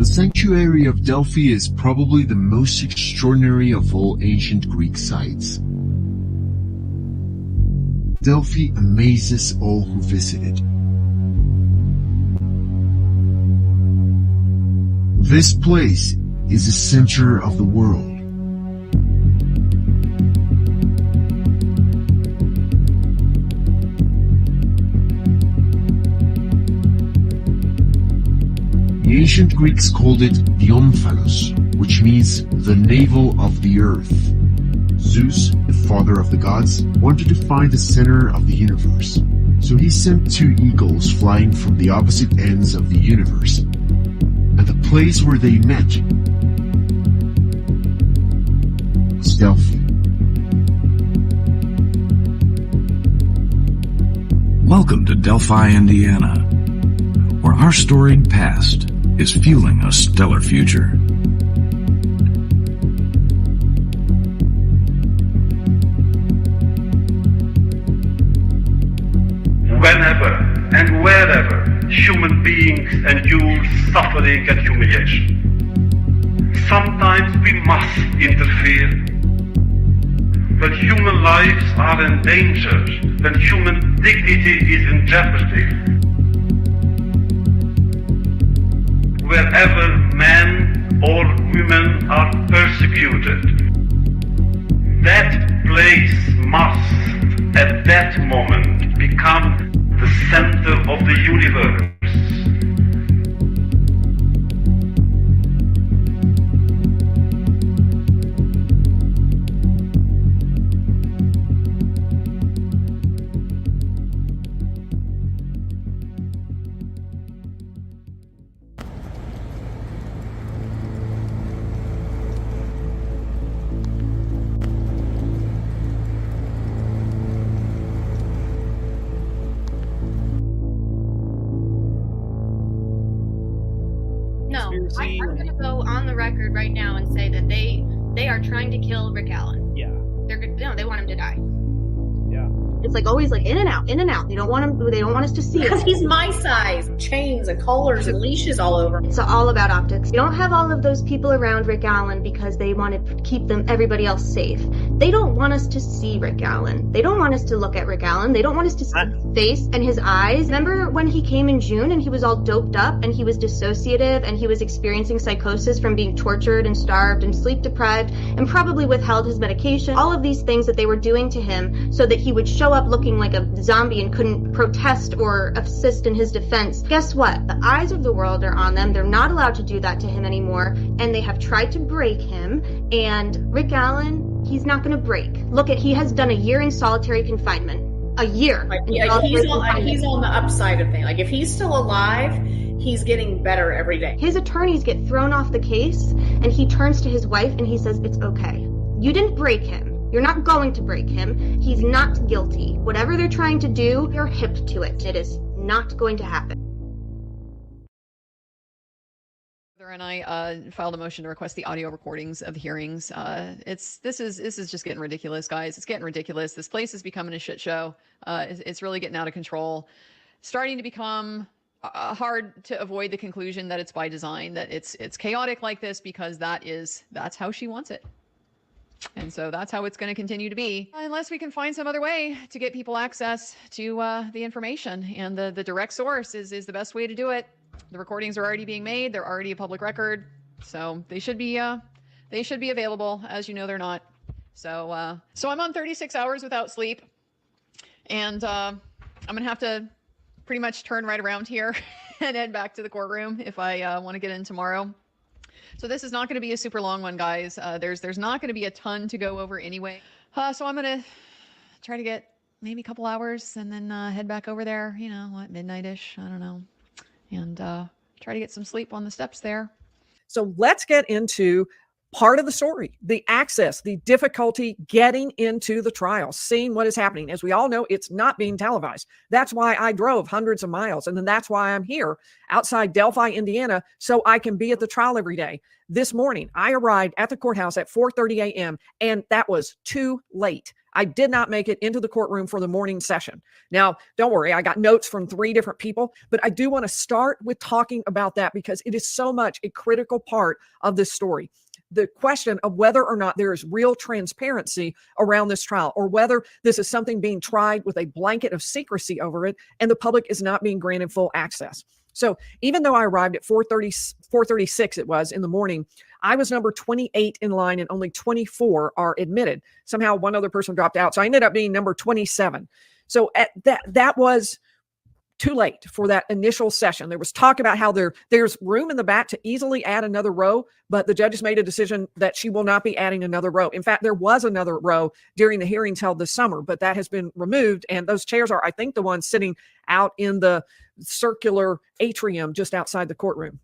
The sanctuary of Delphi is probably the most extraordinary of all ancient Greek sites. Delphi amazes all who visit it. This place is the center of the world. The ancient Greeks called it the omphalos, which means the navel of the earth. Zeus, the father of the gods, wanted to find the center of the universe, so he sent two eagles flying from the opposite ends of the universe, and the place where they met was Delphi. Welcome to Delphi, Indiana, where our storied past is fueling a stellar future. Whenever and wherever human beings endure suffering and humiliation, sometimes we must interfere. When human lives are in danger, when human dignity is in jeopardy, wherever men or women are persecuted, that place must, at that moment, become the center of the universe. No, I'm going to go on the record right now and say that they are trying to kill Rick Allen. Yeah. They want him to die. Yeah. It's like always like in and out, in and out. They don't want us to see it. Because he's my size. Chains and collars and leashes all over. It's all about optics. You don't have all of those people around Rick Allen because they want to keep everybody else safe. They don't want us to see Rick Allen. They don't want us to look at Rick Allen. They don't want us to see his face and his eyes. Remember when he came in June and he was all doped up and he was dissociative and he was experiencing psychosis from being tortured and starved and sleep deprived and probably withheld his medication. All of these things that they were doing to him so that he would show up looking like a zombie and couldn't protest or assist in his defense. Guess what? The eyes of the world are on them. They're not allowed to do that to him anymore, and they have tried to break him. And Rick Allen, he's not going to break. Look he has done a year in solitary confinement. A year. He's on the upside of things. Like if he's still alive, he's getting better every day. His attorneys get thrown off the case, and he turns to his wife and he says, "It's okay. You didn't break him. You're not going to break him. He's not guilty. Whatever they're trying to do, you're hip to it. It is not going to happen." And I filed a motion to request the audio recordings of the hearings. This is just getting ridiculous, guys. It's getting ridiculous. This place is becoming a shit show. It's really getting out of control. Starting to become hard to avoid the conclusion that it's by design, that it's chaotic like this because that's how she wants it. And so that's how it's going to continue to be, unless we can find some other way to get people access to the information. And the direct source is the best way to do it. The recordings are already being made. They're already a public record. So they should be available. As you know, they're not. So I'm on 36 hours without sleep. And I'm going to have to pretty much turn right around here and head back to the courtroom if I want to get in tomorrow. So this is not going to be a super long one, guys. There's not going to be a ton to go over anyway. So I'm going to try to get maybe a couple hours and then head back over there, midnight-ish, I don't know, and try to get some sleep on the steps there. So let's get into part of the story, the access, the difficulty getting into the trial, seeing what is happening. As we all know, it's not being televised. That's why I drove hundreds of miles. And then that's why I'm here outside Delphi, Indiana, so I can be at the trial every day. This morning, I arrived at the courthouse at 4:30 a.m. and that was too late. I did not make it into the courtroom for the morning session. Now, don't worry, I got notes from 3 different people, but I do want to start with talking about that because it is so much a critical part of this story. The question of whether or not there is real transparency around this trial, or whether this is something being tried with a blanket of secrecy over it and the public is not being granted full access. So even though I arrived at 4:36 it was in the morning, I was number 28 in line and only 24 are admitted. Somehow one other person dropped out. So I ended up being number 27. So that was too late for that initial session. There was talk about how there's room in the back to easily add another row, but the judges made a decision that she will not be adding another row. In fact, there was another row during the hearings held this summer, but that has been removed. And those chairs are, I think, the ones sitting out in the circular atrium just outside the courtroom.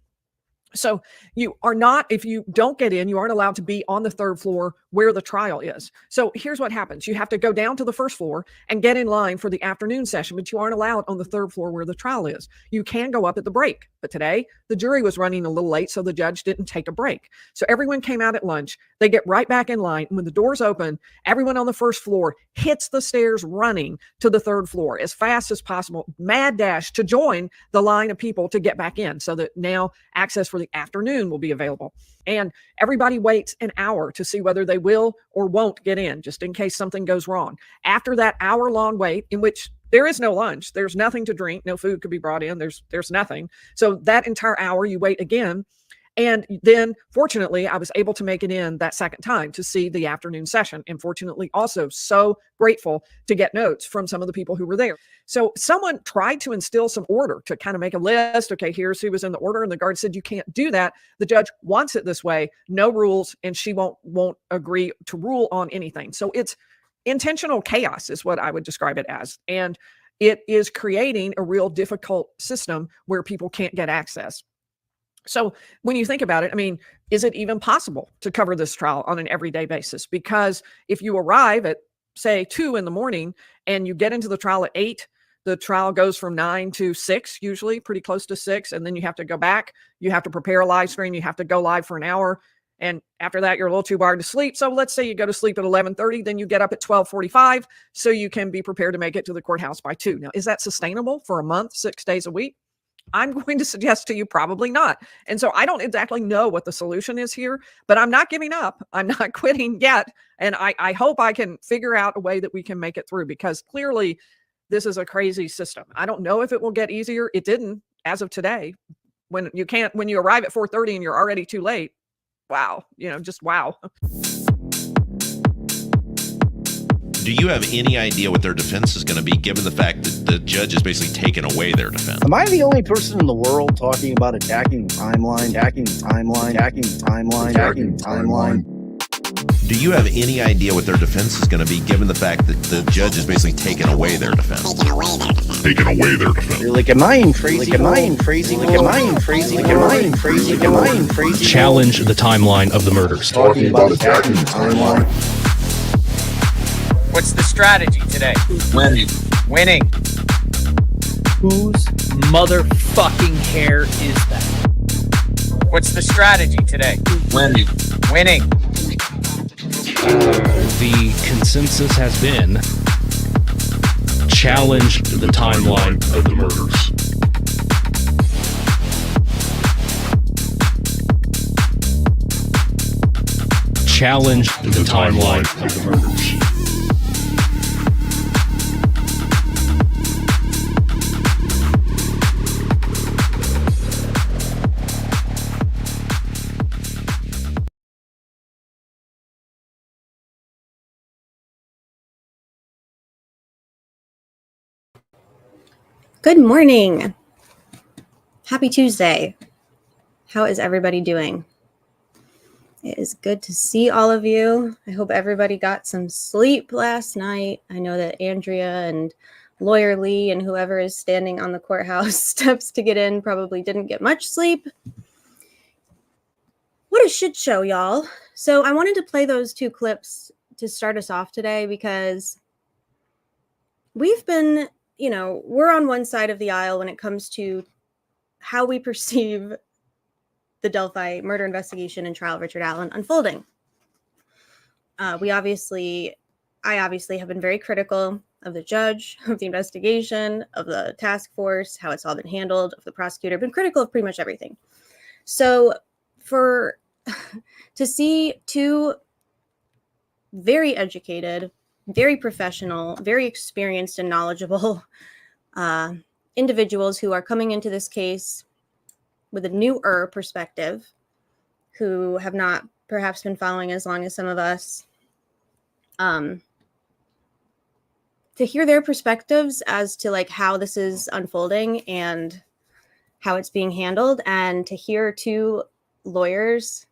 So you are not, if you don't get in, you aren't allowed to be on the 3rd floor where the trial is. So here's what happens. You have to go down to the 1st floor and get in line for the afternoon session, but you aren't allowed on the 3rd floor where the trial is. You can go up at the break, but today the jury was running a little late, so the judge didn't take a break. So everyone came out at lunch. They get right back in line. And when the doors open, everyone on the 1st floor hits the stairs running to the 3rd floor as fast as possible, mad dash to join the line of people to get back in so that now access for the afternoon will be available. And everybody waits an hour to see whether they will or won't get in, just in case something goes wrong. After that hour-long wait, in which there is no lunch, there's nothing to drink, no food could be brought in, there's nothing. So that entire hour you wait again. And then fortunately, I was able to make it in that second time to see the afternoon session. And fortunately, also so grateful to get notes from some of the people who were there. So someone tried to instill some order to kind of make a list. Okay, here's who was in the order. And the guard said, you can't do that. The judge wants it this way, no rules, and she won't agree to rule on anything. So it's intentional chaos is what I would describe it as. And it is creating a real difficult system where people can't get access. So when you think about it, I mean, is it even possible to cover this trial on an everyday basis? Because if you arrive at, say, 2 in the morning and you get into the trial at 8, the trial goes from 9 to 6, usually pretty close to 6. And then you have to go back. You have to prepare a live stream. You have to go live for an hour. And after that, you're a little too wired to sleep. So let's say you go to sleep at 11:30, then you get up at 12:45 so you can be prepared to make it to the courthouse by 2. Now, is that sustainable for a month, 6 days a week? I'm going to suggest to you probably not. And so I don't exactly know what the solution is here, but I'm not giving up. I'm not quitting yet. And I hope I can figure out a way that we can make it through, because clearly this is a crazy system. I don't know if it will get easier. It didn't as of today. When you arrive at 4:30 and you're already too late. Wow. Just wow. Do you have any idea what their defense is going to be, given the fact that the judge is basically taking away their defense? Am I the only person in the world talking about attacking the timeline, attacking the timeline, attacking the timeline, attacking the timeline? Do you have any idea what their defense is going to be, given the fact that the judge is basically taking away their defense? Taking away their defense. You're like, am I in crazy? Like, am I in crazy? Like, am I in crazy? Like, am I in crazy? Like, am I in crazy? Challenge the timeline of the murders. Talking about attacking the timeline. What's the strategy today? Winning. Whose motherfucking hair is that? What's the strategy today? Winning. The consensus has been challenge the timeline of the murders. Challenge the timeline of the murders. Good morning. Happy Tuesday. How is everybody doing? It is good to see all of you. I hope everybody got some sleep last night. I know that Andrea and Lawyer Lee and whoever is standing on the courthouse steps to get in probably didn't get much sleep. What a shit show, y'all. So I wanted to play those 2 clips to start us off today, because we've been, we're on one side of the aisle when it comes to how we perceive the Delphi murder investigation and trial of Richard Allen unfolding. We obviously I obviously have been very critical of the judge, of the investigation, of the task force, how it's all been handled, of the prosecutor, been critical of pretty much everything. So to see two very educated, very professional, very experienced and knowledgeable individuals who are coming into this case with a newer perspective, who have not perhaps been following as long as some of us, to hear their perspectives as to like how this is unfolding and how it's being handled, and to hear two lawyers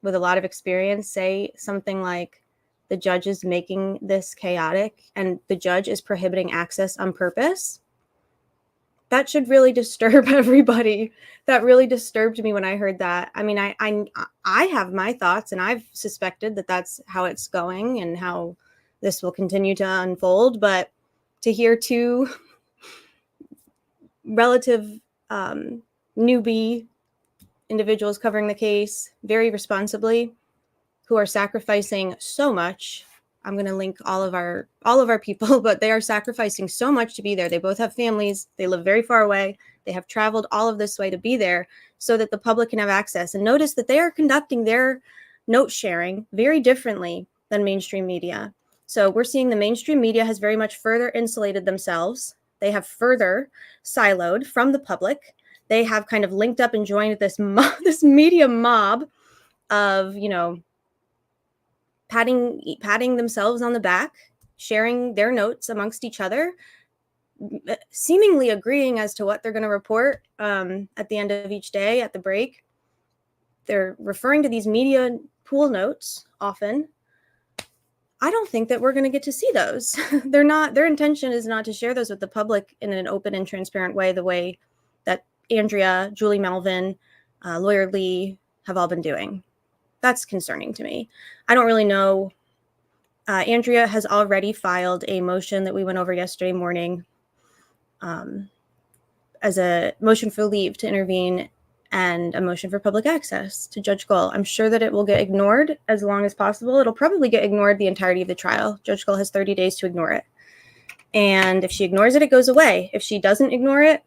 with a lot of experience say something like the judge is making this chaotic and the judge is prohibiting access on purpose, that should really disturb everybody. That really disturbed me when I heard that. I mean, I have my thoughts, and I've suspected that that's how it's going and how this will continue to unfold. But to hear two relative newbie individuals covering the case very responsibly, who are sacrificing so much. I'm going to link all of our people, but they are sacrificing so much to be there. They both have families. They live very far away. They have traveled all of this way to be there so that the public can have access. And notice that they are conducting their note sharing very differently than mainstream media. So we're seeing the mainstream media has very much further insulated themselves. They have further siloed from the public. They have kind of linked up and joined this this media mob of, you know, patting themselves on the back, sharing their notes amongst each other, seemingly agreeing as to what they're going to report at the end of each day at the break. They're referring to these media pool notes often. I don't think that we're going to get to see those. Their intention is not to share those with the public in an open and transparent way, the way that Andrea, Julie Melvin, Lawyer Lee have all been doing. That's concerning to me. I don't really know. Andrea has already filed a motion that we went over yesterday morning as a motion for leave to intervene and a motion for public access to Judge Gull. I'm sure that it will get ignored as long as possible. It'll probably get ignored the entirety of the trial. Judge Gull has 30 days to ignore it. And if she ignores it, it goes away. If she doesn't ignore it,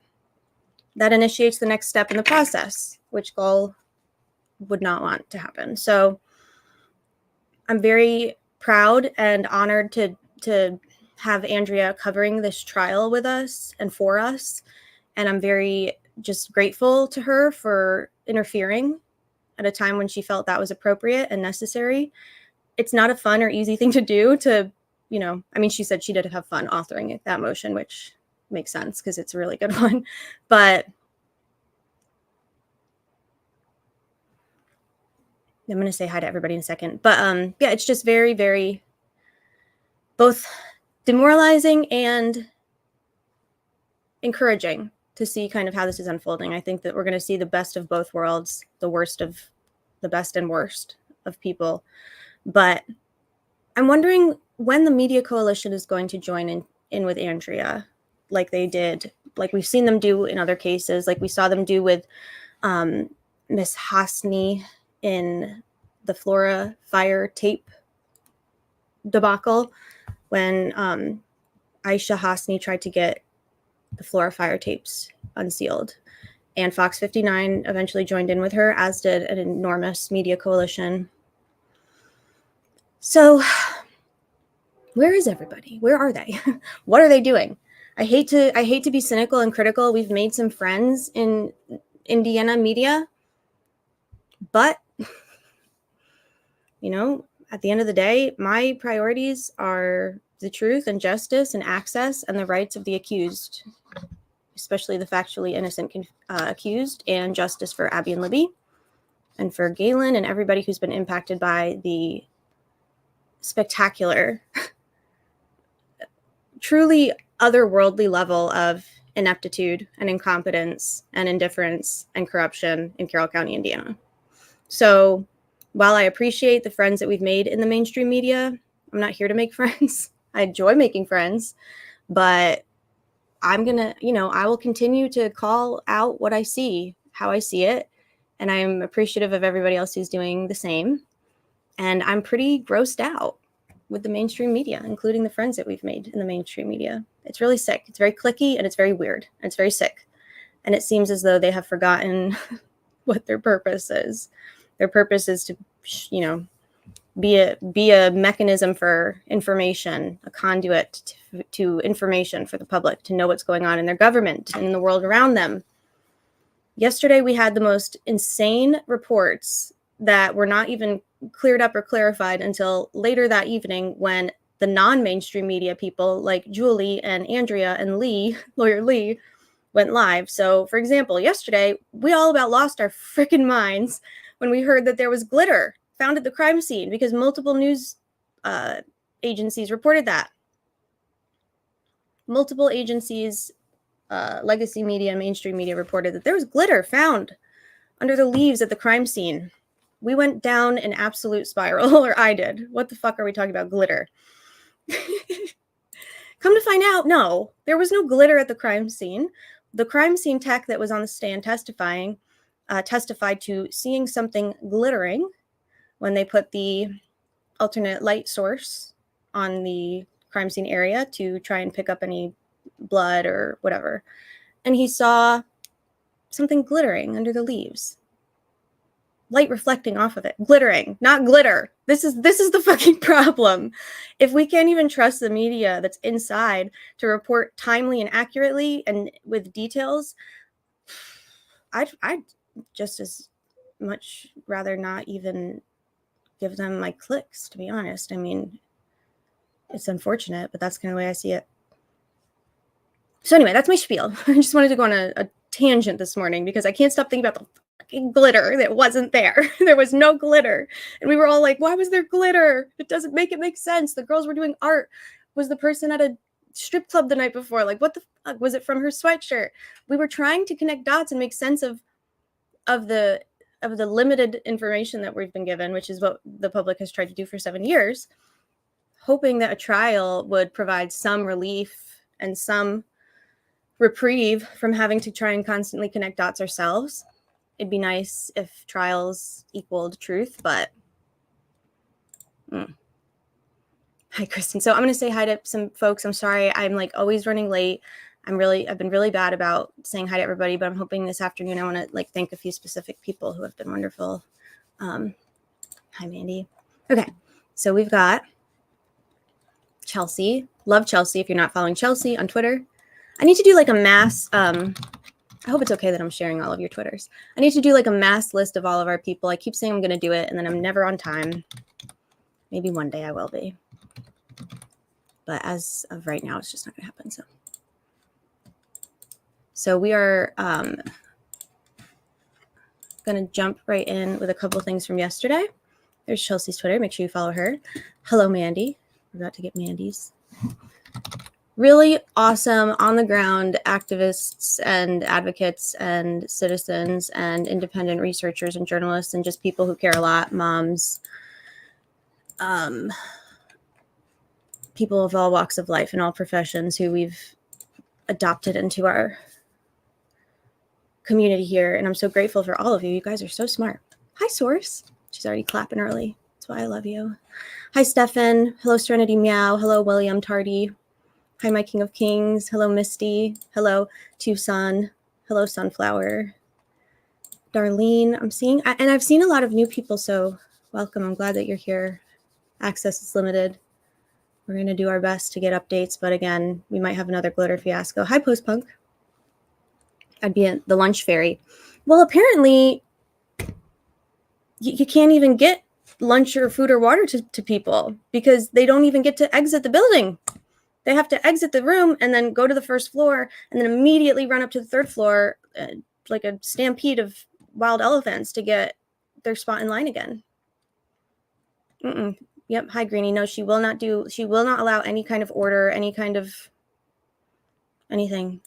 that initiates the next step in the process, which Gull would not want to happen. So I'm very proud and honored to have Andrea covering this trial with us and for us. And I'm very just grateful to her for interfering at a time when she felt that was appropriate and necessary. It's not a fun or easy thing to do to, you know, I mean, she said she did have fun authoring that motion, which makes sense because it's a really good one. But I'm going to say hi to everybody in a second. But yeah, it's just very, very both demoralizing and encouraging to see kind of how this is unfolding. I think that we're going to see the best of both worlds, the worst of the best and worst of people. But I'm wondering when the media coalition is going to join in with Andrea, like they did, like we've seen them do in other cases, like we saw them do with Miss Hosni in the Flora fire tape debacle, when Aisha Hosni tried to get the Flora fire tapes unsealed. And Fox 59 eventually joined in with her, as did an enormous media coalition. So where is everybody? Where are they? What are they doing? I hate to be cynical and critical. We've made some friends in Indiana media, but you know, at the end of the day, my priorities are the truth and justice and access and the rights of the accused, especially the factually innocent accused, and justice for Abby and Libby and for Galen and everybody who's been impacted by the spectacular, truly otherworldly level of ineptitude and incompetence and indifference and corruption in Carroll County, Indiana. So while I appreciate the friends that we've made in the mainstream media, I'm not here to make friends. I enjoy making friends, but I'm going to, you know, I will continue to call out what I see, how I see it. And I'm appreciative of everybody else who's doing the same. And I'm pretty grossed out. with the mainstream media, including the friends that we've made in the mainstream media. It's really sick. It's very cliquey and it's very weird and it's very sick. And it seems as though they have forgotten what their purpose is. Their purpose is to, you know, be a mechanism for information, a conduit to information for the public to know what's going on in their government and in the world around them. Yesterday, we had the most insane reports that were not even cleared up or clarified until later that evening when the non-mainstream media people like Julie and Andrea and Lee, lawyer Lee, went live. So, for example, yesterday, we all about lost our freaking minds when we heard that there was glitter found at the crime scene because multiple news agencies reported that. Multiple agencies, legacy media and mainstream media reported that there was glitter found under the leaves at the crime scene. We went down an absolute spiral, or I did. What the fuck are we talking about? Glitter. Come to find out, no, there was no glitter at the crime scene. The crime scene tech that was on the stand testifying testified to seeing something glittering when they put the alternate light source on the crime scene area to try and pick up any blood or whatever. And he saw something glittering under the leaves. Light reflecting off of it. Glittering, not glitter. This is the fucking problem. If we can't even trust the media that's inside to report timely and accurately and with details, I'd just as much rather not even give them my clicks, to be honest. I mean, it's unfortunate, but that's kind of the way I see it. So anyway, that's my spiel. I just wanted to go on a tangent this morning because I can't stop thinking about the fucking glitter that wasn't there. There was no glitter. And we were all like, why was there glitter? It doesn't make it make sense. The girls were doing art. Was the person at a strip club the night before? Like, what the fuck? Was it from her sweatshirt? We were trying to connect dots and make sense of the limited information that we've been given, which is what the public has tried to do for 7 years, hoping that a trial would provide some relief and some reprieve from having to try and constantly connect dots ourselves. It'd be nice if trials equaled truth, but Hi, Kristen. So I'm going to say hi to some folks. I'm sorry. I'm like always running late. I've been really bad about saying hi to everybody, but I'm hoping this afternoon I want to like thank a few specific people who have been wonderful. Hi, Mandy. Okay. So we've got Chelsea. Love Chelsea. If you're not following Chelsea on Twitter, I need to do like a mass, I hope it's okay that I'm sharing all of your Twitters. I need to do like a mass list of all of our people. I keep saying I'm going to do it and then I'm never on time. Maybe one day I will be. But as of right now, it's just not going to happen. So we are going to jump right in with a couple of things from yesterday. There's Chelsea's Twitter. Make sure you follow her. Hello, Mandy. Forgot to get Mandy's. Really awesome on-the-ground activists and advocates and citizens and independent researchers and journalists and just people who care a lot, moms, people of all walks of life and all professions who we've adopted into our community here. And I'm so grateful for all of you. You guys are so smart. Hi, Source. She's already clapping early. That's why I love you. Hi, Stefan. Hello, Serenity Meow. Hello, William Tardy. Hi, my King of Kings. Hello, Misty. Hello, Tucson. Hello, Sunflower. Darlene, I'm seeing, and I've seen a lot of new people, so welcome. I'm glad that you're here. Access is limited. We're going to do our best to get updates, but again, we might have another glitter fiasco. Hi, Postpunk. I'd be at the lunch fairy. Well, apparently, you can't even get lunch or food or water to people because they don't even get to exit the building. They have to exit the room and then go to the first floor and then immediately run up to the third floor like a stampede of wild elephants to get their spot in line again. Yep. Hi, Greenie. No, she will not allow any kind of order, any kind of anything.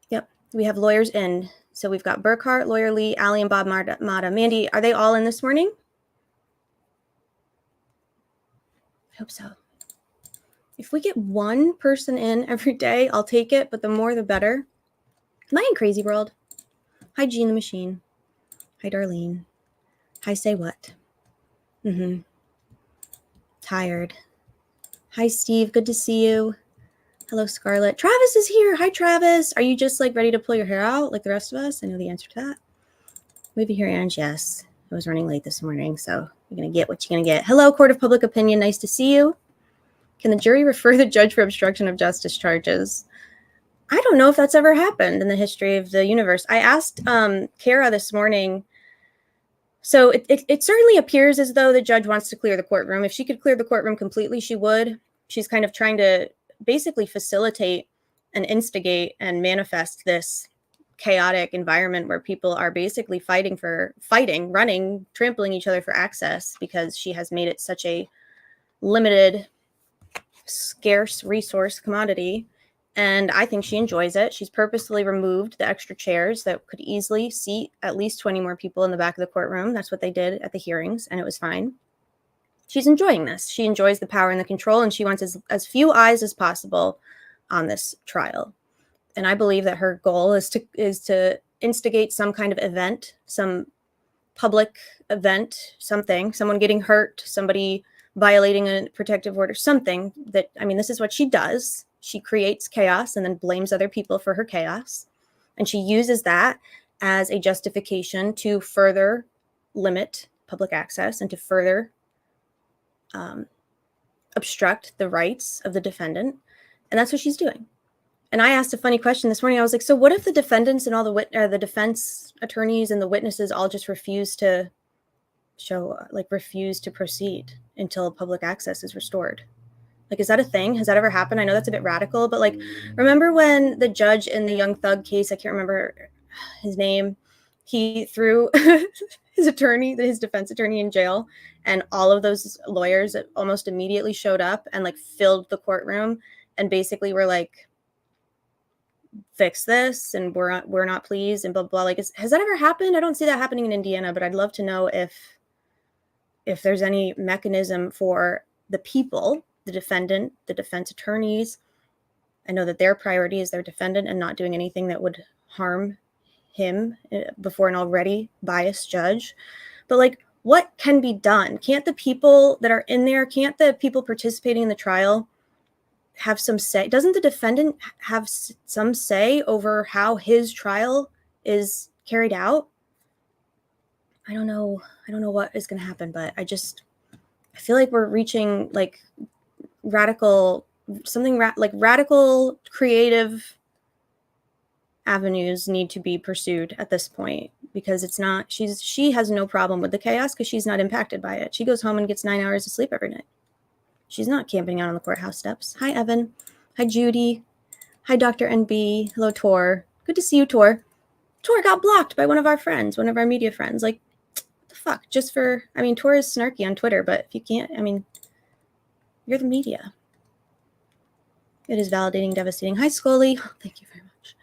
Yep. We have lawyers in. So we've got Burkhart, Lawyer Lee, Allie, and Bob Mata. Mandy, are they all in this morning? I hope so. If we get one person in every day, I'll take it, but the more the better. Am I in Crazy World? Hi, Gene the Machine. Hi, Darlene. Hi, Say What? tired. Hi, Steve. Good to see you. Hello, Scarlett. Travis is here. Hi, Travis. Are you just like ready to pull your hair out like the rest of us? I know the answer to that. Movie here, Ange. Yes. I was running late this morning, so you're going to get what you're going to get. Hello, Court of Public Opinion. Nice to see you. Can the jury refer the judge for obstruction of justice charges? I don't know if that's ever happened in the history of the universe. I asked Kara this morning. So it certainly appears as though the judge wants to clear the courtroom. If she could clear the courtroom completely, she would. She's kind of trying to basically facilitate and instigate and manifest this chaotic environment where people are basically running, trampling each other for access because she has made it such a limited, scarce resource commodity. And I think she enjoys it. She's purposely removed the extra chairs that could easily seat at least 20 more people in the back of the courtroom. That's what they did at the hearings, and it was fine. She's enjoying this. She enjoys the power and the control, and she wants as few eyes as possible on this trial. And I believe that her goal is to instigate some kind of event, some public event, someone getting hurt, somebody violating a protective order, something that, I mean, this is what she does. She creates chaos and then blames other people for her chaos. And she uses that as a justification to further limit public access and to further obstruct the rights of the defendant. And that's what she's doing. And I asked a funny question this morning. I was like, so what if the defendants and all the defense attorneys and the witnesses all just refuse to proceed until public access is restored? Like, is that a thing? Has that ever happened? I know that's a bit radical, but like, remember when the judge in the Young Thug case, I can't remember his name, he threw his defense attorney in jail, and all of those lawyers almost immediately showed up and like filled the courtroom and basically were like, fix this, and we're not pleased, and blah, blah, blah. Like, has that ever happened? I don't see that happening in Indiana, but I'd love to know if there's any mechanism for the people, the defendant, the defense attorneys. I know that their priority is their defendant and not doing anything that would harm him before an already biased judge. But like, what can be done? Can't the people that are in there, can't the people participating in the trial have some say? Doesn't the defendant have some say over how his trial is carried out? I don't know what is going to happen, but I feel like we're reaching like radical creative avenues need to be pursued at this point, because she has no problem with the chaos because she's not impacted by it. She goes home and gets 9 hours of sleep every night. She's not camping out on the courthouse steps. Hi, Evan. Hi, Judy. Hi, Dr. NB. Hello, Tor. Good to see you, Tor. Tor got blocked by one of our friends, one of our media friends. Like, what the fuck? Tor is snarky on Twitter, but if you can't, you're the media. It is validating, devastating. Hi, Scully. Oh, thank you very much.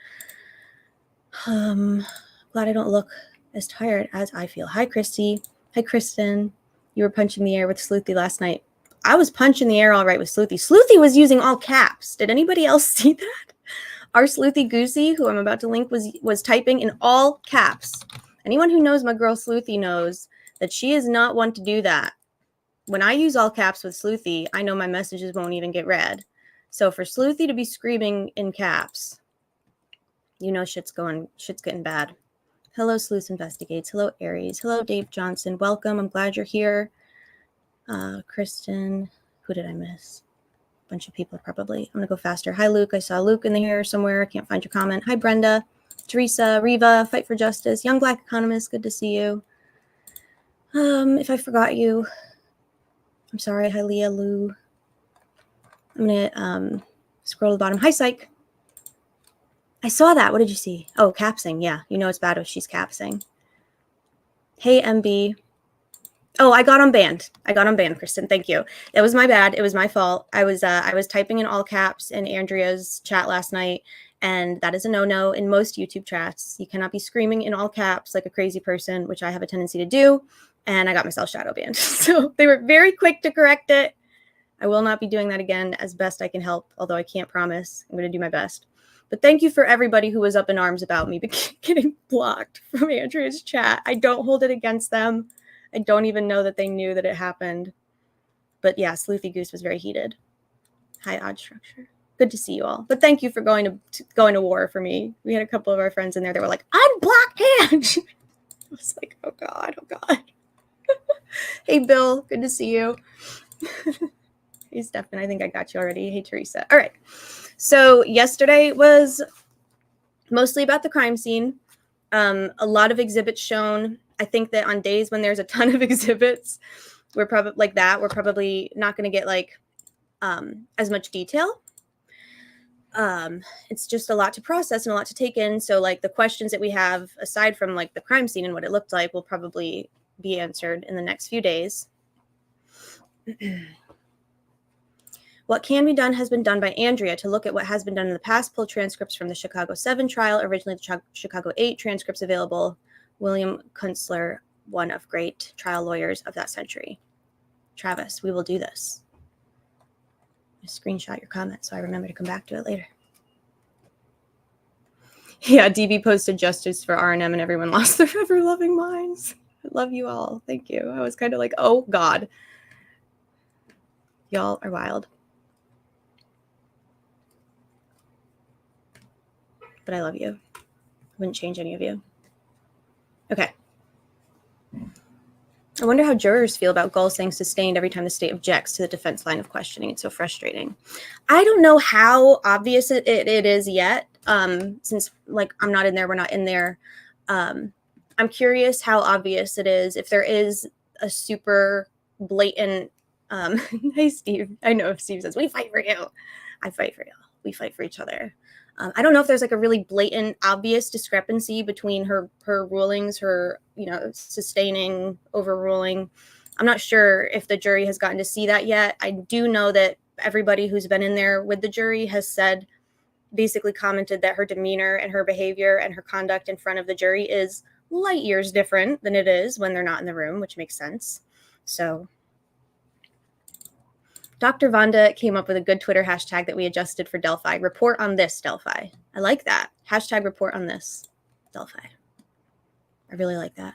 Glad I don't look as tired as I feel. Hi, Christy. Hi, Kristen. You were punching the air with Sleuthy last night. I was punching the air all right with Sleuthy. Sleuthy was using all caps. Did anybody else see that? Our Sleuthy Goosey, who I'm about to link, was typing in all caps. Anyone who knows my girl Sleuthy knows that she is not one to do that. When I use all caps with Sleuthy, I know my messages won't even get read. So for Sleuthy to be screaming in caps, you know shit's getting bad. Hello, Sleuth Investigates. Hello, Aries. Hello, Dave Johnson. Welcome. I'm glad you're here. Kristen. Who did I miss? A bunch of people probably. I'm going to go faster. Hi, Luke. I saw Luke in the here somewhere. I can't find your comment. Hi, Brenda. Teresa. Riva. Fight for Justice. Young Black Economist. Good to see you. If I forgot you, I'm sorry. Hi, Leah. Lou. I'm going to scroll to the bottom. Hi, Psych. I saw that. What did you see? Oh, capsing. Yeah. You know it's bad if she's capsing. Hey, MB. Oh, I got unbanned, Kristen. Thank you. It was my bad. It was my fault. I was typing in all caps in Andrea's chat last night, and that is a no-no in most YouTube chats. You cannot be screaming in all caps like a crazy person, which I have a tendency to do, and I got myself shadow banned. So they were very quick to correct it. I will not be doing that again as best I can help, although I can't promise. I'm going to do my best. But thank you for everybody who was up in arms about me getting blocked from Andrea's chat. I don't hold it against them. I don't even know that they knew that it happened. But yeah, Sleuthy Goose was very heated. High odd structure. Good to see you all. But thank you for going to war for me. We had a couple of our friends in there that were like, I'm Black Hand. I was like, oh God, oh God. Hey, Bill. Good to see you. Hey, Stefan. I think I got you already. Hey, Teresa. All right. So yesterday was mostly about the crime scene. A lot of exhibits shown. I think that on days when there's a ton of exhibits, we're probably not going to get like as much detail. It's just a lot to process and a lot to take in. So like the questions that we have, aside from like the crime scene and what it looked like, will probably be answered in the next few days. What can be done has been done by Andrea to look at what has been done in the past, pull transcripts from the Chicago 7 trial, originally the Chicago 8 transcripts available. William Kunstler, one of great trial lawyers of that century. Travis, we will do this. Just screenshot your comment so I remember to come back to it later. Yeah, DB posted justice for R&M and everyone lost their ever-loving minds. I love you all. Thank you. I was kind of like, oh, God. Y'all are wild. But I love you. I wouldn't change any of you. Okay. I wonder how jurors feel about Gull saying sustained every time the state objects to the defense line of questioning. It's so frustrating. I don't know how obvious it is yet. Since like I'm not in there, we're not in there. I'm curious how obvious it is. If there is a super blatant, hey Steve, I know if Steve says, we fight for you. I fight for you. We fight for each other. I don't know if there's like a really blatant, obvious discrepancy between her rulings, her, sustaining, overruling. I'm not sure if the jury has gotten to see that yet. I do know that everybody who's been in there with the jury has said, basically commented that her demeanor and her behavior and her conduct in front of the jury is light years different than it is when they're not in the room, which makes sense. So Dr. Vonda came up with a good Twitter hashtag that we adjusted for Delphi. Report on this, Delphi. I like that. Hashtag report on this, Delphi. I really like that.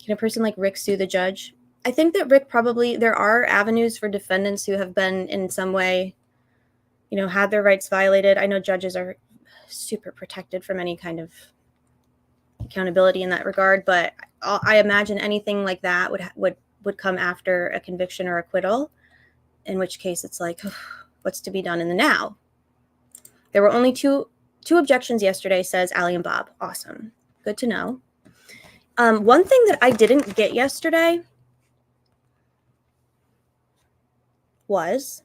Can a person like Rick sue the judge? I think that Rick there are avenues for defendants who have been in some way, had their rights violated. I know judges are super protected from any kind of accountability in that regard, but I imagine anything like that would come after a conviction or acquittal. In which case it's like, what's to be done in the now? There were only two objections yesterday, says Allie and Bob. Awesome. Good to know. One thing that I didn't get yesterday was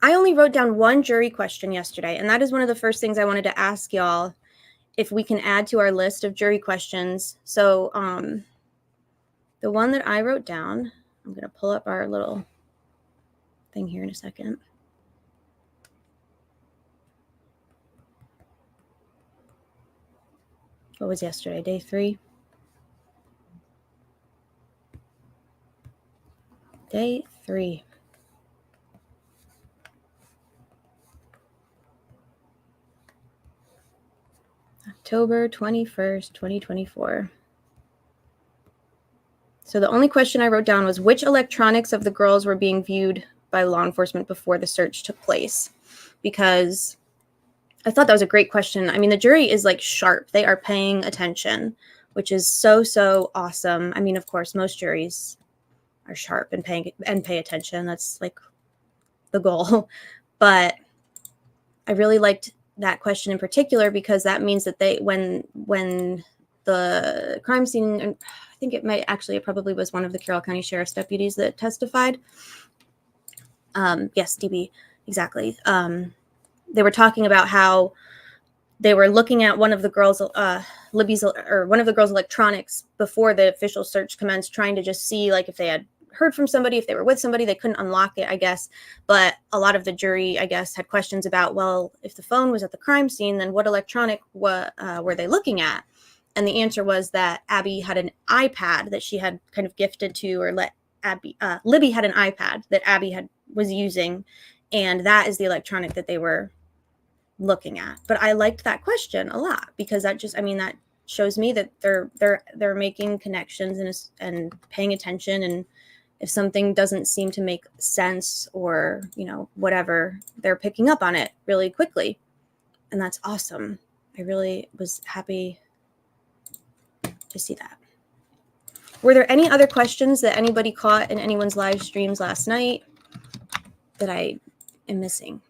I only wrote down one jury question yesterday, and that is one of the first things I wanted to ask y'all if we can add to our list of jury questions. So the one that I wrote down, I'm going to pull up our little thing here in a second. What was yesterday? Day 3? Day 3. October 21st, 2024. So the only question I wrote down was which electronics of the girls were being viewed by law enforcement before the search took place, because I thought that was a great question. I mean, the jury is like sharp. They are paying attention, which is so awesome. I mean, of course, most juries are sharp and pay attention. That's like the goal. But I really liked that question in particular because that means that when the crime scene, and I think it probably was one of the Carroll County Sheriff's deputies that testified. Yes, DB, exactly. They were talking about how they were looking at one of the girls, one of the girls' electronics before the official search commenced, trying to just see like if they had heard from somebody, if they were with somebody. They couldn't unlock it, I guess. But a lot of the jury, I guess, had questions about, well, if the phone was at the crime scene, then what electronic were they looking at? And the answer was that Abby had an iPad that she had kind of gifted to, or let Abby, Libby had an iPad that Abby was using, and that is the electronic that they were looking at. But I liked that question a lot because that shows me that they're making connections and paying attention and If something doesn't seem to make sense or, whatever, they're picking up on it really quickly. And that's awesome. I really was happy to see that. Were there any other questions that anybody caught in anyone's live streams last night that I am missing?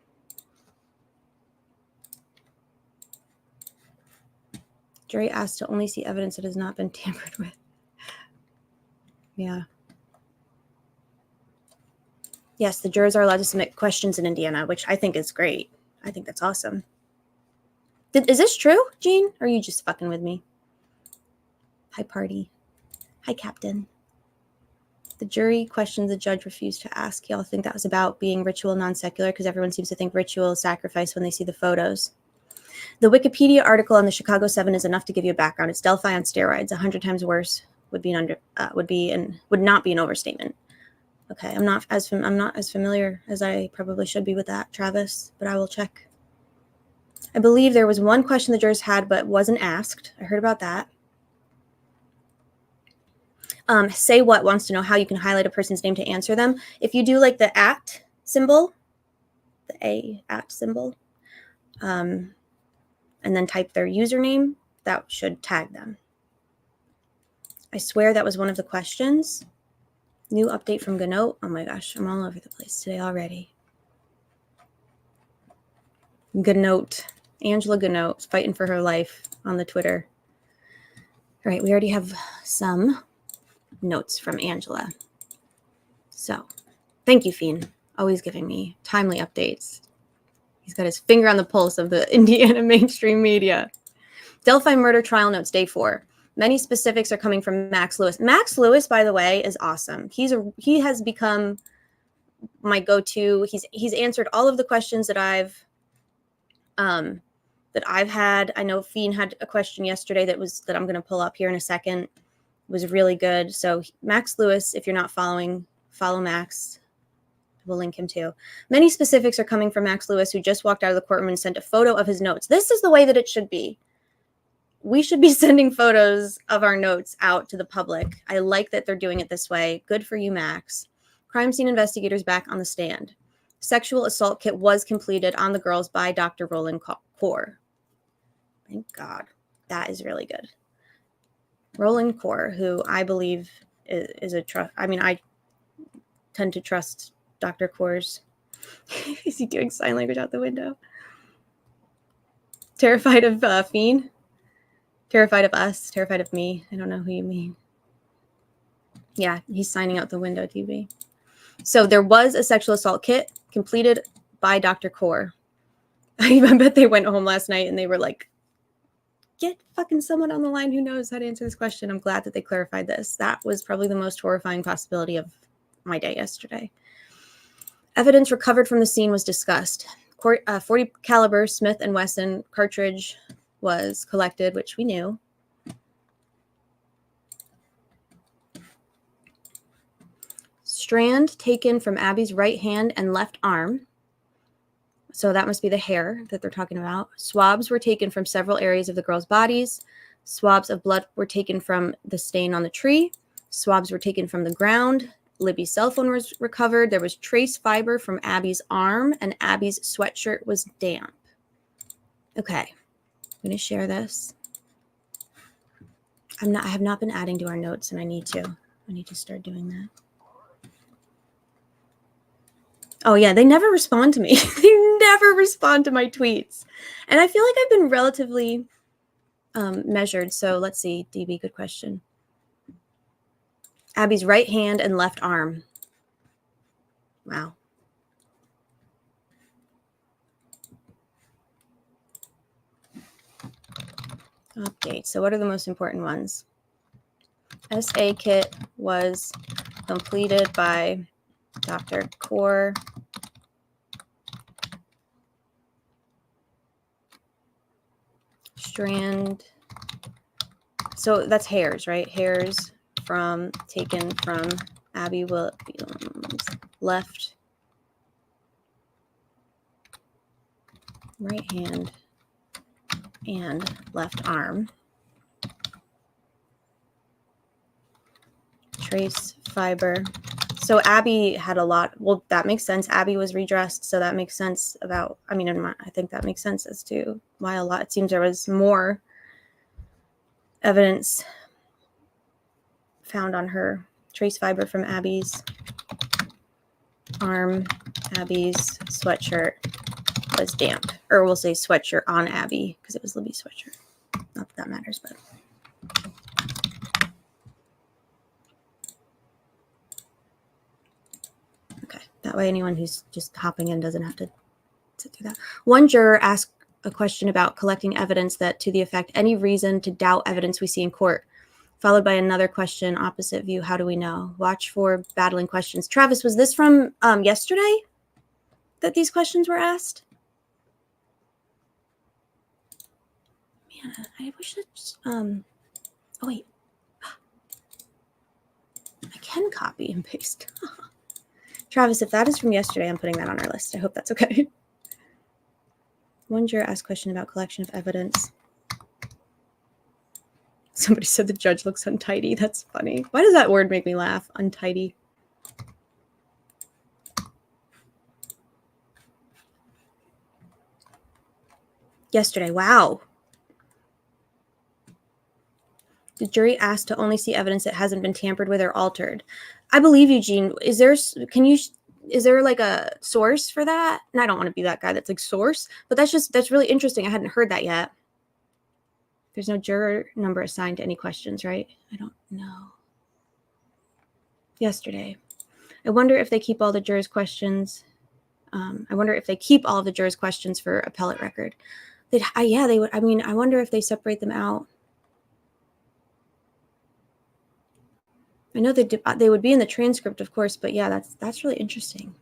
Jury asked to only see evidence that has not been tampered with. Yeah. Yes, the jurors are allowed to submit questions in Indiana, which I think is great. I think that's awesome. Is this true, Jean? Or are you just fucking with me? Hi, party. Hi, Captain. The jury questions the judge refused to ask. Y'all think that was about being ritual non-secular because everyone seems to think ritual is sacrifice when they see the photos. The Wikipedia article on the Chicago 7 is enough to give you a background. It's Delphi on steroids. 100 times worse would not be an overstatement. Okay, I'm not as familiar as I probably should be with that, Travis, but I will check. I believe there was one question the jurors had but wasn't asked. I heard about that. Say What wants to know how you can highlight a person's name to answer them. If you do like the @ symbol, the @ symbol, and then type their username, that should tag them. I swear that was one of the questions. New update from Ganote. Oh my gosh, I'm all over the place today already. Ganote. Angela Ganote fighting for her life on the Twitter. All right, we already have some notes from Angela. So, thank you, Fiend. Always giving me timely updates. He's got his finger on the pulse of the Indiana mainstream media. Delphi Murder Trial notes, day 4. Many specifics are coming from Max Lewis. Max Lewis, by the way, is awesome. He has become my go-to. He's answered all of the questions that I've had. I know Fiend had a question yesterday that I'm going to pull up here in a second. It was really good. So Max Lewis, if you're not following, follow Max. We'll link him too. Many specifics are coming from Max Lewis, who just walked out of the courtroom and sent a photo of his notes. This is the way that it should be. We should be sending photos of our notes out to the public. I like that they're doing it this way. Good for you, Max. Crime scene investigators back on the stand. Sexual assault kit was completed on the girls by Dr. Roland Kaur. Thank God. That is really good. Roland Kaur, who I believe is a trust. I mean, I tend to trust Dr. Kaur's. Is he doing sign language out the window? Terrified of Fiend? Terrified of us? Terrified of me? I don't know who you mean. Yeah, he's signing out the window, TV. So there was a sexual assault kit completed by Dr. Kaur. I bet they went home last night and they were like, get fucking someone on the line who knows how to answer this question. I'm glad that they clarified this. That was probably the most horrifying possibility of my day yesterday. Evidence recovered from the scene was discussed. 40 caliber Smith & Wesson cartridge was collected, which we knew. Strand taken from Abby's right hand and left arm. So that must be the hair that they're talking about. Swabs were taken from several areas of the girls' bodies. Swabs of blood were taken from the stain on the tree. Swabs were taken from the ground. Libby's cell phone was recovered. There was trace fiber from Abby's arm, and Abby's sweatshirt was damp. Okay, I'm going to share this. I have not been adding to our notes, and I need to. I need to start doing that. Oh, yeah, they never respond to me. They never respond to my tweets. And I feel like I've been relatively measured. So let's see, DB, good question. Abby's right hand and left arm. Wow. Update. So what are the most important ones? SA kit was completed by Dr. Kaur. Strand. So that's hairs, right? Hairs taken from Abby Williams' left right hand and left arm. Trace fiber So Abby had a lot. Well, that makes sense. Abby was redressed, so that makes sense about. I mean, I think that makes sense as to why a lot. It seems there was more evidence found on her. Trace fiber from Abby's arm. Abby's sweatshirt was damp, or we'll say sweatshirt on Abby because it was Libby's sweatshirt. Not that that matters, but. Okay, that way anyone who's just hopping in doesn't have to sit through that. One juror asked a question about collecting evidence that to the effect, any reason to doubt evidence we see in court, followed by another question, opposite view, how do we know? Watch for battling questions. Travis, was this from yesterday that these questions were asked? Man, I wish that, oh wait. I can copy and paste. Travis, if that is from yesterday, I'm putting that on our list. I hope that's okay. One juror asked a question about collection of evidence. Somebody said the judge looks untidy. That's funny. Why does that word make me laugh? Untidy. Yesterday. Wow. The jury asked to only see evidence that hasn't been tampered with or altered. I believe you, Gene. Is there like a source for that? And I don't want to be that guy that's like source, but that's really interesting. I hadn't heard that yet. There's no juror number assigned to any questions, right? I don't know. Yesterday. I wonder if they keep all the jurors' questions. I wonder if they keep all of the jurors' questions for appellate record. Yeah, they would. I mean, I wonder if they separate them out. I know they would be in the transcript, of course, but yeah, that's really interesting.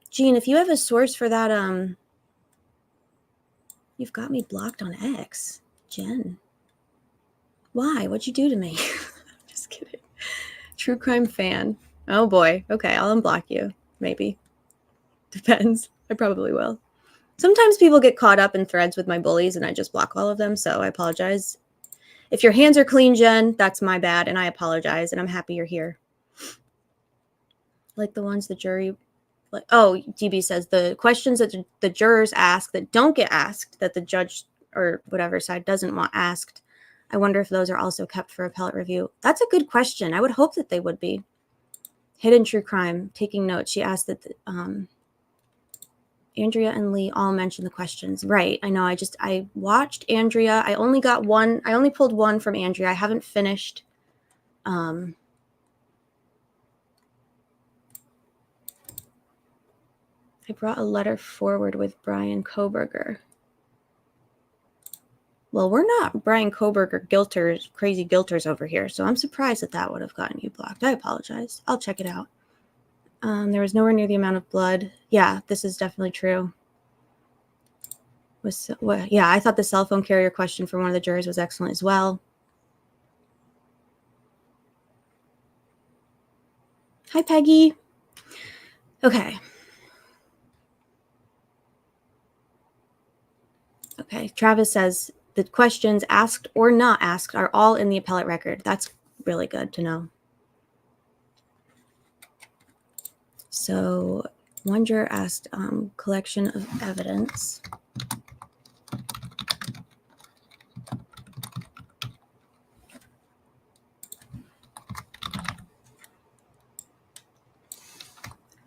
Gene, if you have a source for that, you've got me blocked on X. Jen. Why? What'd you do to me? Just kidding. True crime fan. Oh boy. Okay, I'll unblock you. Maybe. Depends. I probably will. Sometimes people get caught up in threads with my bullies and I just block all of them, so I apologize. If your hands are clean, Jen, that's my bad, and I apologize, and I'm happy you're here. Like the ones the jury... Oh, DB says the questions that the jurors ask that don't get asked, that the judge or whatever side doesn't want asked, I wonder if those are also kept for appellate review. That's a good question. I would hope that they would be. Hidden true crime, taking notes. She asked that Andrea and Lee all mentioned the questions. Right. I know. I watched Andrea. I only got one. I only pulled one from Andrea. I haven't finished. I brought a letter forward with Brian Koberger. Well, we're not Brian Koberger guilters, crazy guilters over here, so I'm surprised that would have gotten you blocked. I apologize. I'll check it out. There was nowhere near the amount of blood. Yeah, this is definitely true. Yeah, I thought the cell phone carrier question from one of the jurors was excellent as well. Hi, Peggy. Okay. Okay, Travis says the questions asked or not asked are all in the appellate record. That's really good to know. So one juror asked collection of evidence.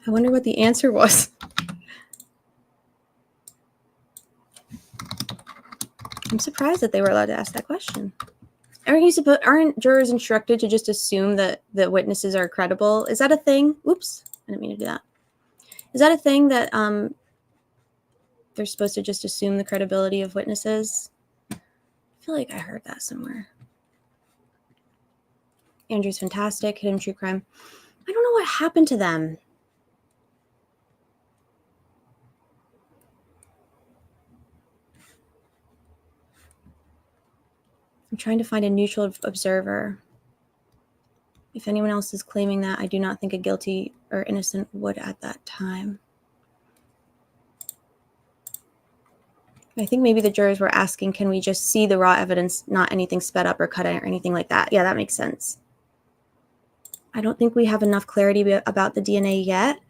I wonder what the answer was. I'm surprised that they were allowed to ask that question. Aren't jurors instructed to just assume that the witnesses are credible? Is that a thing? Oops, I didn't mean to do that. Is that a thing that they're supposed to just assume the credibility of witnesses? I feel like I heard that somewhere. Andrew's fantastic. Hidden true crime. I don't know what happened to them. I'm trying to find a neutral observer. If anyone else is claiming that, I do not think a guilty or innocent would at that time. I think maybe the jurors were asking, can we just see the raw evidence, not anything sped up or cut out or anything like that? Yeah, that makes sense. I don't think we have enough clarity about the DNA yet.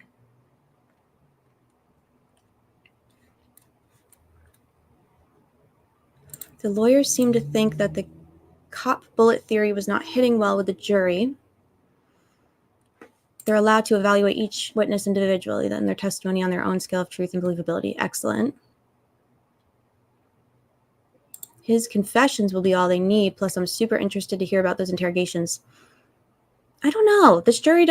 The lawyers seem to think that the cop bullet theory was not hitting well with the jury. They're allowed to evaluate each witness individually, then their testimony on their own scale of truth and believability. Excellent. His confessions will be all they need. Plus, I'm super interested to hear about those interrogations. I don't know. This jury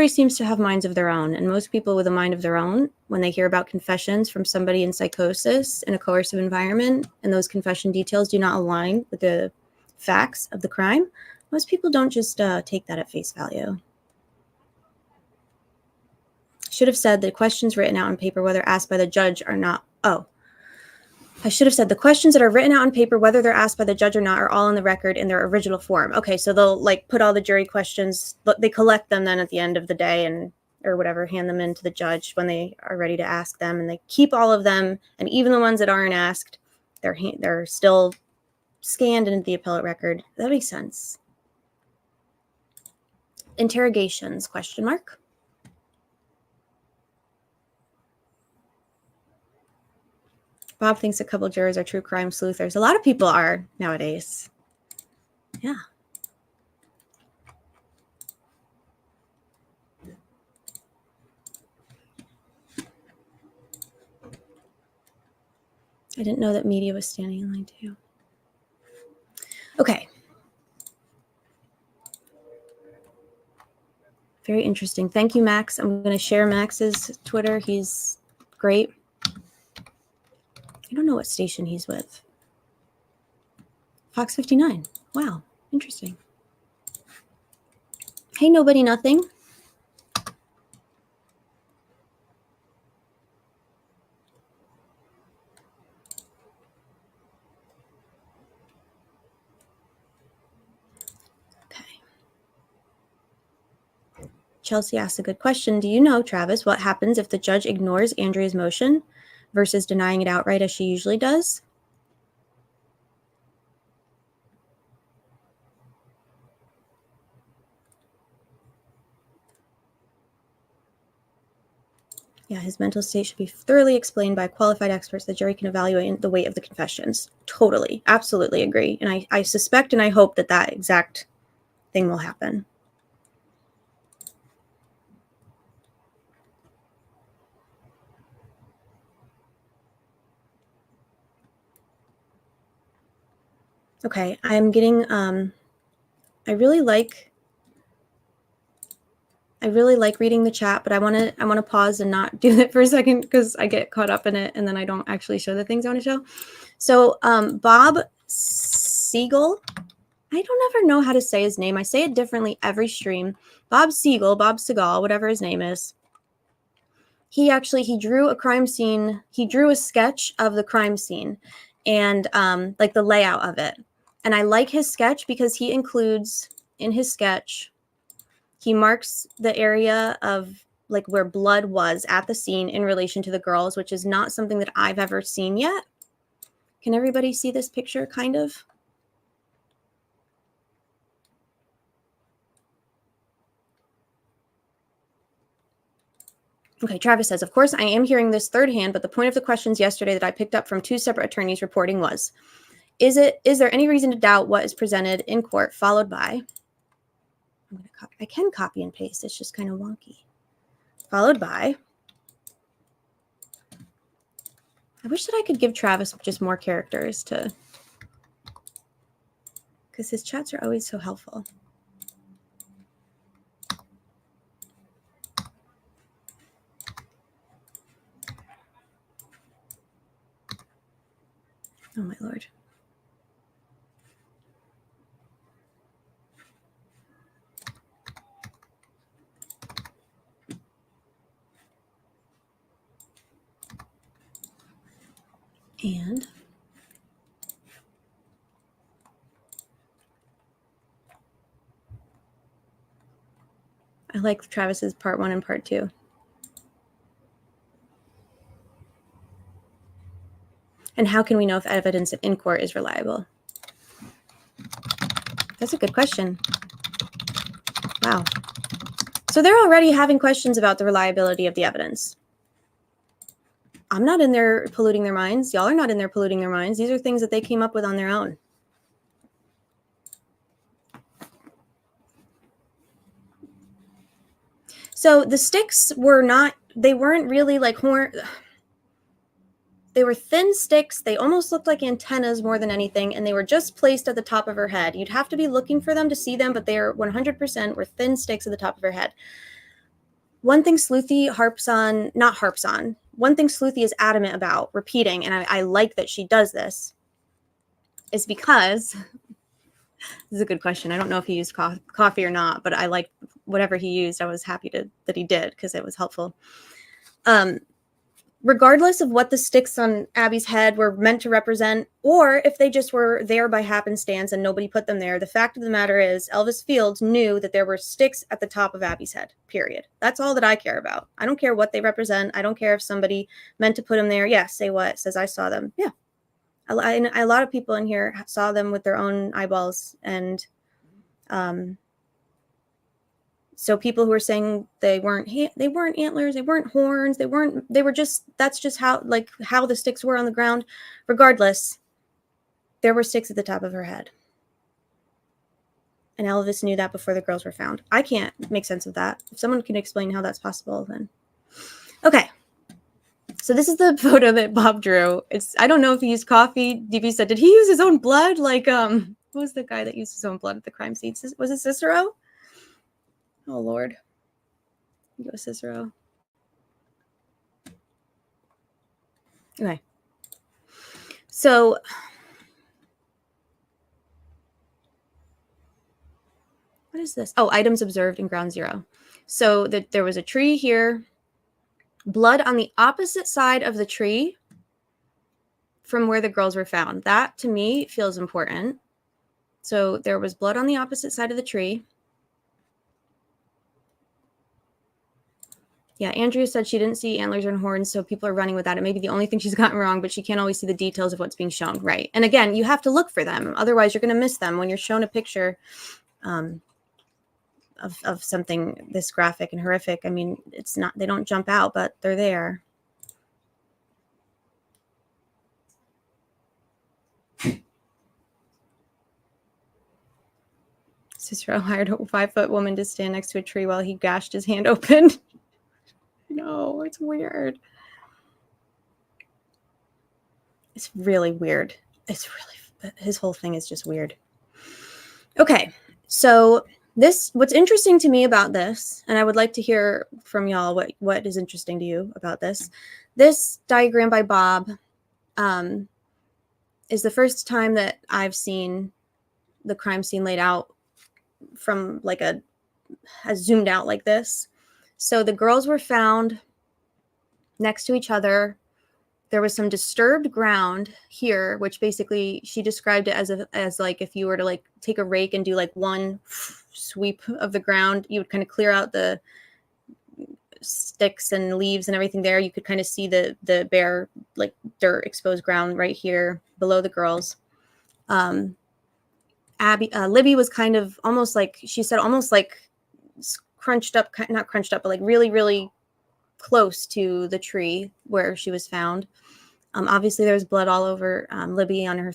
seems to have minds of their own. And most people with a mind of their own, when they hear about confessions from somebody in psychosis in a coercive environment, and those confession details do not align with the facts of the crime, most people don't just take that at face value. Should have said the questions written out on paper, whether asked by the judge or not. Oh, I should have said the questions that are written out on paper, whether they're asked by the judge or not, are all on the record in their original form. Okay, so they'll like put all the jury questions, they collect them then at the end of the day and or whatever, hand them in to the judge when they are ready to ask them, and they keep all of them, and even the ones that aren't asked, they're still scanned into the appellate record. That makes sense. Interrogations, question mark. Bob thinks a couple jurors are true crime sleuthers. A lot of people are nowadays. Yeah. I didn't know that media was standing in line too. Okay. Very interesting. Thank you, Max. I'm going to share Max's Twitter. He's great. I don't know what station he's with. Fox 59. Wow. Interesting. Hey, nobody, nothing. Okay. Chelsea asked a good question. Do you know, Travis, what happens if the judge ignores Andrea's motion versus denying it outright as she usually does? Yeah, his mental state should be thoroughly explained by qualified experts. The jury can evaluate the weight of the confessions. Totally. Absolutely agree. And I suspect and I hope that that exact thing will happen. Okay, I'm getting I really like reading the chat, but I want to pause and not do it for a second because I get caught up in it and then I don't actually show the things I want to show. So Bob Siegel, I don't ever know how to say his name. I say it differently every stream. Bob Siegel, Bob Segal, whatever his name is. He drew a crime scene. He drew a sketch of the crime scene and like the layout of it. And I like his sketch because he includes in his sketch, he marks the area of like where blood was at the scene in relation to the girls, which is not something that I've ever seen yet. Can everybody see this picture kind of? Okay, Travis says, of course, I am hearing this third hand, but the point of the questions yesterday that I picked up from two separate attorneys reporting was, is there any reason to doubt what is presented in court, followed by, I can copy and paste, it's just kind of wonky. Followed by, I wish that I could give Travis just more characters to, because his chats are always so helpful. Oh my Lord. And I like Travis's part 1 and part 2. And how can we know if evidence in court is reliable? That's a good question. Wow. So they're already having questions about the reliability of the evidence. I'm not in there polluting their minds. Y'all are not in there polluting their minds. These are things that they came up with on their own. So the sticks were not, they weren't really like horn. They were thin sticks. They almost looked like antennas more than anything, and they were just placed at the top of her head. You'd have to be looking for them to see them, but they are 100% were thin sticks at the top of her head. One thing Sleuthy one thing Sleuthy is adamant about repeating, and I like that she does this, is because, this is a good question. I don't know if he used coffee or not, but I like whatever he used. I was happy that he did because it was helpful. Regardless of what the sticks on Abby's head were meant to represent, or if they just were there by happenstance and nobody put them there, the fact of the matter is Elvis Fields knew that there were sticks at the top of Abby's head, period. That's all that I care about. I don't care what they represent. I don't care if somebody meant to put them there. Yeah, say what? Says I saw them. Yeah. A lot of people in here saw them with their own eyeballs. And so people who are saying they weren't antlers, they weren't horns, that's just how the sticks were on the ground. Regardless, there were sticks at the top of her head. And Elvis knew that before the girls were found. I can't make sense of that. If someone can explain how that's possible, then. Okay. So this is the photo that Bob drew. I don't know if he used coffee. DB said, did he use his own blood? Who was the guy that used his own blood at the crime scene? Was it Cicero? Oh, Lord. Go Cicero. Okay. So what is this? Oh, items observed in ground zero. So there was a tree here, blood on the opposite side of the tree from where the girls were found. That, to me, feels important. So there was blood on the opposite side of the tree. Yeah, Andrea said she didn't see antlers and horns, so people are running with that. It may be the only thing she's gotten wrong, but she can't always see the details of what's being shown. Right. And again, you have to look for them. Otherwise, you're going to miss them. When you're shown a picture of something this graphic and horrific, I mean, they don't jump out, but they're there. Cicero hired a 5-foot woman to stand next to a tree while he gashed his hand open. No, it's weird. It's really weird. His whole thing is just weird. Okay, so what's interesting to me about this, and I would like to hear from y'all what is interesting to you about this. This diagram by Bob is the first time that I've seen the crime scene laid out from as zoomed out like this. So the girls were found next to each other. There was some disturbed ground here, which basically she described it as like if you were to take a rake and do one sweep of the ground, you would kind of clear out the sticks and leaves and everything there. You could kind of see the bare dirt exposed ground right here below the girls. Libby was kind of almost crunched up, not crunched up, but really, really close to the tree where she was found. Obviously there was blood all over Libby, on her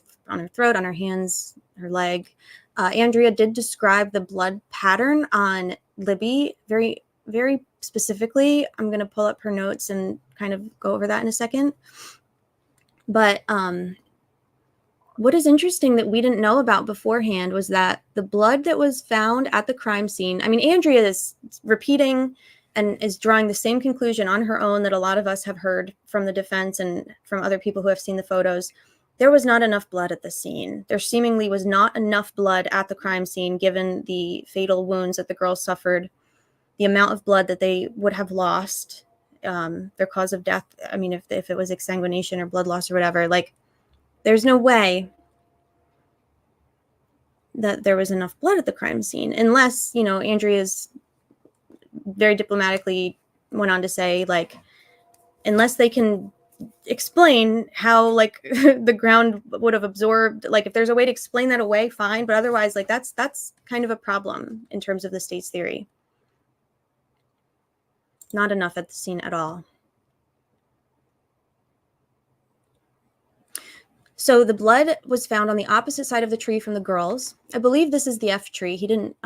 throat, on her hands, her leg. Andrea did describe the blood pattern on Libby very, very specifically. I'm going to pull up her notes and kind of go over that in a second. But what is interesting that we didn't know about beforehand was that the blood that was found at the crime scene, I mean, Andrea is repeating and is drawing the same conclusion on her own that a lot of us have heard from the defense and from other people who have seen the photos. There was not enough blood at the scene. There seemingly was not enough blood at the crime scene, given the fatal wounds that the girls suffered, the amount of blood that they would have lost, their cause of death. I mean, if it was exsanguination or blood loss or whatever, there's no way that there was enough blood at the crime scene, unless, Andrea's very diplomatically went on to say, unless they can explain how like the ground would have absorbed, like if there's a way to explain that away, fine, but otherwise like that's kind of a problem in terms of the state's theory. Not enough at the scene at all. So the blood was found on the opposite side of the tree from the girls. I believe this is the F tree. He didn't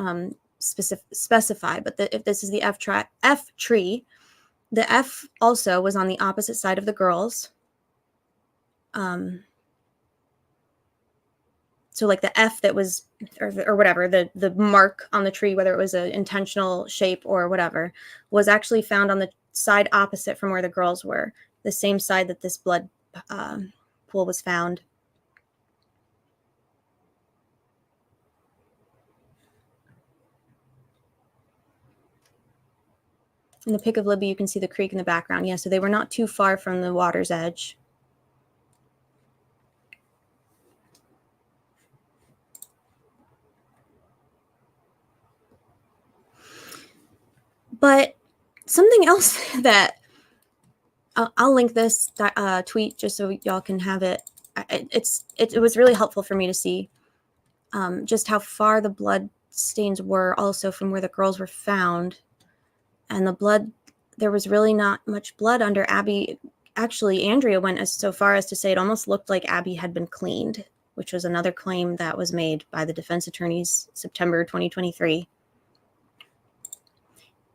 specify, but if this is the F tree, the F also was on the opposite side of the girls. So like the F that was, or whatever, the mark on the tree, whether it was an intentional shape or whatever, was actually found on the side opposite from where the girls were, the same side that this blood pool was found. In the pic of Libby, you can see the creek in the background. Yeah, so they were not too far from the water's edge. But something else that I'll link this tweet just so y'all can have it. It was really helpful for me to see just how far the blood stains were also from where the girls were found. And the blood, there was really not much blood under Abby. Actually, Andrea went so far as to say it almost looked like Abby had been cleaned, which was another claim that was made by the defense attorneys September 2023.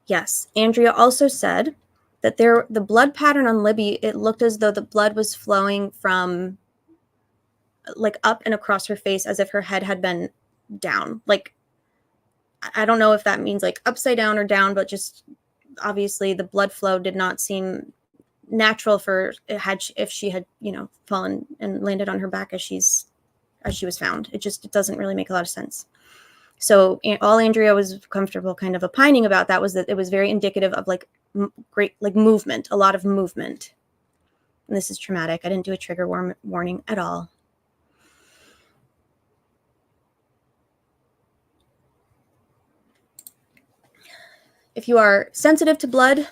Yes, Andrea also said that the blood pattern on Libby, it looked as though the blood was flowing from like up and across her face as if her head had been down. Like, I don't know if that means like upside down or down, but just obviously the blood flow did not seem natural for if she had, fallen and landed on her back as she was found. It doesn't really make a lot of sense. So all Andrea was comfortable kind of opining about that was that it was very indicative of like great, like movement, a lot of movement. And this is traumatic. I didn't do a trigger warning at all. If you are sensitive to blood,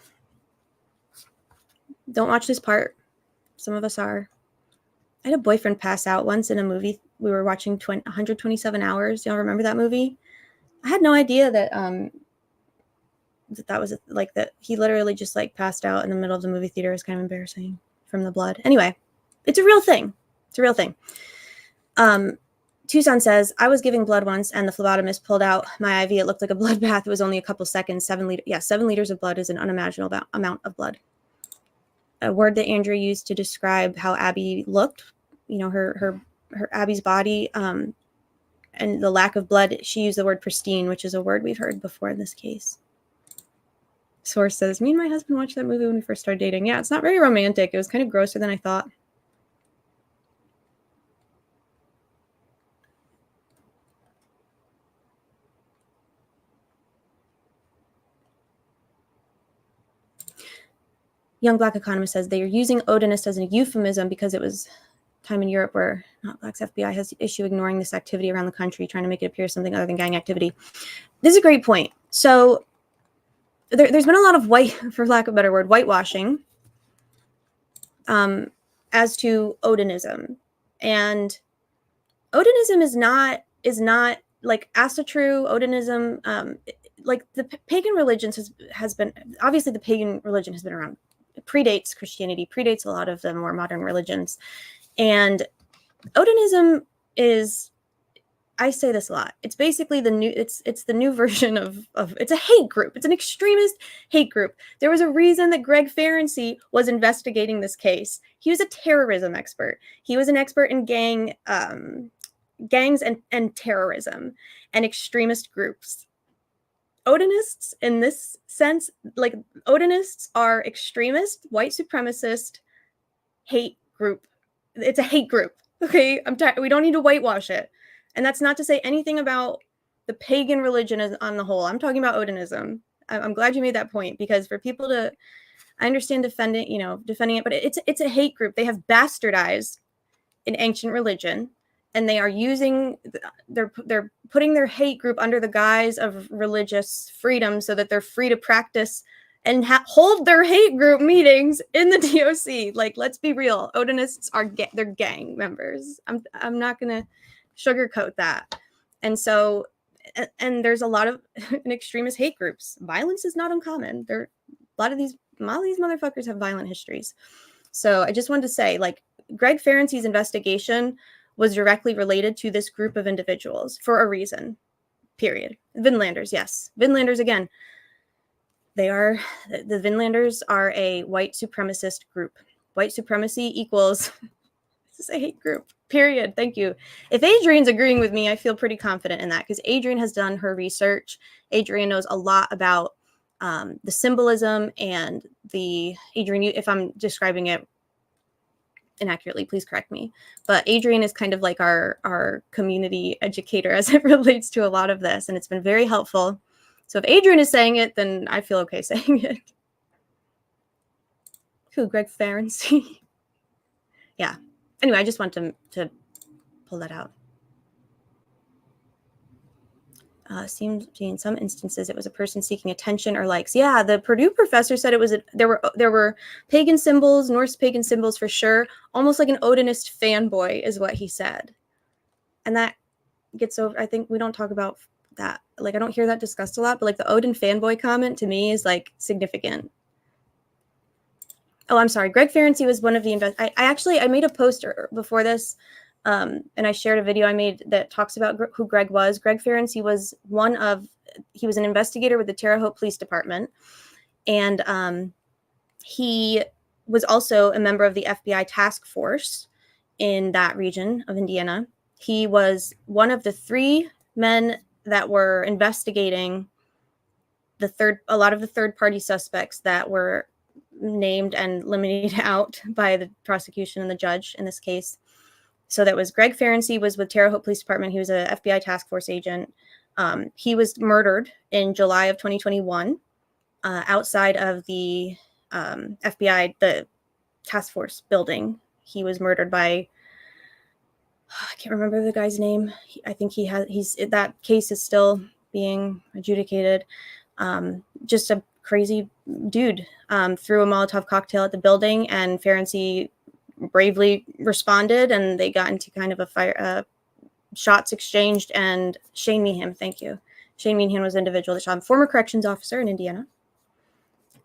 don't watch this part. Some of us are. I had a boyfriend pass out once in a movie. We were watching 127 Hours. Y'all remember that movie? I had no idea that that was like that. He literally just like passed out in the middle of the movie theater. It was kind of embarrassing from the blood. Anyway, it's a real thing. It's a real thing. Tucson says, I was giving blood once and the phlebotomist pulled out my IV. It looked like a bloodbath. It was only a couple seconds. 7 liters of blood is an unimaginable amount of blood. A word that Andrea used to describe how Abby looked, her Abby's body, and the lack of blood, she used the word pristine, which is a word we've heard before in this case. Source says, me and my husband watched that movie when we first started dating. Yeah, it's not very romantic. It was kind of grosser than I thought. Young Black Economist says they are using Odinist as a euphemism because it was time in Europe where Not Black's FBI has issue ignoring this activity around the country, trying to make it appear something other than gang activity. This is a great point. So there's been a lot of for lack of a better word, whitewashing as to Odinism. And Odinism is not like Asatru, Odinism, like the pagan religions has been, obviously the pagan religion has been around. It predates Christianity, predates a lot of the more modern religions. And Odinism is, I say this a lot, it's basically the new, it's the new version of it's a hate group. It's an extremist hate group. There was a reason that Greg Ferenczi was investigating this case. He was a terrorism expert. He was an expert in gangs and terrorism and extremist groups. Odinists, in this sense, like Odinists are extremist, white supremacist hate group. It's a hate group. Okay, we don't need to whitewash it. And that's not to say anything about the pagan religion on the whole. I'm talking about Odinism. I'm glad you made that point, because for people to, I understand defending it, but it's a hate group. They have bastardized an ancient religion. And they are they're putting their hate group under the guise of religious freedom so that they're free to practice and hold their hate group meetings in the DOC. Like, let's be real. Odinists are they're gang members. I'm not gonna sugarcoat that. And so, and there's a lot of extremist hate groups. Violence is not uncommon. A lot of these motherfuckers have violent histories. So I just wanted to say, like, Greg Ferenczi's investigation was directly related to this group of individuals for a reason. Period. Vinlanders, yes. Vinlanders again. The Vinlanders are a white supremacist group. White supremacy equals this is a hate group. Period. Thank you. If Adrian's agreeing with me, I feel pretty confident in that because Adrian has done her research. Adrian knows a lot about the symbolism and Adrian, if I'm describing it inaccurately, please correct me. But Adrian is kind of like our community educator as it relates to a lot of this, and it's been very helpful. So if Adrian is saying it, then I feel okay saying it. Who, Greg Ferenczi? Yeah. Anyway, I just want to pull that out. Seems in some instances it was a person seeking attention or likes. Yeah, the Purdue professor said it was there were pagan symbols, Norse pagan symbols for sure, almost like an Odinist fanboy is what he said. And that gets over. I think we don't talk about that. Like, I don't hear that discussed a lot, but like the Odin fanboy comment to me is like significant. Oh, I'm sorry. Greg Ferenczi was one of the I made a poster before this. And I shared a video I made that talks about who Greg was. Greg Ferenczi was he was an investigator with the Terre Haute Police Department. And he was also a member of the FBI task force in that region of Indiana. He was one of the 3 men that were investigating a lot of the third-party suspects that were named and eliminated out by the prosecution and the judge in this case. So that was Greg Ferenczi was with Terre Haute Police Department. He was a FBI task force agent. He was murdered in July of 2021 outside of the FBI, the task force building. He was murdered by, I can't remember the guy's name. I think that case is still being adjudicated. Just a crazy dude threw a Molotov cocktail at the building, and Ferenczi bravely responded, and they got into kind of a fire, shots exchanged, and Shane Meehan, thank you. Shane Meehan was the individual that shot him, former corrections officer in Indiana.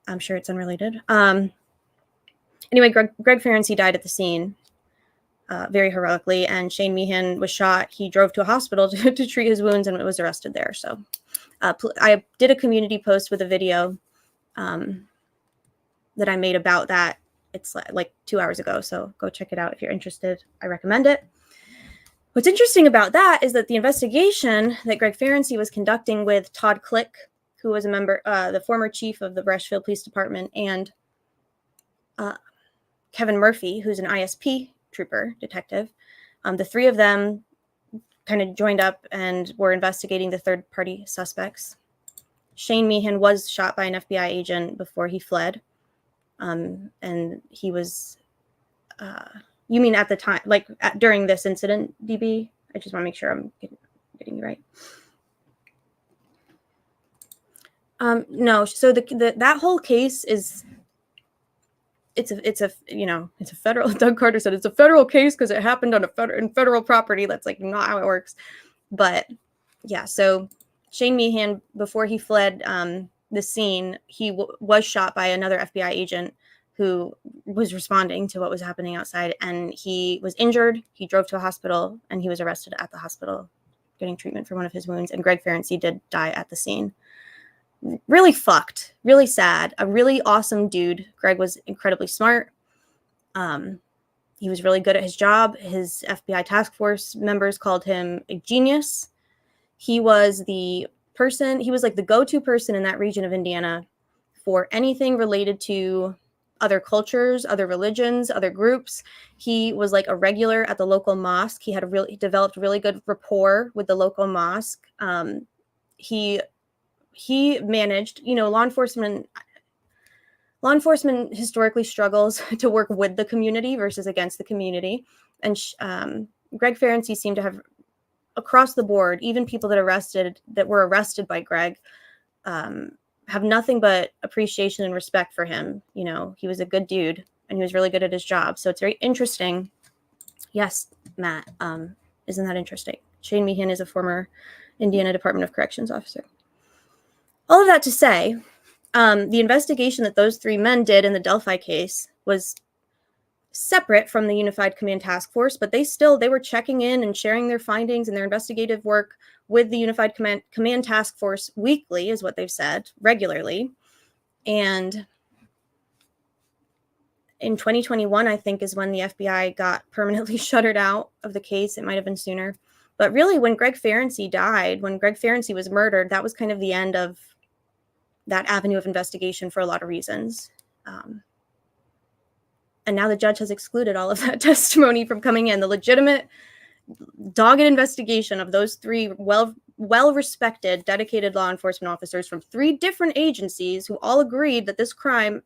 I'm sure it's unrelated. Anyway, Greg Ferenczi died at the scene very heroically, and Shane Meehan was shot. He drove to a hospital to treat his wounds and was arrested there. So I did a community post with a video that I made about that. It's like 2 hours ago, so go check it out if you're interested. I recommend it. What's interesting about that is that the investigation that Greg Ferenczi was conducting with Todd Click, who was a member, the former chief of the Brushfield Police Department, and Kevin Murphy, who's an ISP trooper detective, the 3 of them kind of joined up and were investigating the third-party suspects. Shane Meehan was shot by an FBI agent before he fled. And he was, you mean at the time, like during this incident, DB? I just want to make sure I'm getting you right. No, so that whole case is, it's a federal, Doug Carter said it's a federal case because it happened on in federal property. That's like not how it works. But yeah, so Shane Meehan, before he fled the scene, he was shot by another FBI agent who was responding to what was happening outside, and he was injured. He drove to a hospital, and he was arrested at the hospital getting treatment for one of his wounds, and Greg Ferenczi did die at the scene. Really fucked, really sad, a really awesome dude. Greg was incredibly smart. He was really good at his job. His FBI task force members called him a genius. He was like the go-to person in that region of Indiana for anything related to other cultures, other religions, other groups. He was like a regular at the local mosque. He developed really good rapport with the local mosque. He managed, law enforcement historically struggles to work with the community versus against the community. And Greg Ferenczi seemed to have, across the board, even people that were arrested by Greg, have nothing but appreciation and respect for him. You know, he was a good dude and he was really good at his job. So it's very interesting. Yes, Matt. Isn't that interesting? Shane Meehan is a former Indiana Department of Corrections officer. All of that to say, the investigation that those three men did in the Delphi case was separate from the Unified Command Task Force, but they were checking in and sharing their findings and their investigative work with the Unified Command Task Force weekly, is what they've said, regularly. And in 2021, I think, is when the FBI got permanently shuttered out of the case. It might have been sooner. But really, when Greg Ferenczi died, when Greg Ferenczi was murdered, that was kind of the end of that avenue of investigation for a lot of reasons. And now the judge has excluded all of that testimony from coming in. The legitimate, dogged investigation of those three well-respected, dedicated law enforcement officers from three different agencies who all agreed that this crime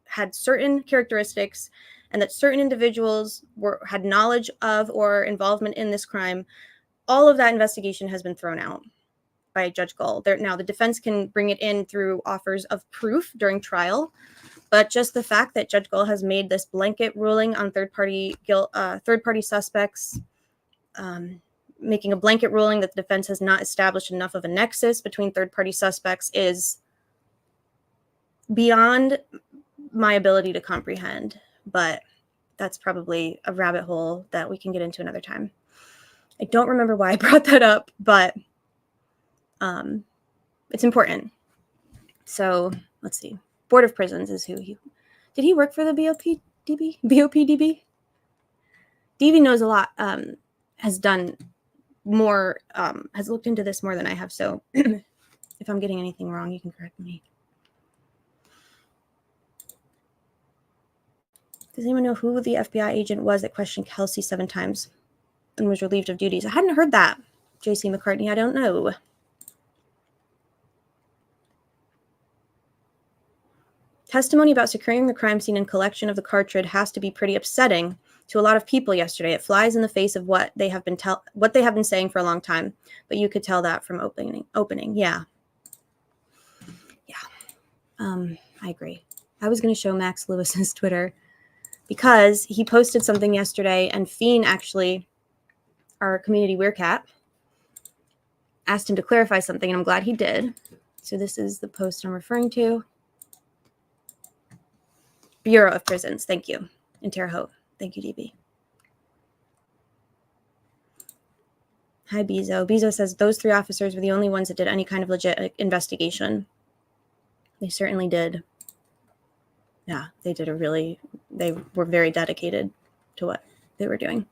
had certain characteristics and that certain individuals had knowledge of or involvement in this crime. All of that investigation has been thrown out by Judge Gull. Now, the defense can bring it in through offers of proof during trial, but just the fact that Judge Gull has made this blanket ruling on third-party suspects, making a blanket ruling that the defense has not established enough of a nexus between third-party suspects is beyond my ability to comprehend. But that's probably a rabbit hole that we can get into another time. I don't remember why I brought that up, but it's important. So let's see. Board of Prisons is who he... Did he work for the BOPDB? BOPDB? DV knows a lot, has done more, has looked into this more than I have. So if I'm getting anything wrong, you can correct me. Does anyone know who the FBI agent was that questioned Kelsey 7 times and was relieved of duties? I hadn't heard that. JC McCartney, I don't know. Testimony about securing the crime scene and collection of the cartridge has to be pretty upsetting to a lot of people yesterday. It flies in the face of what they have been saying for a long time. But you could tell that from opening. Yeah. I agree. I was going to show Max Lewis's Twitter because he posted something yesterday, and Fiend, actually, our community weircat, asked him to clarify something, and I'm glad he did. So this is the post I'm referring to. Bureau of Prisons, thank you. In Terre Haute, thank you, DB. Hi, Bezo. Bezo says those 3 officers were the only ones that did any kind of legit investigation. They certainly did. Yeah, they were very dedicated to what they were doing.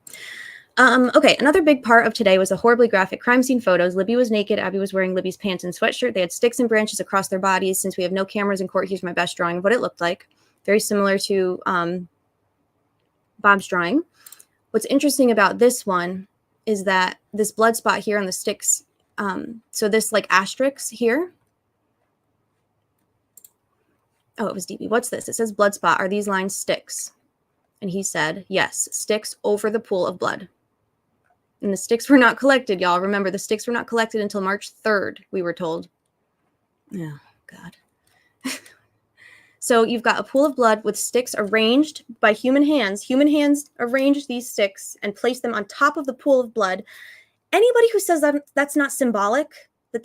Okay, another big part of today was the horribly graphic crime scene photos. Libby was naked. Abby was wearing Libby's pants and sweatshirt. They had sticks and branches across their bodies. Since we have no cameras in court, here's my best drawing of what it looked like. Very similar to Bob's drawing. What's interesting about this one is that this blood spot here on the sticks, so this like asterisk here. Oh, it was DB. What's this? It says blood spot. Are these lines sticks? And he said, yes, sticks over the pool of blood. And the sticks were not collected, y'all. Remember, the sticks were not collected until March 3rd, we were told. Oh, God. So you've got a pool of blood with sticks arranged by human hands. Human hands arranged these sticks and placed them on top of the pool of blood. Anybody who says that that's not symbolic, that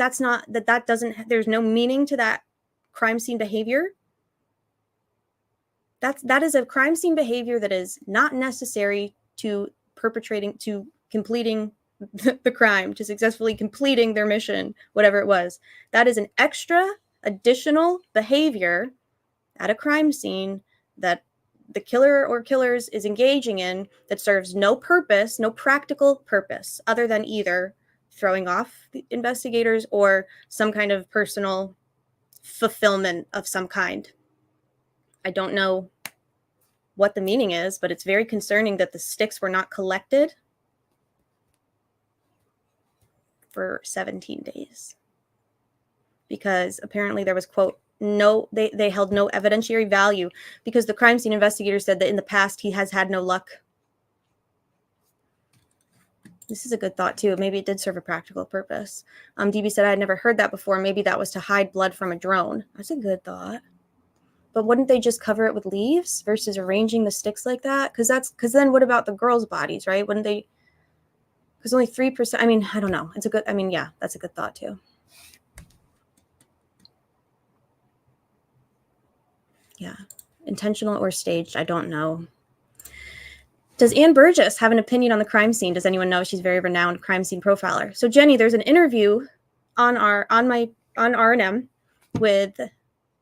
doesn't, there's no meaning to that crime scene behavior, that is a crime scene behavior that is not necessary to completing the crime, to successfully completing their mission, whatever it was. That is an extra additional behavior at a crime scene that the killer or killers is engaging in that serves no purpose, no practical purpose, other than either throwing off the investigators or some kind of personal fulfillment of some kind. I don't know what the meaning is, but it's very concerning that the sticks were not collected for 17 days. Because apparently there was, quote, they held no evidentiary value because the crime scene investigator said that in the past he has had no luck. This is a good thought too. Maybe it did serve a practical purpose. DB said I had never heard that before. Maybe that was to hide blood from a drone. That's a good thought. But wouldn't they just cover it with leaves versus arranging the sticks like that? Because then what about the girls' bodies, right? Wouldn't they? Because only 3%. I mean, I don't know. It's a good. I mean, yeah, that's a good thought too. Yeah, intentional or staged. I don't know. Does Ann Burgess have an opinion on the crime scene? Does anyone know? She's a very renowned crime scene profiler. So Jenny, there's an interview on R&M with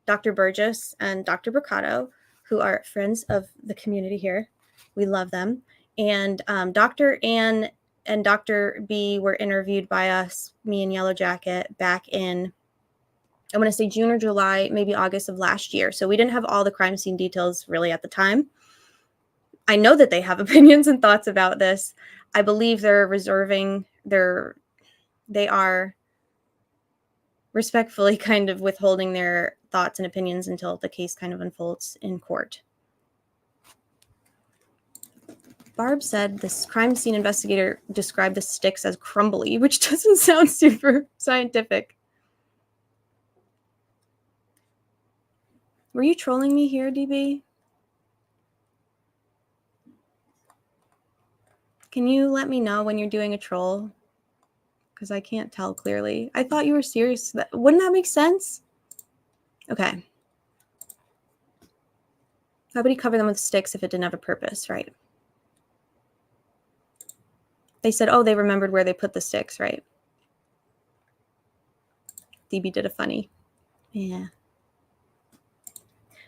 Dr. Burgess and Dr. Burkhart, who are friends of the community here. We love them. And Dr. Ann and Dr. B were interviewed by us, me and Yellow Jacket, back in, I want to say June or July, maybe August of last year. So we didn't have all the crime scene details really at the time. I know that they have opinions and thoughts about this. I believe they're they are respectfully kind of withholding their thoughts and opinions until the case kind of unfolds in court. Barb said this crime scene investigator described the sticks as crumbly, which doesn't sound super scientific. Were you trolling me here, DB? Can you let me know when you're doing a troll? Because I can't tell clearly. I thought you were serious. Wouldn't that make sense? Okay. How would he cover them with sticks if it didn't have a purpose, right? They said, oh, they remembered where they put the sticks, right? DB did a funny. Yeah.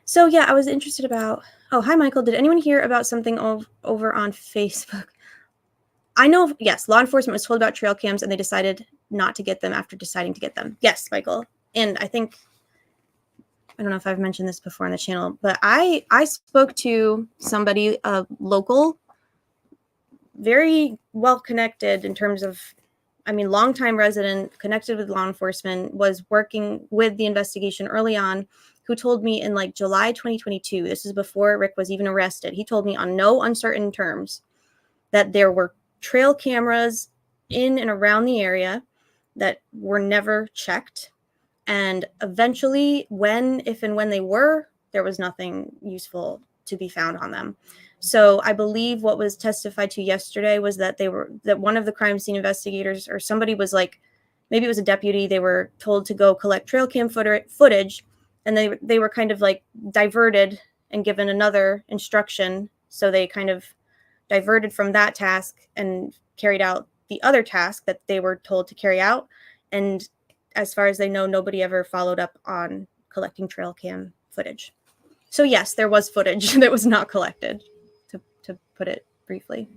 So yeah, I was interested about, oh, hi, Michael. Did anyone hear about something over on Facebook? I know, yes, law enforcement was told about trail cams and they decided not to get them after deciding to get them. Yes, Michael. And I think, I don't know if I've mentioned this before on the channel, but I spoke to somebody, a local, very well connected in terms of, I mean, longtime resident, connected with law enforcement, was working with the investigation early on, who told me in like July 2022, this is before Rick was even arrested, he told me on no uncertain terms that there were trail cameras in and around the area that were never checked. And eventually, if and when they were, there was nothing useful to be found on them. So I believe what was testified to yesterday was that that one of the crime scene investigators or somebody was like, maybe it was a deputy, they were told to go collect trail cam footage, and they were kind of like diverted and given another instruction. So they kind of diverted from that task and carried out the other task that they were told to carry out. And as far as they know, nobody ever followed up on collecting trail cam footage. So yes, there was footage that was not collected, to put it briefly.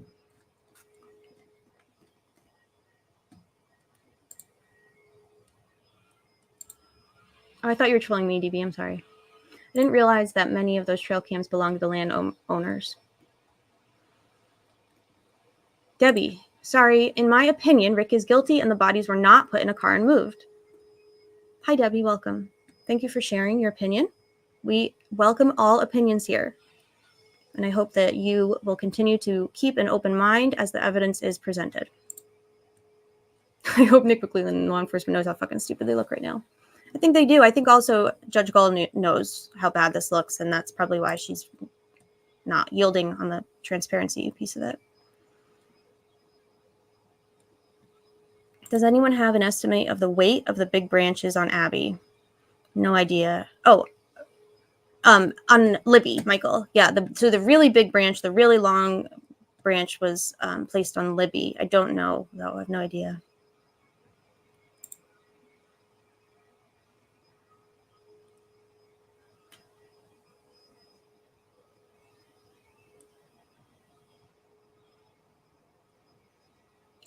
Oh, I thought you were trolling me, DB. I'm sorry. I didn't realize that many of those trail cams belong to the land owners. Debbie, sorry. In my opinion, Rick is guilty and the bodies were not put in a car and moved. Hi, Debbie. Welcome. Thank you for sharing your opinion. We welcome all opinions here. And I hope that you will continue to keep an open mind as the evidence is presented. I hope Nick McClellan and law enforcement knows how fucking stupid they look right now. I think they do. I think also Judge Gull knows how bad this looks, and that's probably why she's not yielding on the transparency piece of it. Does anyone have an estimate of the weight of the big branches on Abby? No idea. Oh, on Libby, Michael. Yeah, so the really big branch, the really long branch was placed on Libby. I don't know, though. I have no idea.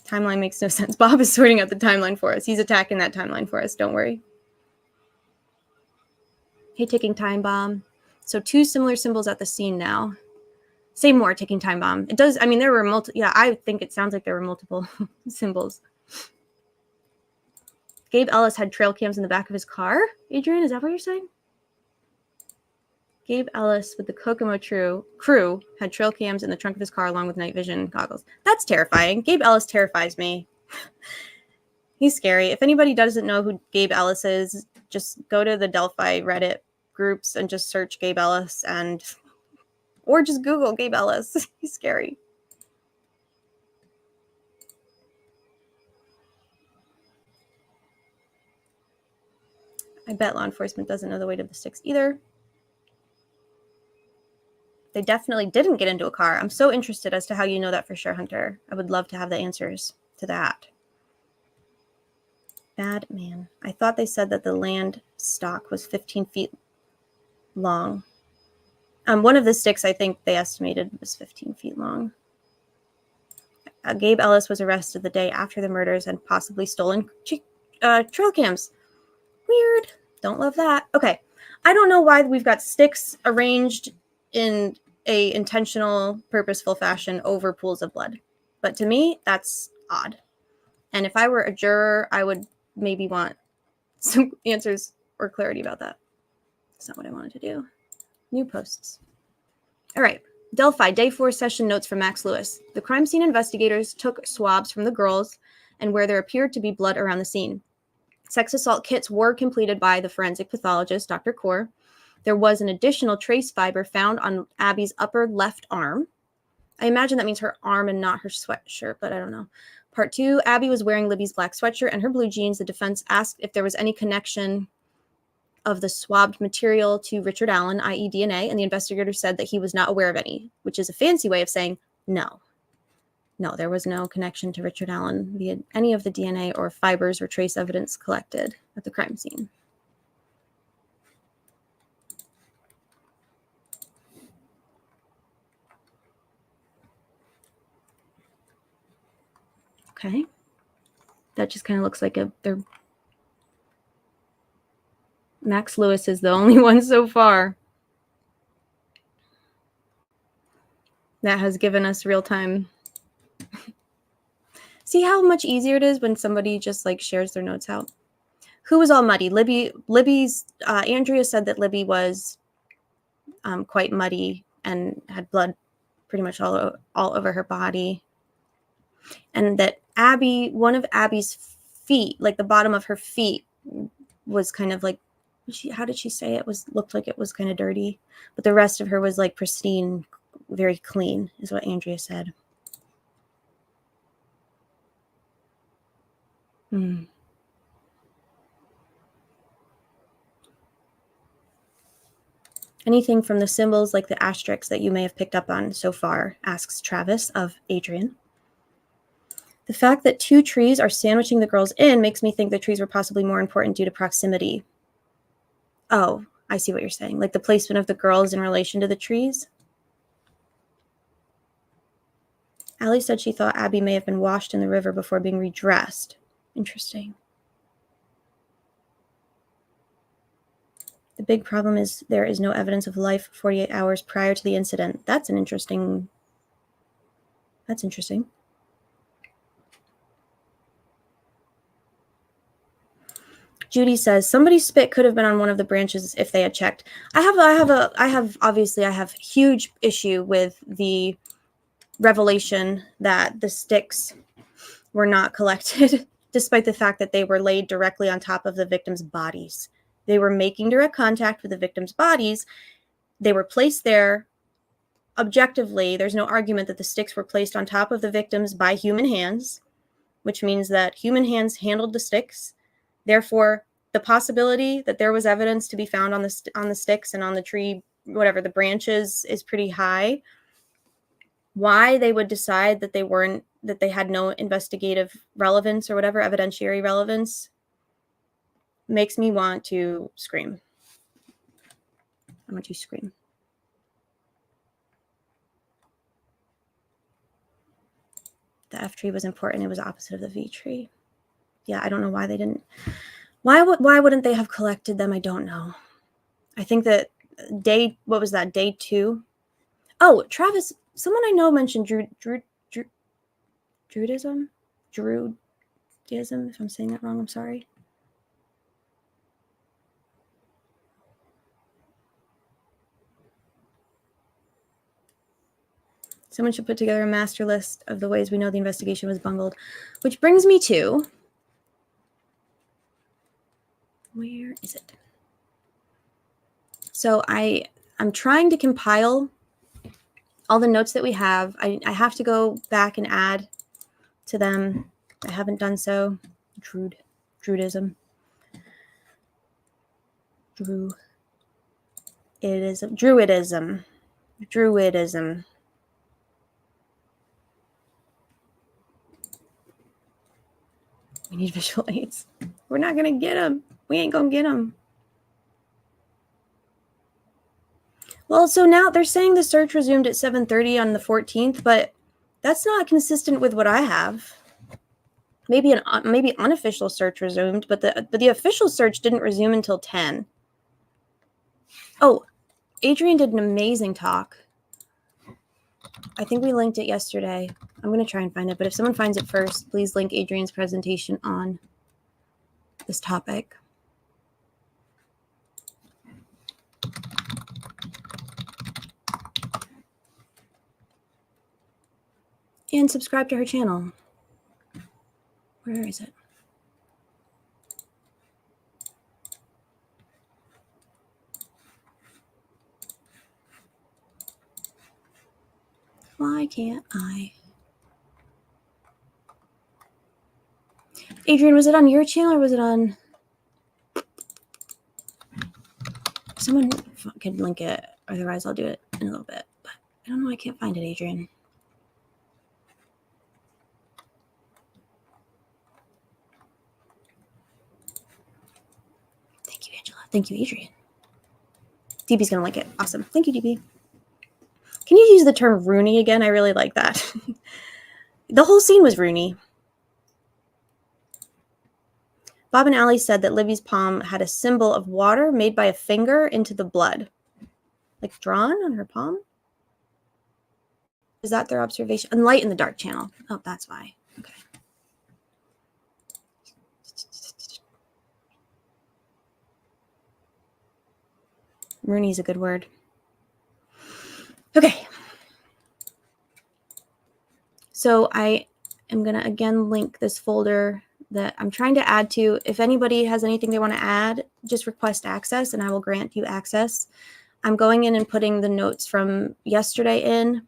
Timeline makes no sense. Bob is sorting out the timeline for us. He's attacking that timeline for us. Don't worry. Hey, ticking time bomb. So 2 similar symbols at the scene now. Say more, ticking time bomb. It does. I mean, there were multiple. Yeah, I think it sounds like there were multiple symbols. Gabe Ellis had trail cams in the back of his car. Adrian, is that what you're saying? Gabe Ellis with the Kokomo crew had trail cams in the trunk of his car along with night vision goggles. That's terrifying. Gabe Ellis terrifies me. He's scary. If anybody doesn't know who Gabe Ellis is, just go to the Delphi Reddit groups and just search Gabe Ellis or just Google Gabe Ellis. He's scary. I bet law enforcement doesn't know the weight of the sticks either. They definitely didn't get into a car. I'm so interested as to how you know that for sure, Hunter. I would love to have the answers to that. Bad man. I thought they said that the land stock was 15 feet long. One of the sticks I think they estimated was 15 feet long. Gabe Ellis was arrested the day after the murders and possibly stolen trail cams. Weird. Don't love that. Okay. I don't know why we've got sticks arranged in a intentional, purposeful fashion over pools of blood. But to me, that's odd. And if I were a juror, I would maybe want some answers or clarity about that. That's not what I wanted to do. New posts. All right. Delphi, day 4 session notes from Max Lewis. The crime scene investigators took swabs from the girls and where there appeared to be blood around the scene. Sex assault kits were completed by the forensic pathologist, Dr. Kaur. There was an additional trace fiber found on Abby's upper left arm. I imagine that means her arm and not her sweatshirt, but I don't know. Part 2, Abby was wearing Libby's black sweatshirt and her blue jeans. The defense asked if there was any connection of the swabbed material to Richard Allen, i.e. DNA, and the investigator said that he was not aware of any, which is a fancy way of saying no. No, there was no connection to Richard Allen via any of the DNA or fibers or trace evidence collected at the crime scene. Okay. That just kind of looks like they're Max Lewis is the only one so far that has given us real time. See how much easier it is when somebody just like shares their notes out. Who was all muddy? Andrea said that Libby was quite muddy and had blood pretty much all over her body. And that Abby, one of Abby's feet, like the bottom of her feet was kind of like, how did she say it? Looked like it was kind of dirty, but the rest of her was like pristine, very clean, is what Andrea said. Anything from the symbols like the asterisks that you may have picked up on so far, asks Travis of Adrian. The fact that 2 trees are sandwiching the girls in makes me think the trees were possibly more important due to proximity. Oh, I see what you're saying. Like the placement of the girls in relation to the trees. Allie said she thought Abby may have been washed in the river before being redressed. Interesting. The big problem is there is no evidence of life 48 hours prior to the incident. That's interesting. Judy says somebody's spit could have been on one of the branches if they had checked. I have huge issue with the revelation that the sticks were not collected, despite the fact that they were laid directly on top of the victims' bodies. They were making direct contact with the victims' bodies. They were placed there objectively. There's no argument that the sticks were placed on top of the victims by human hands, which means that human hands handled the sticks. Therefore, the possibility that there was evidence to be found on the sticks and on the tree, whatever, the branches, is pretty high. Why they would decide that they had no investigative relevance or whatever, evidentiary relevance, makes me want to scream. I want to scream. The F tree was important. It was opposite of the V tree. Yeah, I don't know why they didn't. Why wouldn't they have collected them? I don't know. I think that day 2? Oh, Travis, someone I know mentioned Druidism, if I'm saying that wrong, I'm sorry. Someone should put together a master list of the ways we know the investigation was bungled. Which brings me to... Where is it? So I'm trying to compile all the notes that we have. I have to go back and add to them. I haven't done so. Druidism. Druidism. We need visual aids. We're not going to get them. We ain't going to get them. Well, so now they're saying the search resumed at 7:30 on the 14th, but that's not consistent with what I have. Maybe unofficial search resumed, but the official search didn't resume until 10. Oh, Adrian did an amazing talk. I think we linked it yesterday. I'm going to try and find it, but if someone finds it first, please link Adrian's presentation on this topic. And subscribe to her channel. Where is it? Why can't I? Adrian, was it on your channel or was it on... Someone can link it. Otherwise, I'll do it in a little bit. But I don't know. I can't find it, Adrian. Thank you, Angela. Thank you, Adrian. DB's going to link it. Awesome. Thank you, DB. Can you use the term Rooney again? I really like that. The whole scene was Rooney. Bob and Allie said that Libby's palm had a symbol of water made by a finger into the blood. Like drawn on her palm? Is that their observation? And light in the dark channel. Oh, that's why. Okay. Rooney's a good word. Okay. So I am going to again link this folder that I'm trying to add to. If anybody has anything they want to add, just request access and I will grant you access. I'm going in and putting the notes from yesterday in.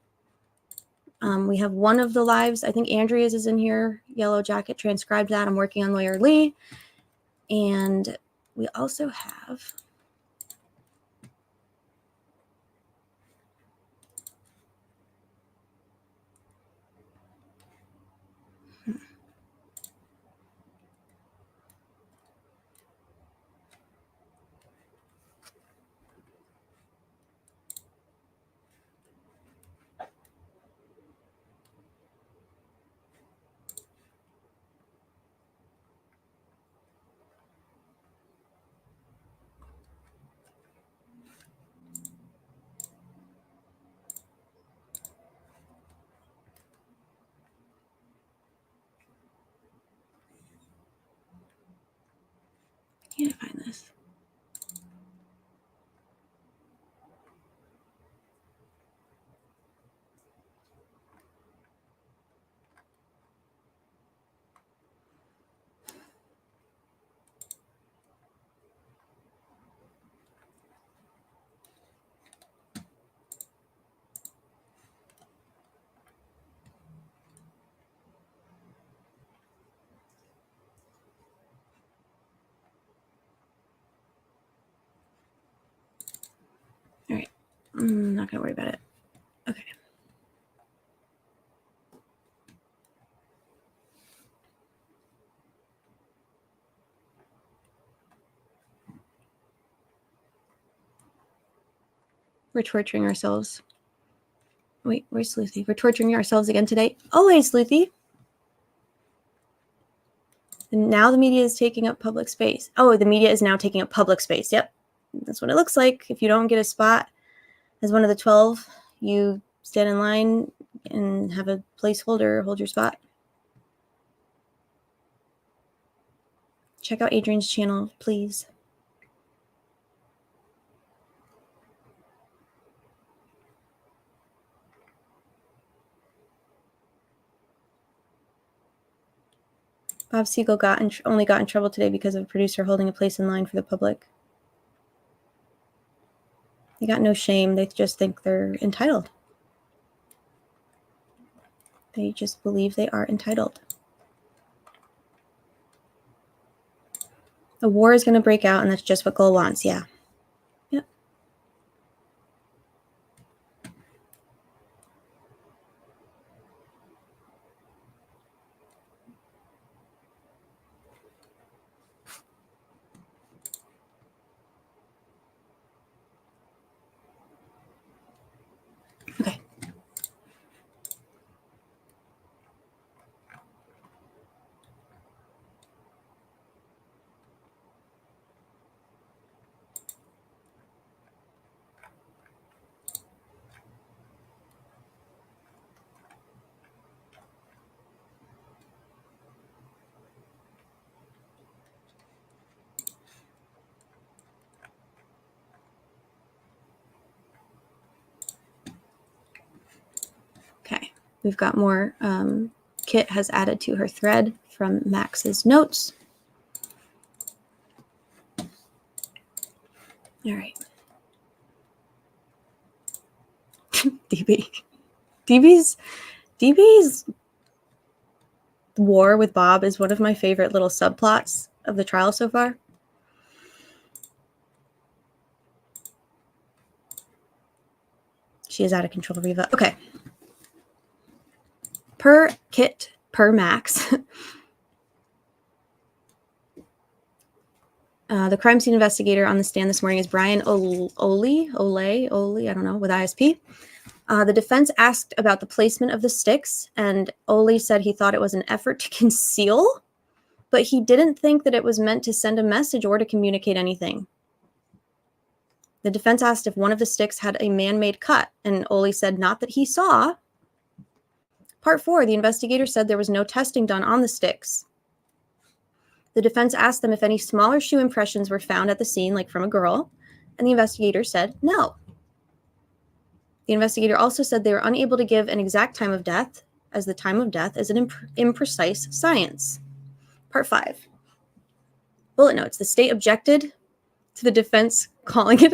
We have one of the lives. I think Andrea's is in here. Yellow Jacket transcribed that. I'm working on Lawyer Lee. And we also have... I can't find this. All right. I'm not going to worry about it. Okay. We're torturing ourselves. Wait, where's Sleuthy? We're torturing ourselves again today. Oh, hey, Sleuthy. And now the media is taking up public space. Oh, the media is now taking up public space. Yep. That's what it looks like. If you don't get a spot as one of the 12, you stand in line and have a placeholder hold your spot. Check out Adrian's channel, please. Bob Siegel only got in trouble today because of a producer holding a place in line for the public. They got no shame. They just think they're entitled. They just believe they are entitled. A war is going to break out, and that's just what Gull wants. Yeah. Yep. Okay. Okay, we've got more. Kit has added to her thread from Max's notes. All right. DB's war with Bob is one of my favorite little subplots of the trial so far. She is out of control, Riva. Okay. Per Kit, per Max. The crime scene investigator on the stand this morning is Brian Oley, I don't know, with ISP. The defense asked about the placement of the sticks, and Oley said he thought it was an effort to conceal, but he didn't think that it was meant to send a message or to communicate anything. The defense asked if one of the sticks had a man-made cut, and Oley said not that he saw. Part 4, the investigator said there was no testing done on the sticks. The defense asked them if any smaller shoe impressions were found at the scene, like from a girl, and the investigator said no. The investigator also said they were unable to give an exact time of death, as the time of death is an imprecise science. Part 5. Bullet notes. The state objected to the defense calling it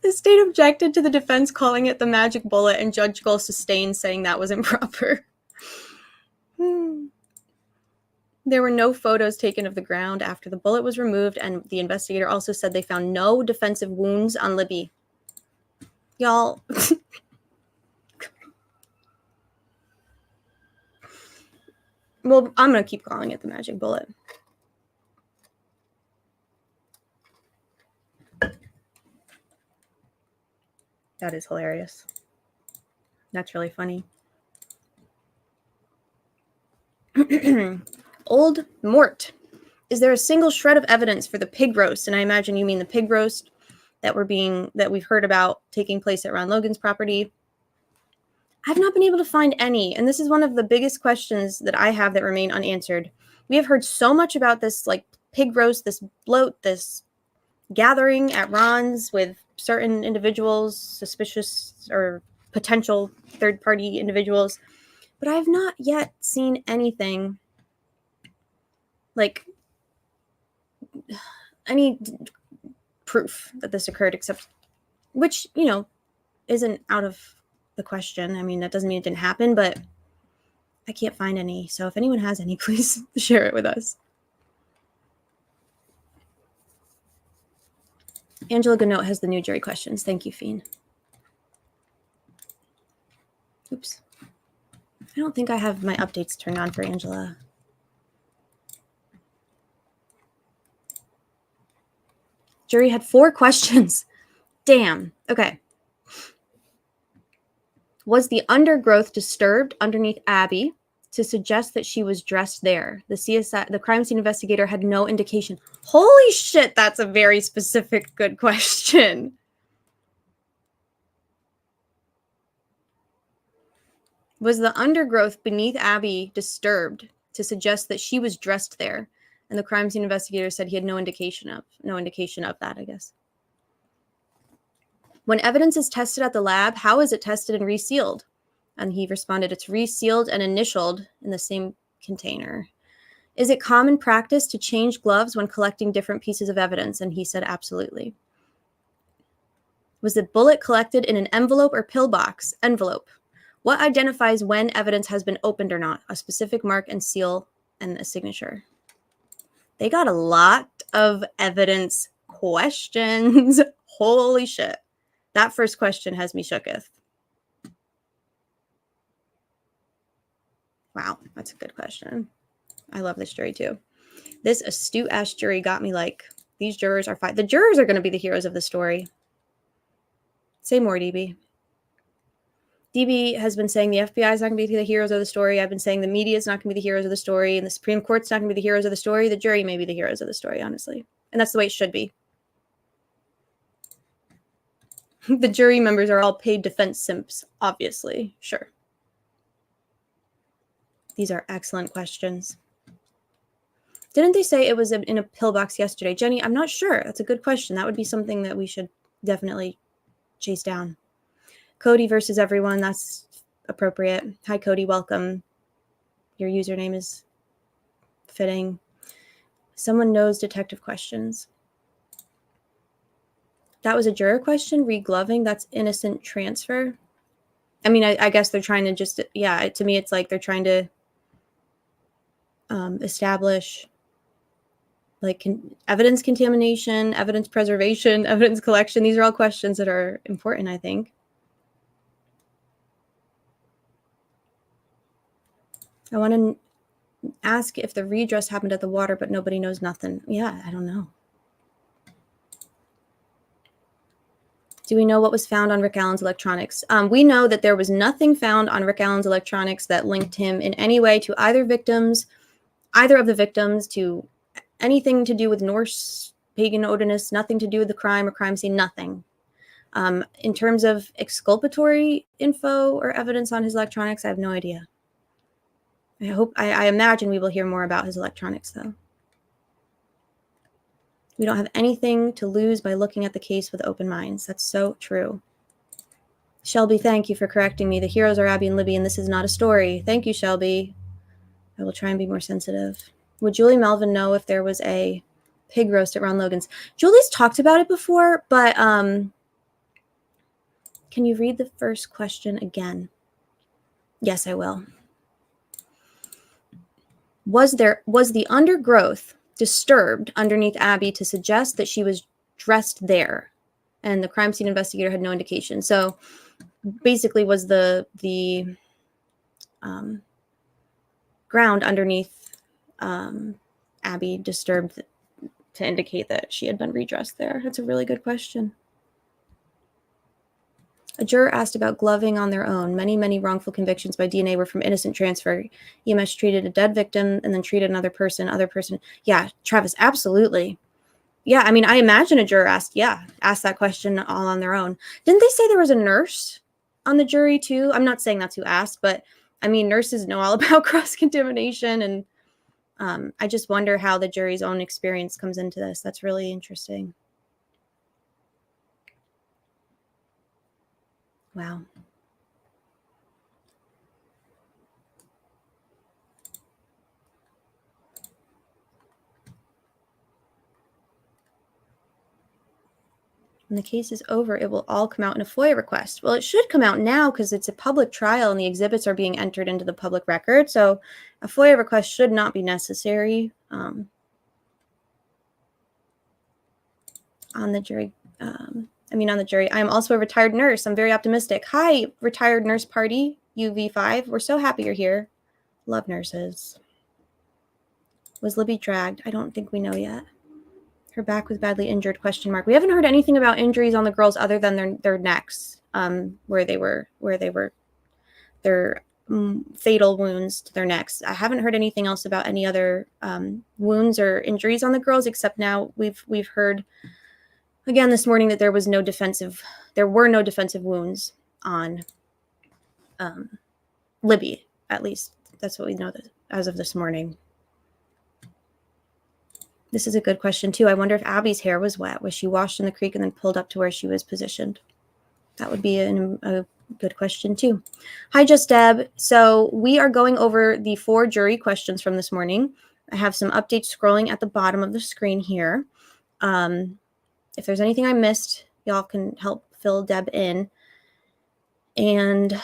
The state objected to the defense calling it the magic bullet, and Judge Gull sustained, saying that was improper. There were no photos taken of the ground after the bullet was removed, and the investigator also said they found no defensive wounds on Libby. Y'all. Well, I'm going to keep calling it the magic bullet. That is hilarious. That's really funny. Old Mort. Is there a single shred of evidence for the pig roast? And I imagine you mean the pig roast that we've heard about taking place at Ron Logan's property. I've not been able to find any, and this is one of the biggest questions that I have that remain unanswered. We have heard so much about this, like, pig roast, this bloat, this gathering at Ron's with certain individuals, suspicious or potential third-party individuals, but I have not yet seen anything, like, any proof that this occurred, except, which, you know, isn't out of the question. I mean, that doesn't mean it didn't happen, but I can't find any. So if anyone has any, please share it with us. Angela Goodnote has the new jury questions. Thank you, Fiend. Oops. I don't think I have my updates turned on for Angela. Jury had 4 questions. Damn. Okay. Was the undergrowth disturbed underneath Abby to suggest that she was dressed there? The crime scene investigator had no indication. Holy shit, that's a very specific, good question. Was the undergrowth beneath Abby disturbed to suggest that she was dressed there? And the crime scene investigator said he had no indication of that, I guess. When evidence is tested at the lab, how is it tested and resealed? And he responded, it's resealed and initialed in the same container. Is it common practice to change gloves when collecting different pieces of evidence? And he said, absolutely. Was the bullet collected in an envelope or pillbox? Envelope. What identifies when evidence has been opened or not? A specific mark and seal and a signature. They got a lot of evidence questions. Holy shit. That first question has me shooketh. Wow, that's a good question. I love this jury too. This astute-ass jury got me like, these jurors are fine. The jurors are going to be the heroes of the story. Say more, DB. DB has been saying the FBI is not going to be the heroes of the story. I've been saying the media is not going to be the heroes of the story. And the Supreme Court's not going to be the heroes of the story. The jury may be the heroes of the story, honestly. And that's the way it should be. The jury members are all paid defense simps, obviously. Sure. These are excellent questions. Didn't they say it was in a pillbox yesterday? Jenny, I'm not sure. That's a good question. That would be something that we should definitely chase down. Cody versus everyone. That's appropriate. Hi, Cody. Welcome. Your username is fitting. Someone knows detective questions. That was a juror question. Regloving. That's innocent transfer. I mean, I guess they're trying to just, yeah, to me, it's like they're trying to establish like evidence contamination, evidence preservation, evidence collection. These are all questions that are important, I think. I want to ask if the redress happened at the water, but nobody knows nothing. Yeah, I don't know. Do we know what was found on Rick Allen's electronics? We know that there was nothing found on Rick Allen's electronics that linked him in any way to either of the victims, to anything to do with Norse pagan Odinist, nothing to do with the crime or crime scene, nothing. In terms of exculpatory info or evidence on his electronics, I have no idea. I imagine we will hear more about his electronics, though. We don't have anything to lose by looking at the case with open minds. That's so true. Shelby, thank you for correcting me. The heroes are Abby and Libby, and this is not a story. Thank you, Shelby. I will try and be more sensitive. Would Julie Melvin know if there was a pig roast at Ron Logan's? Julie's talked about it before, but can you read the first question again? Yes, I will. Was the undergrowth disturbed underneath Abby to suggest that she was dressed there? And the crime scene investigator had no indication. So basically, was the ground underneath Abby disturbed to indicate that she had been redressed there? That's a really good question. A juror asked about gloving on their own. Many wrongful convictions by DNA were from innocent transfer. EMS treated a dead victim and then treated another person. Yeah, Travis, absolutely. Yeah, I mean, I imagine a juror asked that question all on their own. Didn't they say there was a nurse on the jury too? I'm not saying that's who asked, but I mean, nurses know all about cross-contamination, and I just wonder how the jury's own experience comes into this. That's really interesting. Wow. When the case is over, it will all come out in a FOIA request. Well, it should come out now because it's a public trial and the exhibits are being entered into the public record. So a FOIA request should not be necessary. On the jury, I'm also a retired nurse. I'm very optimistic. Hi, retired nurse party, UV5. We're so happy you're here. Love nurses. Was Libby dragged? I don't think we know yet. Her back was badly injured, ? We haven't heard anything about injuries on the girls other than their necks, where they were their fatal wounds to their necks. I haven't heard anything else about any other wounds or injuries on the girls, except now we've heard again this morning that there were no defensive wounds on Libby. At least that's what we know as of this morning. This is a good question, too. I wonder if Abby's hair was wet. Was she washed in the creek and then pulled up to where she was positioned? That would be a Good question, too. Hi, Just Deb. So we are going over the 4 jury questions from this morning. I have some updates scrolling at the bottom of the screen here. If there's anything I missed, y'all can help fill Deb in. And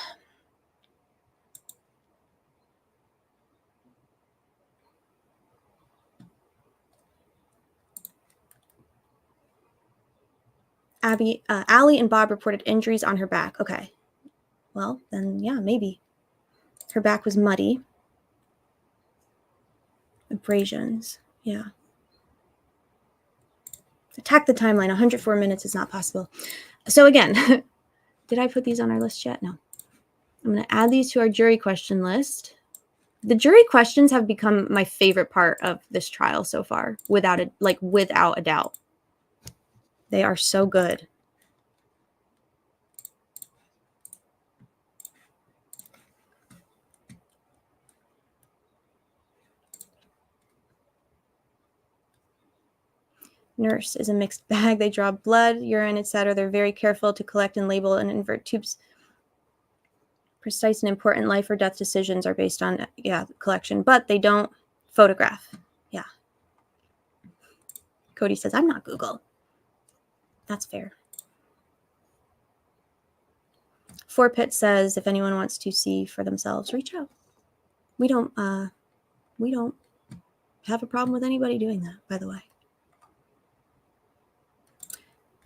Allie and Bob reported injuries on her back. Okay. Well, then, yeah, maybe. Her back was muddy. Abrasions. Yeah. Attack the timeline. 104 minutes is not possible. So again, did I put these on our list yet? No. I'm going to add these to our jury question list. The jury questions have become my favorite part of this trial so far, without a doubt. They are so good. Nurse is a mixed bag. They draw blood, urine, etc. They're very careful to collect and label and invert tubes. Precise and important life or death decisions are based on, collection, but they don't photograph. Yeah. Cody says, I'm not Google. That's fair. Four Pit says, if anyone wants to see for themselves, reach out. We don't have a problem with anybody doing that, by the way.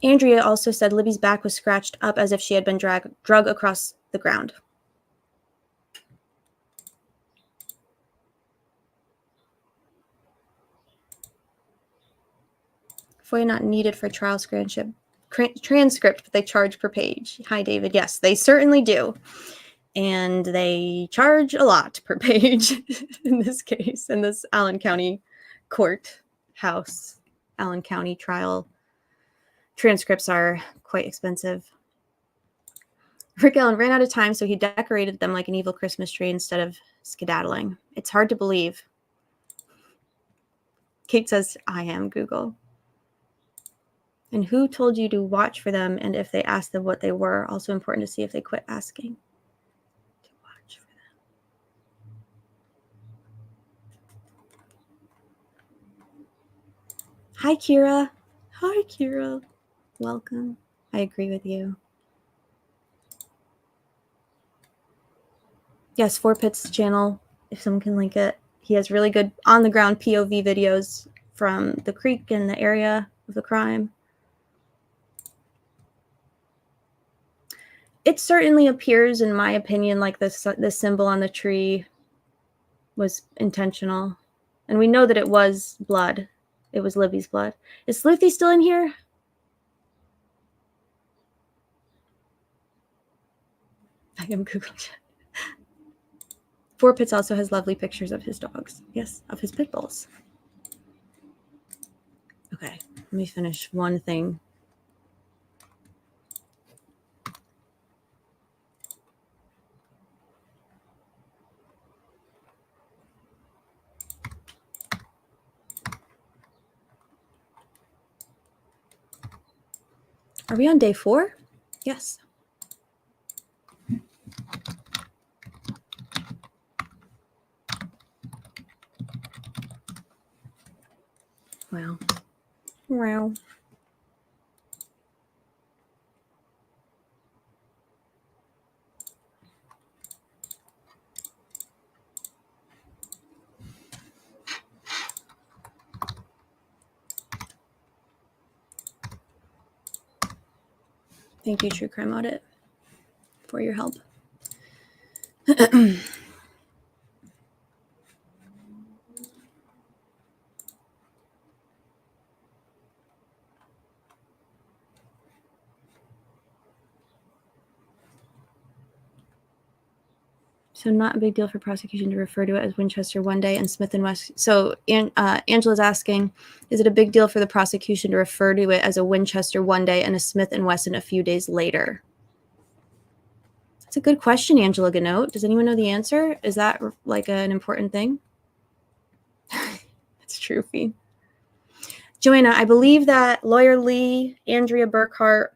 Andrea also said Libby's back was scratched up as if she had been drug across the ground. FOIA not needed for trial transcript, but they charge per page. Hi, David. Yes, they certainly do. And they charge a lot per page in this case, in this Allen County courthouse. Allen County trial transcripts are quite expensive. Rick Allen ran out of time, so he decorated them like an evil Christmas tree instead of skedaddling. It's hard to believe. Kate says, I am Google. And who told you to watch for them, and if they asked them what they were? Also important to see if they quit asking. To watch for them. Hi, Kira. Hi, Kira. Welcome. I agree with you. Yes, Four Pit's channel, if someone can link it. He has really good on-the-ground POV videos from the creek and the area of the crime. It certainly appears, in my opinion, like the symbol on the tree was intentional. And we know that it was blood. It was Libby's blood. Is Sleuthy still in here? I am Google Chat. Four Pits also has lovely pictures of his dogs. Yes, of his pit bulls. Okay, let me finish one thing. Are we on day 4? Yes. Wow. Wow. Thank you, True Crime Audit, for your help. So not a big deal for prosecution to refer to it as Winchester one day and Smith and Wesson. So Angela's asking, is it a big deal for the prosecution to refer to it as a Winchester one day and a Smith and Wesson a few days later? That's a good question, Angela Ganote. Does anyone know the answer? Is that like an important thing? That's true, Fee. Joanna, I believe that Lawyer Lee, Andrea Burkhart,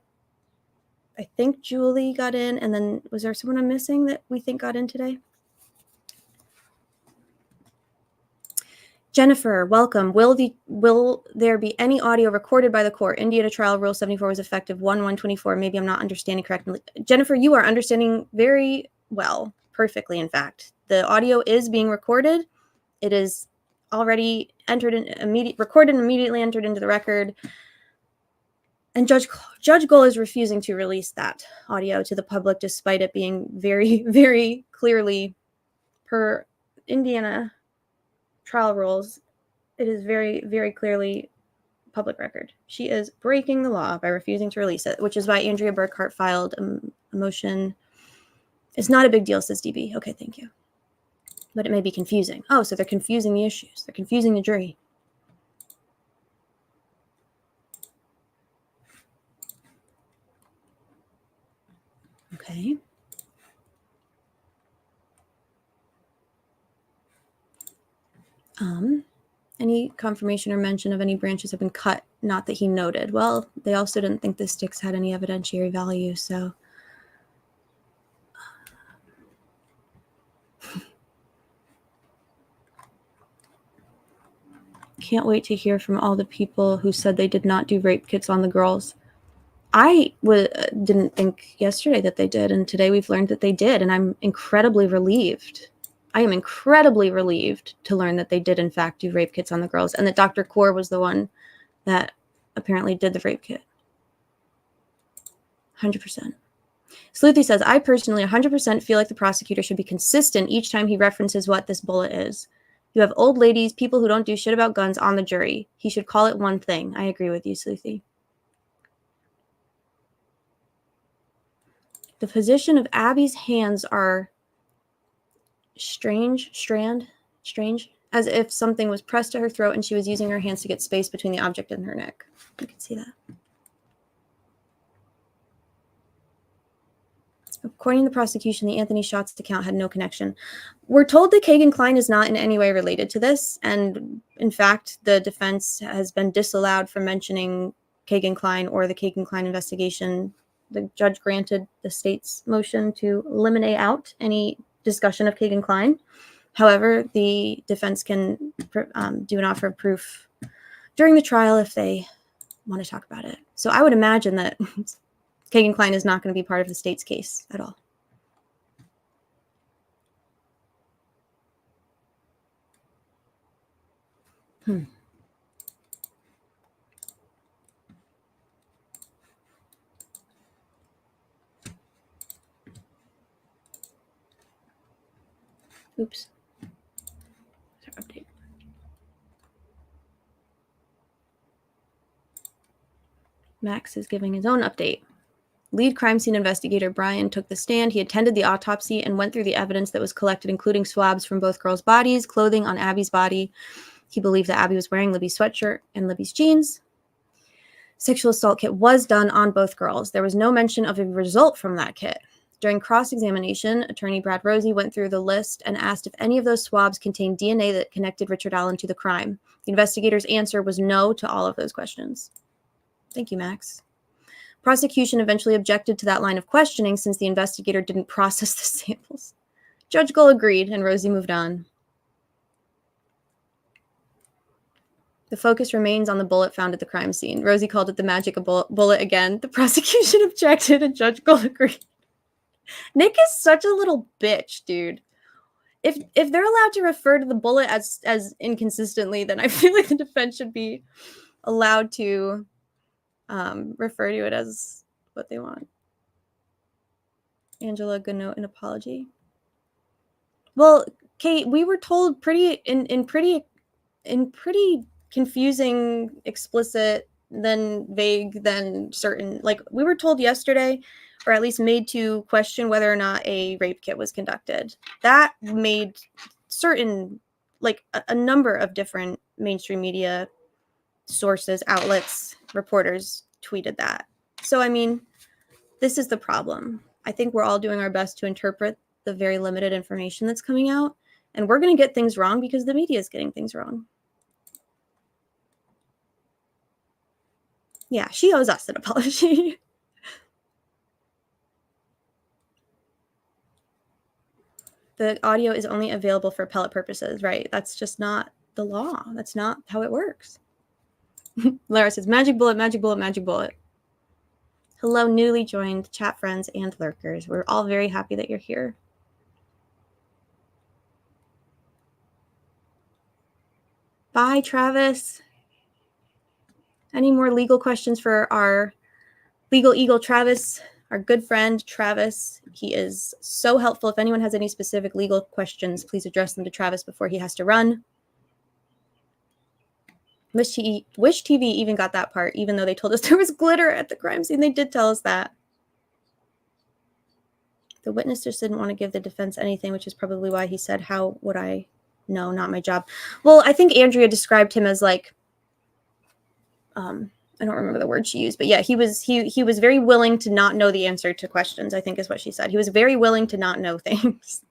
I think Julie got in, and then was there someone I'm missing that we think got in today? Jennifer, welcome. Will there be any audio recorded by the court? Indiana Trial Rule 74 was effective 1/1/24. Maybe I'm not understanding correctly. Jennifer, you are understanding very well, perfectly, in fact. The audio is being recorded. It is already recorded and immediately entered into the record. And Judge Gohl is refusing to release that audio to the public, despite it being very, very clearly per Indiana trial rules. It is very, very clearly public record. She is breaking the law by refusing to release it, which is why Andrea Burkhart filed a motion. It's not a big deal, says DB. Okay, thank you. But it may be confusing. Oh, so they're confusing the issues. They're confusing the jury. Okay. Any confirmation or mention of any branches have been cut, not that he noted. Well, they also didn't think the sticks had any evidentiary value, so. Can't wait to hear from all the people who said they did not do rape kits on the girls. I didn't think yesterday that they did, and today we've learned that they did, and I'm incredibly relieved. I am incredibly relieved to learn that they did, in fact, do rape kits on the girls, and that Dr. Kaur was the one that apparently did the rape kit. 100%. Sleuthy says, I personally 100% feel like the prosecutor should be consistent each time he references what this bullet is. You have old ladies, people who don't do shit about guns on the jury. He should call it one thing. I agree with you, Sleuthy. The position of Abby's hands are strange, as if something was pressed to her throat and she was using her hands to get space between the object and her neck. You can see that. According to the prosecution, the Anthony Schatz account had no connection. We're told that Kagan Klein is not in any way related to this, and in fact, the defense has been disallowed from mentioning Kagan Klein or the Kagan Klein investigation. The judge granted the state's motion to eliminate out any discussion of Kagan Klein. However, the defense can do an offer of proof during the trial if they want to talk about it. So I would imagine that Kagan Klein is not going to be part of the state's case at all. Oops. Update. Max is giving his own update. Lead crime scene investigator Brian took the stand. He attended the autopsy and went through the evidence that was collected, including swabs from both girls' bodies, clothing on Abby's body. He believed that Abby was wearing Libby's sweatshirt and Libby's jeans. Sexual assault kit was done on both girls. There was no mention of a result from that kit. During cross-examination, attorney Brad Rosie went through the list and asked if any of those swabs contained DNA that connected Richard Allen to the crime. The investigator's answer was no to all of those questions. Thank you, Max. Prosecution eventually objected to that line of questioning since the investigator didn't process the samples. Judge Gohl agreed, and Rosie moved on. The focus remains on the bullet found at the crime scene. Rosie called it the magic bullet again. The prosecution objected, and Judge Gohl agreed. Nick is such a little bitch, dude. If they're allowed to refer to the bullet as inconsistently, then I feel like the defense should be allowed to refer to it as what they want. Angela, good note, an apology. Well, Kate, we were told pretty confusing, explicit, then vague, then certain. Like, we were told yesterday, or at least made to question whether or not a rape kit was conducted. That made certain, like a number of different mainstream media sources, outlets, reporters tweeted that. So, I mean, this is the problem. I think we're all doing our best to interpret the very limited information that's coming out, and we're going to get things wrong because the media is getting things wrong. Yeah, she owes us an apology. The audio is only available for appellate purposes, right? That's just not the law. That's not how it works. Lara says, magic bullet, magic bullet, magic bullet. Hello, newly joined chat friends and lurkers. We're all very happy that you're here. Bye, Travis. Any more legal questions for our legal eagle, Travis? Our good friend, Travis. He is so helpful. If anyone has any specific legal questions, please address them to Travis before he has to run. Wish TV even got that part, even though they told us there was glitter at the crime scene. They did tell us that. The witness just didn't want to give the defense anything, which is probably why he said, how would I know? Not my job. Well, I think Andrea described him as like, I don't remember the word she used, but yeah, he was very willing to not know the answer to questions, I think is what she said. He was very willing to not know things.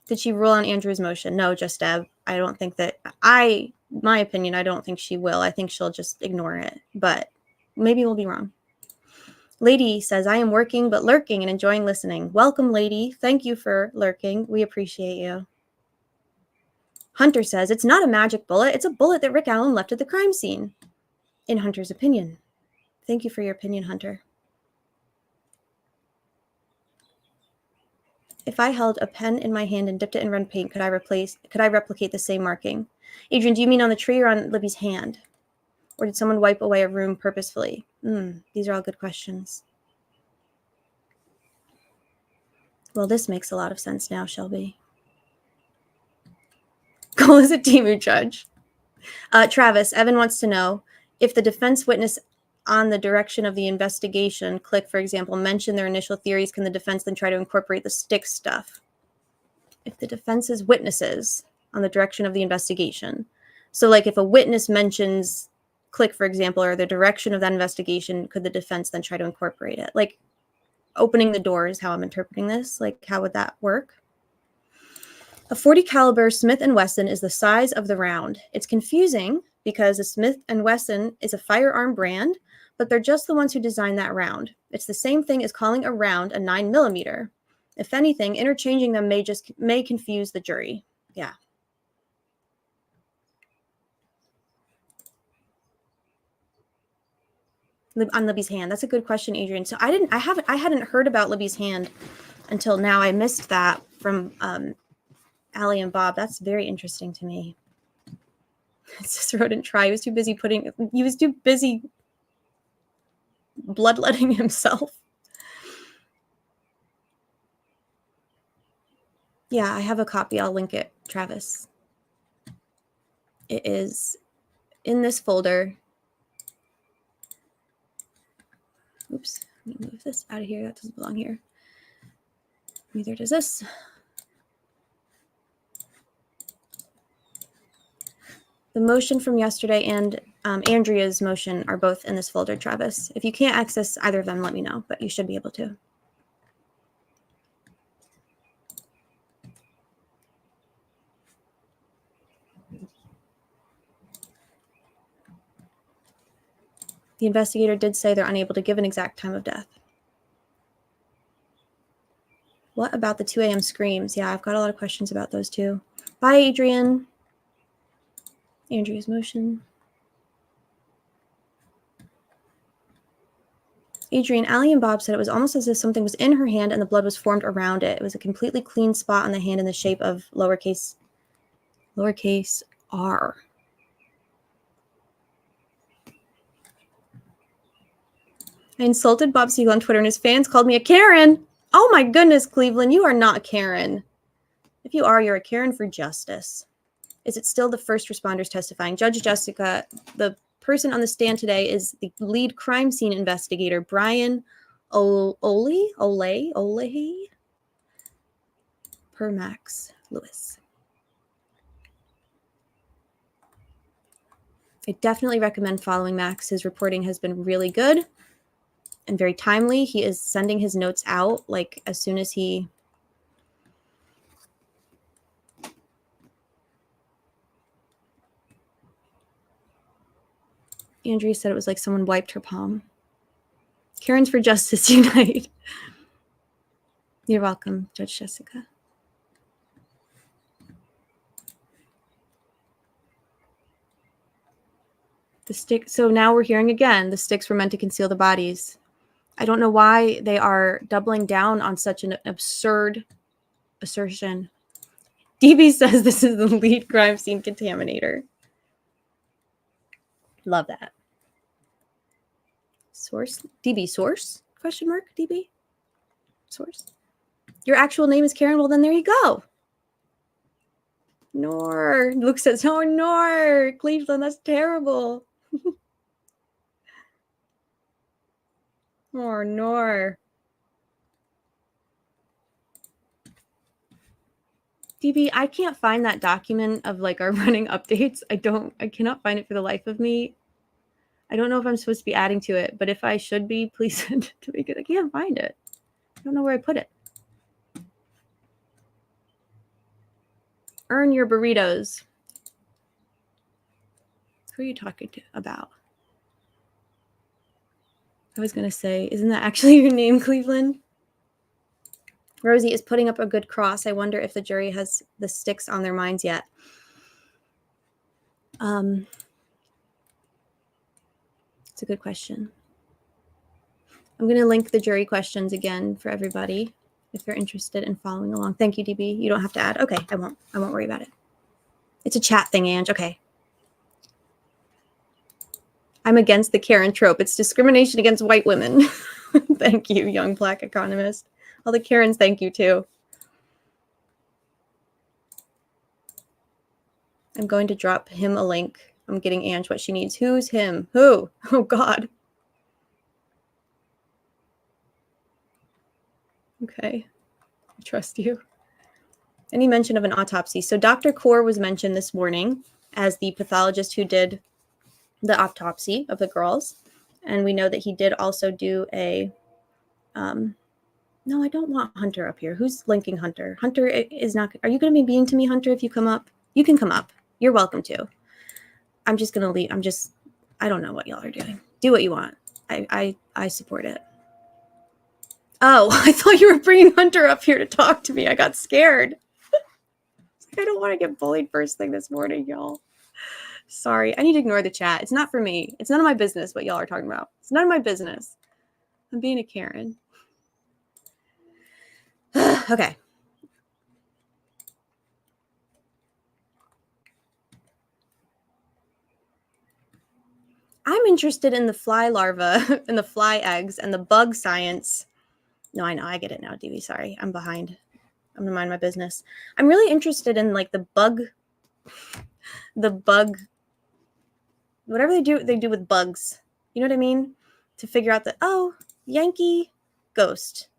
Did she rule on Andrew's motion? No, just Deb. I don't think that my opinion, I don't think she will. I think she'll just ignore it, but maybe we'll be wrong. Lady says, I am working, but lurking and enjoying listening. Welcome, Lady. Thank you for lurking. We appreciate you. Hunter says, it's not a magic bullet. It's a bullet that Rick Allen left at the crime scene. In Hunter's opinion. Thank you for your opinion, Hunter. If I held a pen in my hand and dipped it in red paint, could I replicate the same marking? Adrian, do you mean on the tree or on Libby's hand? Or did someone wipe away a room purposefully? These are all good questions. Well, this makes a lot of sense now, Shelby. Goal is a Timu judge. Travis, Evan wants to know if the defense witness on the direction of the investigation, click, for example, mention their initial theories, can the defense then try to incorporate the stick stuff? If the defense's witnesses on the direction of the investigation. So like if a witness mentions click, for example, or the direction of that investigation, could the defense then try to incorporate it? Like opening the door is how I'm interpreting this. Like how would that work? A .40 caliber Smith & Wesson is the size of the round. It's confusing because a Smith & Wesson is a firearm brand, but they're just the ones who designed that round. It's the same thing as calling a round a 9mm. If anything, interchanging them may confuse the jury. Yeah. On Libby's hand. That's a good question, Adrian. So I hadn't heard about Libby's hand until now. I missed that from Allie and Bob. That's very interesting to me. It's just rodent try. He was too busy bloodletting himself. Yeah, I have a copy. I'll link it, Travis. It is in this folder. Oops, let me move this out of here. That doesn't belong here. Neither does this. The motion from yesterday and Andrea's motion are both in this folder, Travis. If you can't access either of them, let me know, but you should be able to. The investigator did say they're unable to give an exact time of death. What about the 2 a.m. screams? Yeah, I've got a lot of questions about those too. Bye, Adrian. Andrea's motion. Adrian, Allie and Bob said it was almost as if something was in her hand and the blood was formed around it. It was a completely clean spot on the hand in the shape of lowercase r. I insulted Bob Siegel on Twitter and his fans called me a Karen. Oh my goodness, Cleveland, you are not a Karen. If you are, you're a Karen for justice. Is it still the first responders testifying? Judge Jessica, the person on the stand today is the lead crime scene investigator, Brian Oley per Max Lewis. I definitely recommend following Max. His reporting has been really good and very timely. He is sending his notes out like as soon as he Andrea said it was like someone wiped her palm. Karens for Justice Unite. You're welcome, Judge Jessica. The stick. So now we're hearing again, the sticks were meant to conceal the bodies. I don't know why they are doubling down on such an absurd assertion. DB says this is the lead crime scene contaminator. Love that. Source? DB source? Question mark? DB? Source? Your actual name is Karen? Well, then there you go. Nor. Luke says, oh, Nor. Cleveland, that's terrible. Oh, Nor. DB, I can't find that document of like our running updates. I cannot find it for the life of me. I don't know if I'm supposed to be adding to it, but if I should be, please send it to me because I can't find it. I don't know where I put it. Earn your burritos. Who are you talking about? I was going to say, isn't that actually your name, Cleveland? Rosie is putting up a good cross. I wonder if the jury has the sticks on their minds yet. It's a good question. I'm going to link the jury questions again for everybody if they're interested in following along. Thank you, DB. You don't have to add. Okay, I won't worry about it. It's a chat thing, Ange. Okay. I'm against the Karen trope. It's discrimination against white women. Thank you, young black economist. All the Karens, thank you too. I'm going to drop him a link. I'm getting Ange what she needs. Who's him? Who? Oh, God. Okay. I trust you. Any mention of an autopsy? So Dr. Kaur was mentioned this morning as the pathologist who did the autopsy of the girls. And we know that he did also do a... no, I don't want Hunter up here. Who's linking Hunter? Hunter is not... Are you going to be mean to me, Hunter, if you come up? You can come up. You're welcome to. I'm just going to leave. I don't know what y'all are doing. Do what you want. I support it. Oh, I thought you were bringing Hunter up here to talk to me. I got scared. I don't want to get bullied first thing this morning, y'all. Sorry. I need to ignore the chat. It's not for me. It's none of my business what y'all are talking about. It's none of my business. I'm being a Karen. Okay. I'm interested in the fly larva and the fly eggs and the bug science. No, I know. I get it now, DV. Sorry. I'm behind. I'm gonna mind my business. I'm really interested in like the bug, whatever they do with bugs. You know what I mean? To figure out that, oh, Yankee Ghost.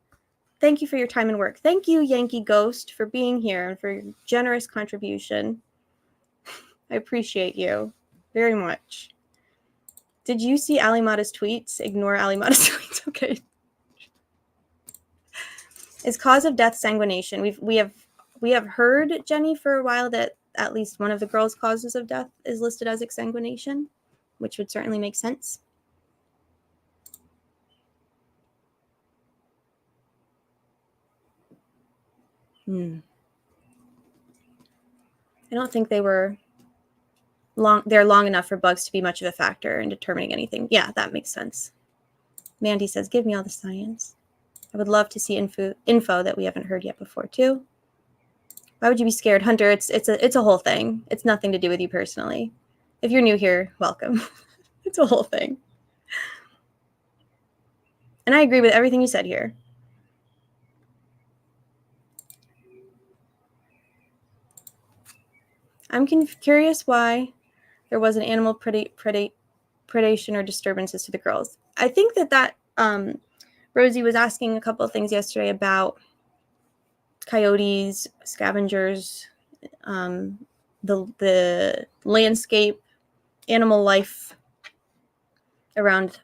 Thank you for your time and work. Thank you, Yankee Ghost, for being here and for your generous contribution. I appreciate you very much. Did you see Alimata's tweets? Ignore Alimata's tweets. Okay. Is cause of death sanguination? We have heard, Jenny, for a while that at least one of the girls' causes of death is listed as exsanguination, which would certainly make sense. I don't think they were long. They're long enough for bugs to be much of a factor in determining anything. Yeah, that makes sense. Mandy says, "Give me all the science." I would love to see info that we haven't heard yet before too. Why would you be scared, Hunter? It's a whole thing. It's nothing to do with you personally. If you're new here, welcome. It's a whole thing. And I agree with everything you said here. I'm curious why there wasn't animal predation or disturbances to the girls. I think that Rosie was asking a couple of things yesterday about coyotes, scavengers, the landscape, animal life around,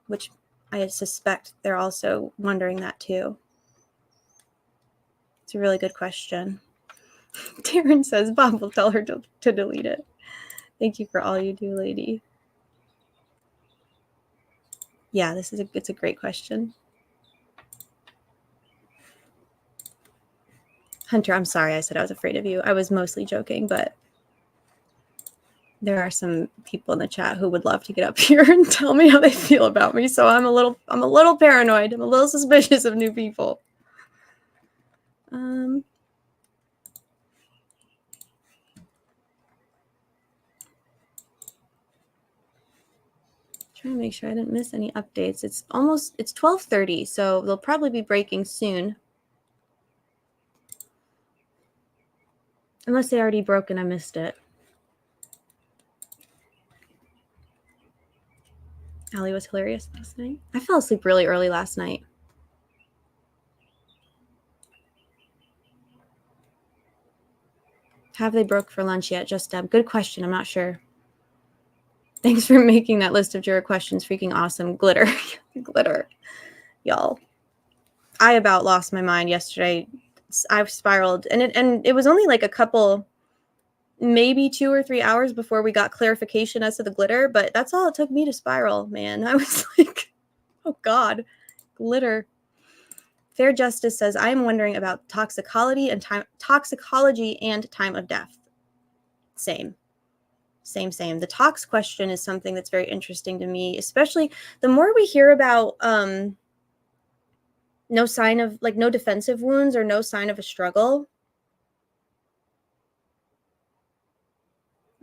which I suspect they're also wondering that too. It's a really good question. Taryn says Bob will tell her to delete it. Thank you for all you do, lady. Yeah, it's a great question. Hunter, I'm sorry I said I was afraid of you. I was mostly joking, but there are some people in the chat who would love to get up here and tell me how they feel about me. So I'm a little paranoid. I'm a little suspicious of new people. Trying to make sure I didn't miss any updates. It's 12:30, so they'll probably be breaking soon. Unless they already broke and I missed it. Allie was hilarious last night. I fell asleep really early last night. Have they broke for lunch yet? Just Deb. Good question. I'm not sure. Thanks for making that list of Jura questions. Freaking awesome. Glitter. Glitter. Y'all. I about lost my mind yesterday. I've spiraled. And it was only like a couple, maybe 2 or 3 hours before we got clarification as to the glitter. But that's all it took me to spiral, man. I was like, oh, God. Glitter. Fair Justice says, I am wondering about toxicology and time of death. Same. The tox question is something that's very interesting to me, especially the more we hear about no sign of, like, no defensive wounds or no sign of a struggle.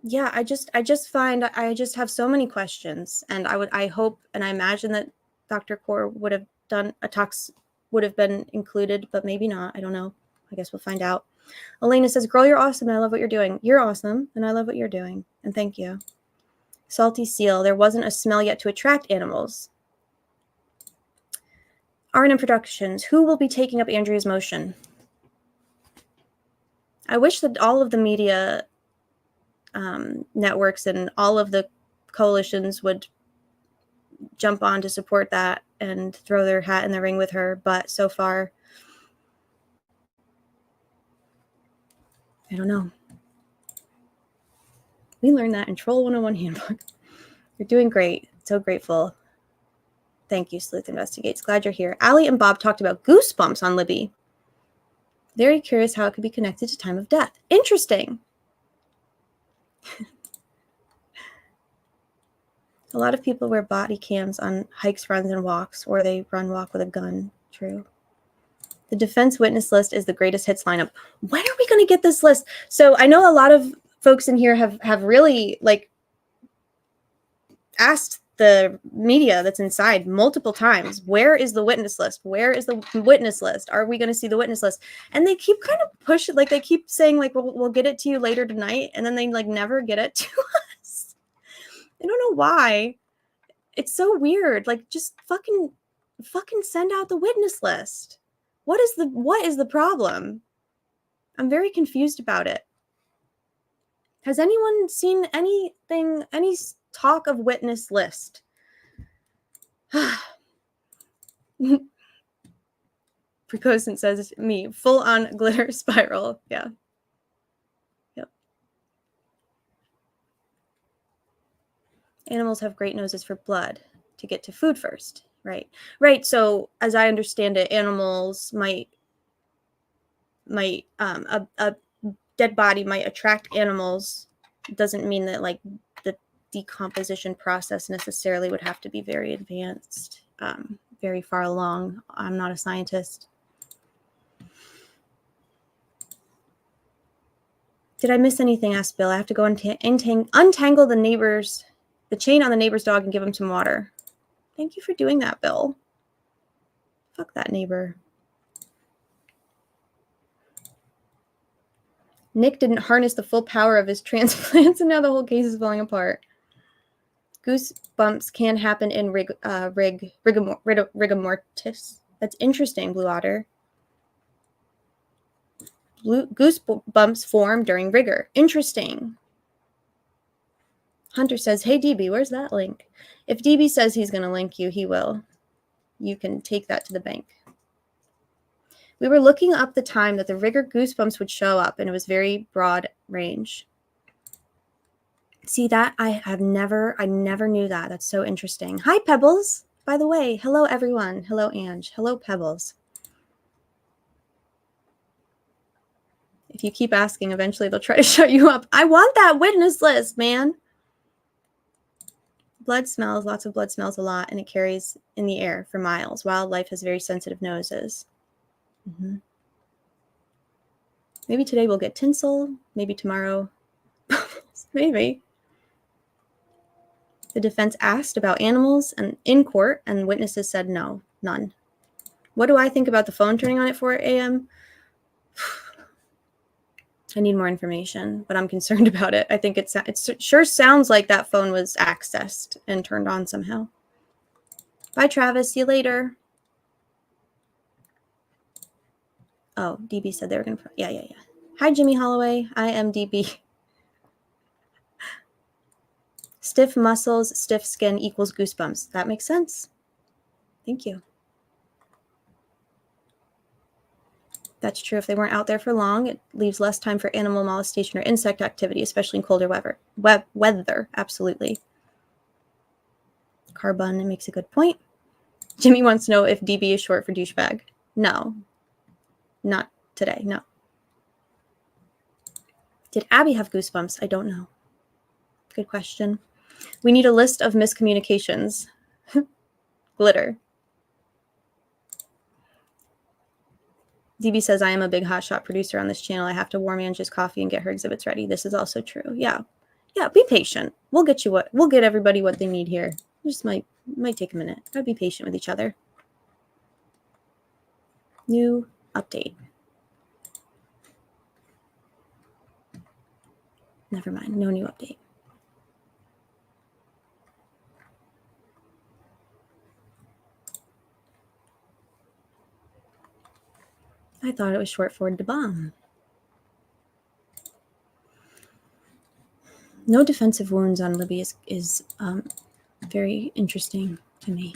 Yeah, I just have so many questions, and I hope and I imagine that Dr. Kaur would have done a tox, would have been included, but maybe not. I don't know. I guess we'll find out. Elena says, girl, you're awesome, and I love what you're doing. You're awesome, and I love what you're doing, and thank you. Salty Seal, there wasn't a smell yet to attract animals. R&M Productions, who will be taking up Andrea's motion? I wish that all of the media networks and all of the coalitions would jump on to support that and throw their hat in the ring with her, but so far, I don't know. We learned that in Troll 101 Handbook. You're doing great. So grateful. Thank you, Sleuth Investigates. Glad you're here. Allie and Bob talked about goosebumps on Libby. Very curious how it could be connected to time of death. Interesting. A lot of people wear body cams on hikes, runs, and walks, or they walk with a gun. True. The defense witness list is the greatest hits lineup. When are we going to get this list? So I know a lot of folks in here have really, like, asked the media that's inside multiple times, where is the witness list? Where is the witness list? Are we going to see the witness list? And they keep kind of pushing, like, they keep saying, like, we'll get it to you later tonight, and then they, like, never get it to us. I don't know why. It's so weird. Like, just fucking send out the witness list. What is the problem? I'm very confused about it. Has anyone seen anything, any talk of witness list? Precosant says, me, full on glitter spiral. Yeah. Yep. Animals have great noses for blood to get to food first. Right. Right. So as I understand it, animals might a dead body might attract animals. It doesn't mean that, like, the decomposition process necessarily would have to be very advanced, very far along. I'm not a scientist. Did I miss anything? Asked Bill. I have to go untangle the chain on the neighbor's dog and give him some water. Thank you for doing that, Bill. Fuck that neighbor. Nick didn't harness the full power of his transplants, and now the whole case is falling apart. Goosebumps can happen in rigor mortis. That's interesting, Blue Otter. Goosebumps form during rigor. Interesting. Hunter says, hey, DB, where's that link? If DB says he's going to link you, he will. You can take that to the bank. We were looking up the time that the rigor goosebumps would show up, and it was very broad range. See that? I never knew that. That's so interesting. Hi, Pebbles. By the way, hello, everyone. Hello, Ange. Hello, Pebbles. If you keep asking, eventually they'll try to shut you up. I want that witness list, man. Blood smells, lots of blood smells a lot, and it carries in the air for miles. Wildlife has very sensitive noses. Mm-hmm. Maybe today we'll get tinsel. Maybe tomorrow. Maybe. The defense asked about animals and in court, and witnesses said no, none. What do I think about the phone turning on at 4 a.m.? I need more information, but I'm concerned about it. I think it sure sounds like that phone was accessed and turned on somehow. Bye, Travis. See you later. Oh, DB said they were going to... Yeah. Hi, Jimmy Holloway. I am DB. Stiff muscles, stiff skin equals goosebumps. That makes sense. Thank you. That's true. If they weren't out there for long, it leaves less time for animal molestation or insect activity, especially in colder weather. Absolutely. Carbon makes a good point. Jimmy wants to know if DB is short for douchebag. No. Not today, no. Did Abby have goosebumps? I don't know. Good question. We need a list of miscommunications. Glitter. DB says, I am a big hotshot producer on this channel. I have to warm Angie's coffee and get her exhibits ready. This is also true. Yeah, be patient. We'll get everybody what they need here. It just might take a minute. Gotta be patient with each other. New update. Never mind. No new update. I thought it was short for the bomb. No defensive wounds on Libby is very interesting to me.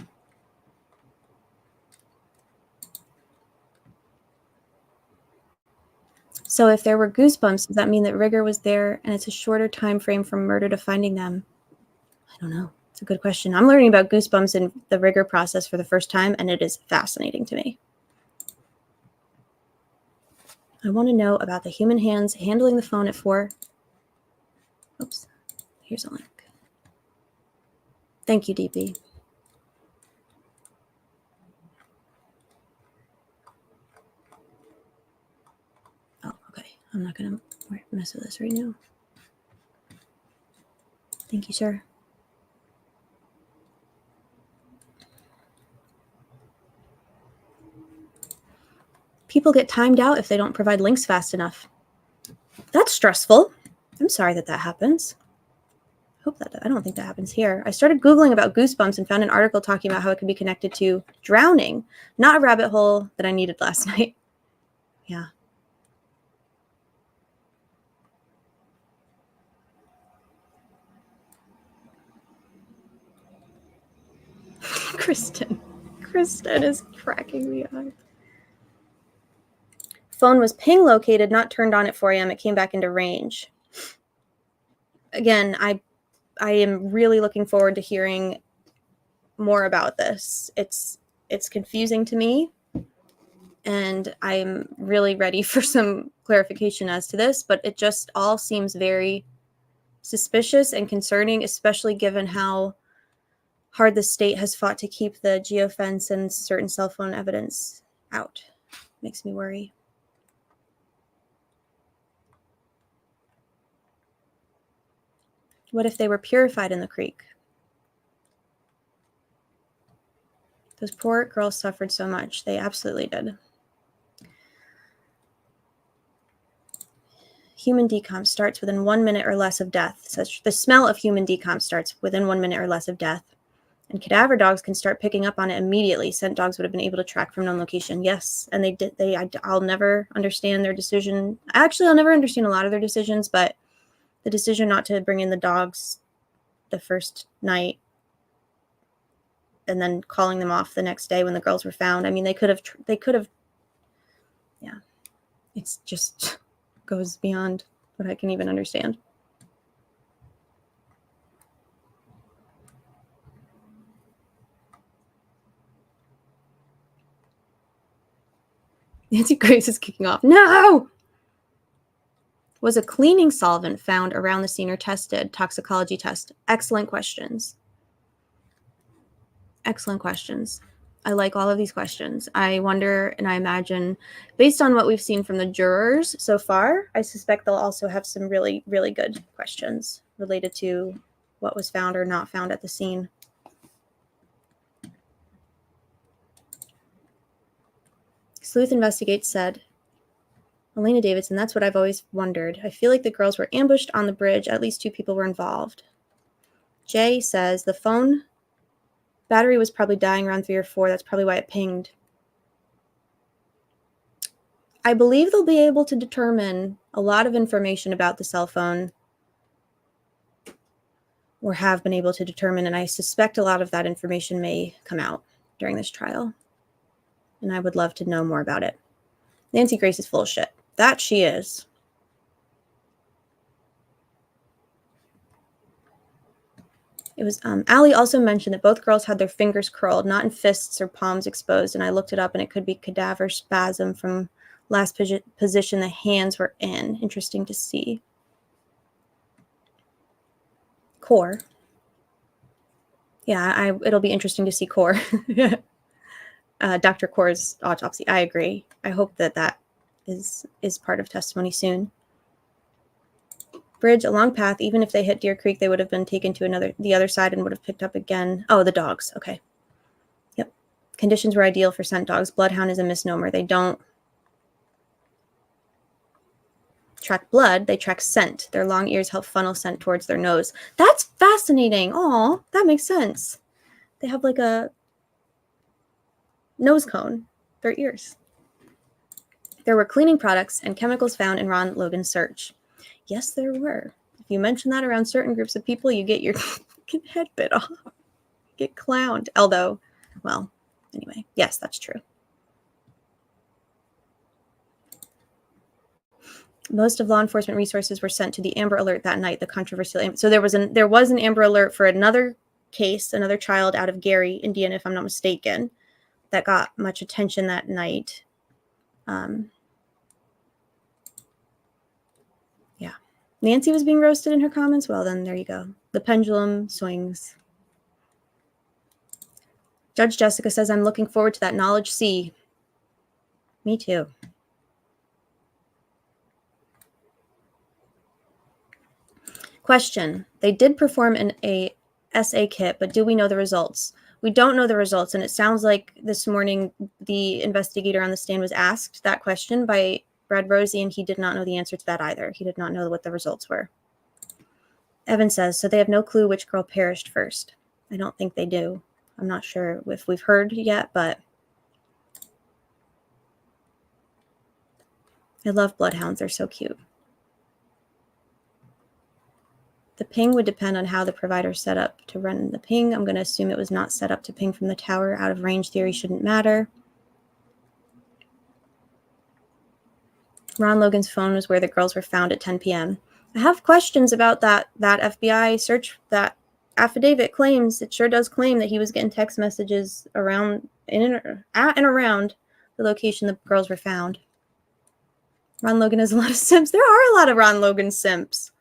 So if there were goosebumps, does that mean that rigor was there and it's a shorter time frame from murder to finding them? I don't know. It's a good question. I'm learning about goosebumps in the rigor process for the first time, and it is fascinating to me. I want to know about the human hands handling the phone at 4. Oops. Here's a link. Thank you, DP. Oh, okay. I'm not going to mess with this right now. Thank you, sir. People get timed out if they don't provide links fast enough. That's stressful. I'm sorry that happens. I don't think that happens here. I started Googling about goosebumps and found an article talking about how it could be connected to drowning, not a rabbit hole that I needed last night. Yeah. Kristen is cracking me up. Phone was ping located, not turned on at 4 a.m. It came back into range. Again, I am really looking forward to hearing more about this. It's confusing to me, and I'm really ready for some clarification as to this, but it just all seems very suspicious and concerning, especially given how hard the state has fought to keep the geofence and certain cell phone evidence out. Makes me worry. What if they were purified in the creek? Those poor girls suffered so much. They absolutely did. Human decomp starts within 1 minute or less of death. Such the smell of human decomp starts within 1 minute or less of death. And cadaver dogs can start picking up on it immediately. Scent dogs would have been able to track from known location. Yes, and they did. I'll never understand their decision. Actually, I'll never understand a lot of their decisions, but the decision not to bring in the dogs the first night and then calling them off the next day when the girls were found. I mean, they could have, yeah, it's just goes beyond what I can even understand. Nancy Grace is kicking off. No! Was a cleaning solvent found around the scene or tested? Toxicology test. Excellent questions. Excellent questions. I like all of these questions. I wonder and I imagine, based on what we've seen from the jurors so far, I suspect they'll also have some really, really good questions related to what was found or not found at the scene. Sleuth Investigates said, Elena Davidson, that's what I've always wondered. I feel like the girls were ambushed on the bridge. At least 2 people were involved. Jay says the phone battery was probably dying around 3 or 4. That's probably why it pinged. I believe they'll be able to determine a lot of information about the cell phone, or have been able to determine, and I suspect a lot of that information may come out during this trial. And I would love to know more about it. Nancy Grace is full of shit. That she is. It was, Allie also mentioned that both girls had their fingers curled, not in fists or palms exposed, and I looked it up, and it could be cadaver spasm from last position the hands were in. Interesting to see. Core. Yeah, it'll be interesting to see Core. Dr. Core's autopsy. I agree. I hope that is part of testimony soon. Bridge, a long path. Even if they hit Deer Creek, they would have been taken to the other side and would have picked up again. Oh, the dogs. Okay. Yep. Conditions were ideal for scent dogs. Bloodhound is a misnomer. They don't track blood. They track scent. Their long ears help funnel scent towards their nose. That's fascinating. Oh, that makes sense. They have like a nose cone. Their ears. There were cleaning products and chemicals found in Ron Logan's search. Yes, there were. If you mention that around certain groups of people, you get your head bit off. Get clowned. Although, well, anyway, yes, that's true. Most of law enforcement resources were sent to the Amber Alert that night, the controversial. So there was an Amber Alert for another case, another child out of Gary, Indiana, if I'm not mistaken, that got much attention that night. Yeah. Nancy was being roasted in her comments. Well, then there you go. The pendulum swings. Judge Jessica says, I'm looking forward to that knowledge sea. Me too. Question. They did perform a SA kit, but do we know the results? We don't know the results, and it sounds like this morning the investigator on the stand was asked that question by Brad Rosie, and he did not know the answer to that either. He did not know what the results were. Evan says, so they have no clue which girl perished first. I don't think they do. I'm not sure if we've heard yet, but I love bloodhounds. They're so cute. The ping would depend on how the provider set up to run the ping. I'm going to assume it was not set up to ping from the tower. Out of range theory shouldn't matter. Ron Logan's phone was where the girls were found at 10 p.m. I have questions about that FBI search. That affidavit claims, it sure does claim that he was getting text messages around at and around the location the girls were found. Ron Logan has a lot of simps. There are a lot of Ron Logan simps.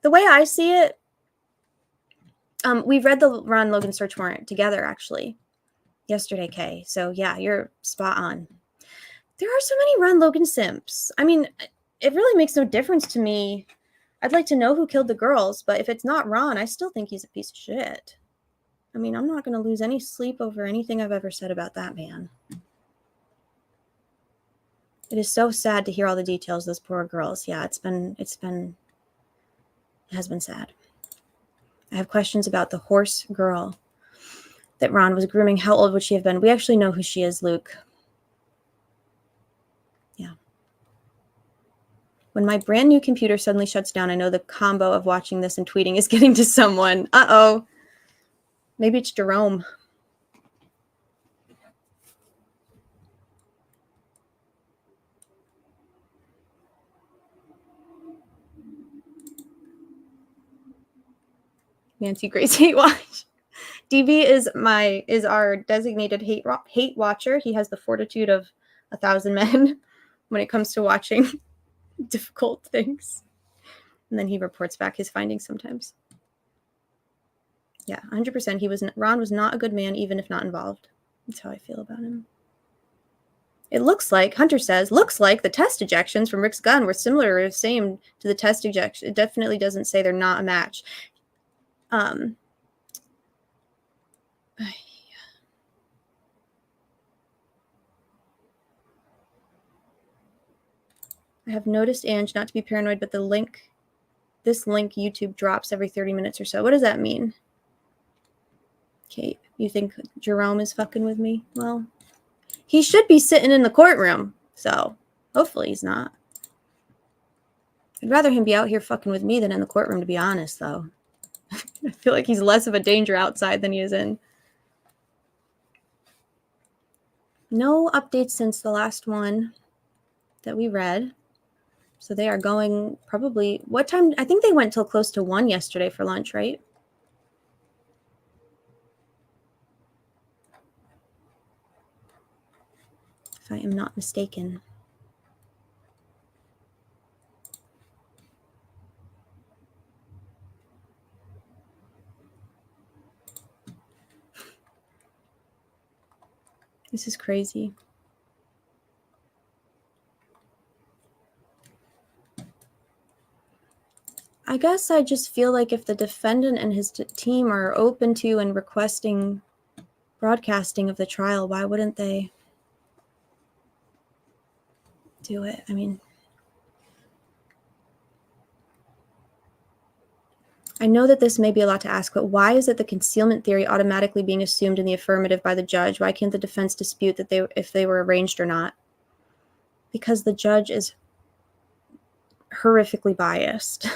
The way I see it, we read the Ron Logan search warrant together, actually, yesterday, Kay. So, yeah, you're spot on. There are so many Ron Logan simps. I mean, it really makes no difference to me. I'd like to know who killed the girls, but if it's not Ron, I still think he's a piece of shit. I mean, I'm not going to lose any sleep over anything I've ever said about that man. It is so sad to hear all the details of those poor girls. Yeah, it has been sad. I have questions about the horse girl that Ron was grooming. How old would she have been? We actually know who she is, Luke. Yeah. When my brand new computer suddenly shuts down, I know the combo of watching this and tweeting is getting to someone. Uh-oh. Maybe it's Jerome. Nancy Grace hate watch. DB is our designated hate watcher. He has the fortitude of 1,000 men when it comes to watching difficult things. And then he reports back his findings sometimes. Yeah, 100%. Ron was not a good man, even if not involved. That's how I feel about him. It looks like, Hunter says, looks like the test ejections from Rick's gun were similar or the same to the test ejection. It definitely doesn't say they're not a match. I have noticed, Ange, not to be paranoid, but this link YouTube drops every 30 minutes or so. What does that mean? Kate, you think Jerome is fucking with me? Well, he should be sitting in the courtroom, so hopefully he's not. I'd rather him be out here fucking with me than in the courtroom, to be honest, though. I feel like he's less of a danger outside than he is in. No updates since the last one that we read. So they are going probably, what time? I think they went till close to 1 yesterday for lunch, right? If I am not mistaken. This is crazy. I guess I just feel like if the defendant and his team are open to and requesting broadcasting of the trial, why wouldn't they do it? I mean, I know that this may be a lot to ask, but why is it the concealment theory automatically being assumed in the affirmative by the judge? Why can't the defense dispute that if they were arranged or not? Because the judge is horrifically biased.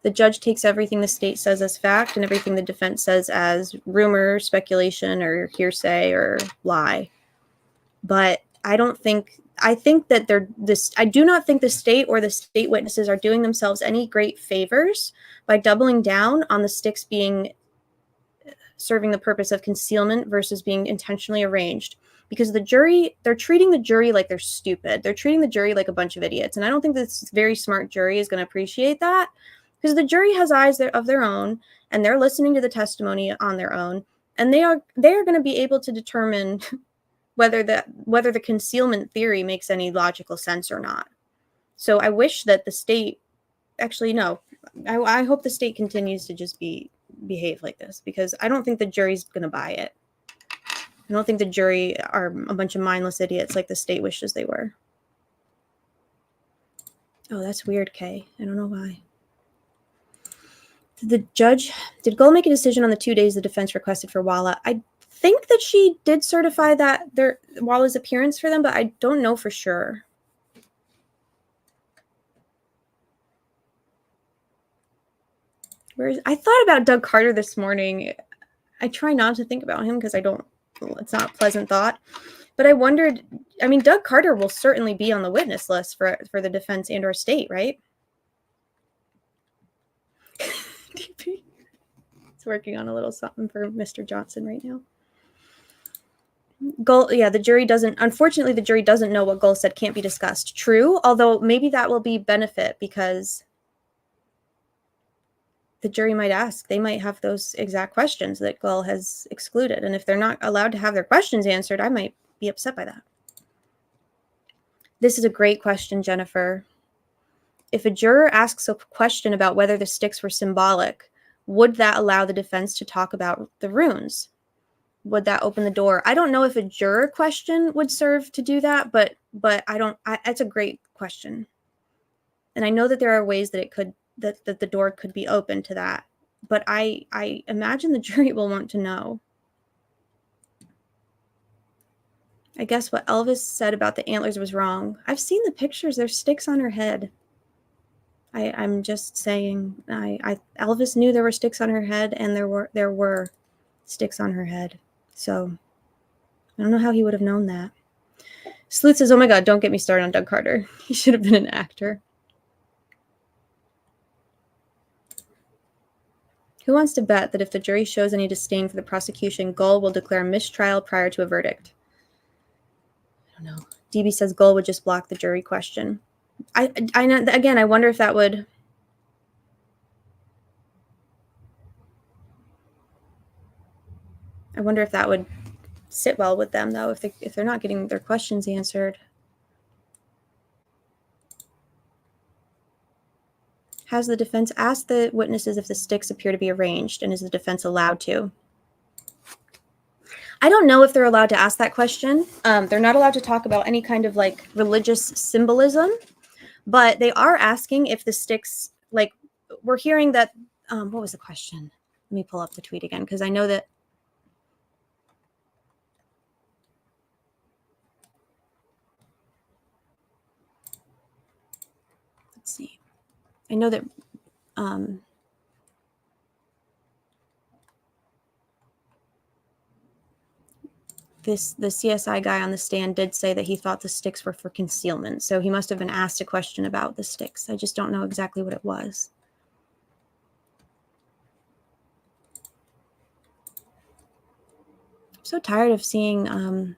The judge takes everything the state says as fact and everything the defense says as rumor, speculation, or hearsay or lie. But I do not think the state or the state witnesses are doing themselves any great favors by doubling down on the sticks being serving the purpose of concealment versus being intentionally arranged. Because they're treating the jury like they're stupid. They're treating the jury like a bunch of idiots. And I don't think this very smart jury is going to appreciate that, because the jury has eyes of their own and they're listening to the testimony on their own. And they are going to be able to determine whether the concealment theory makes any logical sense or not. So I wish that the state, actually, no, I hope the state continues to just behave like this, because I don't think the jury's going to buy it. I don't think the jury are a bunch of mindless idiots like the state wishes they were. Oh, that's weird, Kay. I don't know why. Did Gull make a decision on the 2 days the defense requested for Walla? I think that she did certify that Walla's appearance for them, but I don't know for sure. I thought about Doug Carter this morning. I try not to think about him because it's not a pleasant thought. But I wondered, I mean, Doug Carter will certainly be on the witness list for the defense and or state, right? DP. It's working on a little something for Mr. Johnson right now. Gull, yeah, unfortunately, the jury doesn't know what Gull said can't be discussed. True, although maybe that will be benefit, because the jury might ask. They might have those exact questions that Gull has excluded. And if they're not allowed to have their questions answered, I might be upset by that. This is a great question, Jennifer. If a juror asks a question about whether the sticks were symbolic, would that allow the defense to talk about the runes? Would that open the door? I don't know if a juror question would serve to do that, but that's a great question. And I know that there are ways that that the door could be open to that, but I imagine the jury will want to know. I guess what Elvis said about the antlers was wrong. I've seen the pictures. There's sticks on her head. I'm just saying. Elvis knew there were sticks on her head, and there were sticks on her head. So I don't know how he would have known that. Sleuth says, "Oh my God, don't get me started on Doug Carter. He should have been an actor." Who wants to bet that if the jury shows any disdain for the prosecution, Gull will declare mistrial prior to a verdict? I don't know. DB says Gull would just block the jury question. I wonder if that would I wonder if that would sit well with them, though, if they're not getting their questions answered. Has the defense asked the witnesses if the sticks appear to be arranged, and is the defense allowed to? I don't know if they're allowed to ask that question. They're not allowed to talk about any kind of like religious symbolism, but they are asking if the sticks, like, we're hearing that, what was the question? Let me pull up the tweet again, because I know that let's see. I know that the CSI guy on the stand did say that he thought the sticks were for concealment. So he must have been asked a question about the sticks. I just don't know exactly what it was. I'm so tired of seeing, oh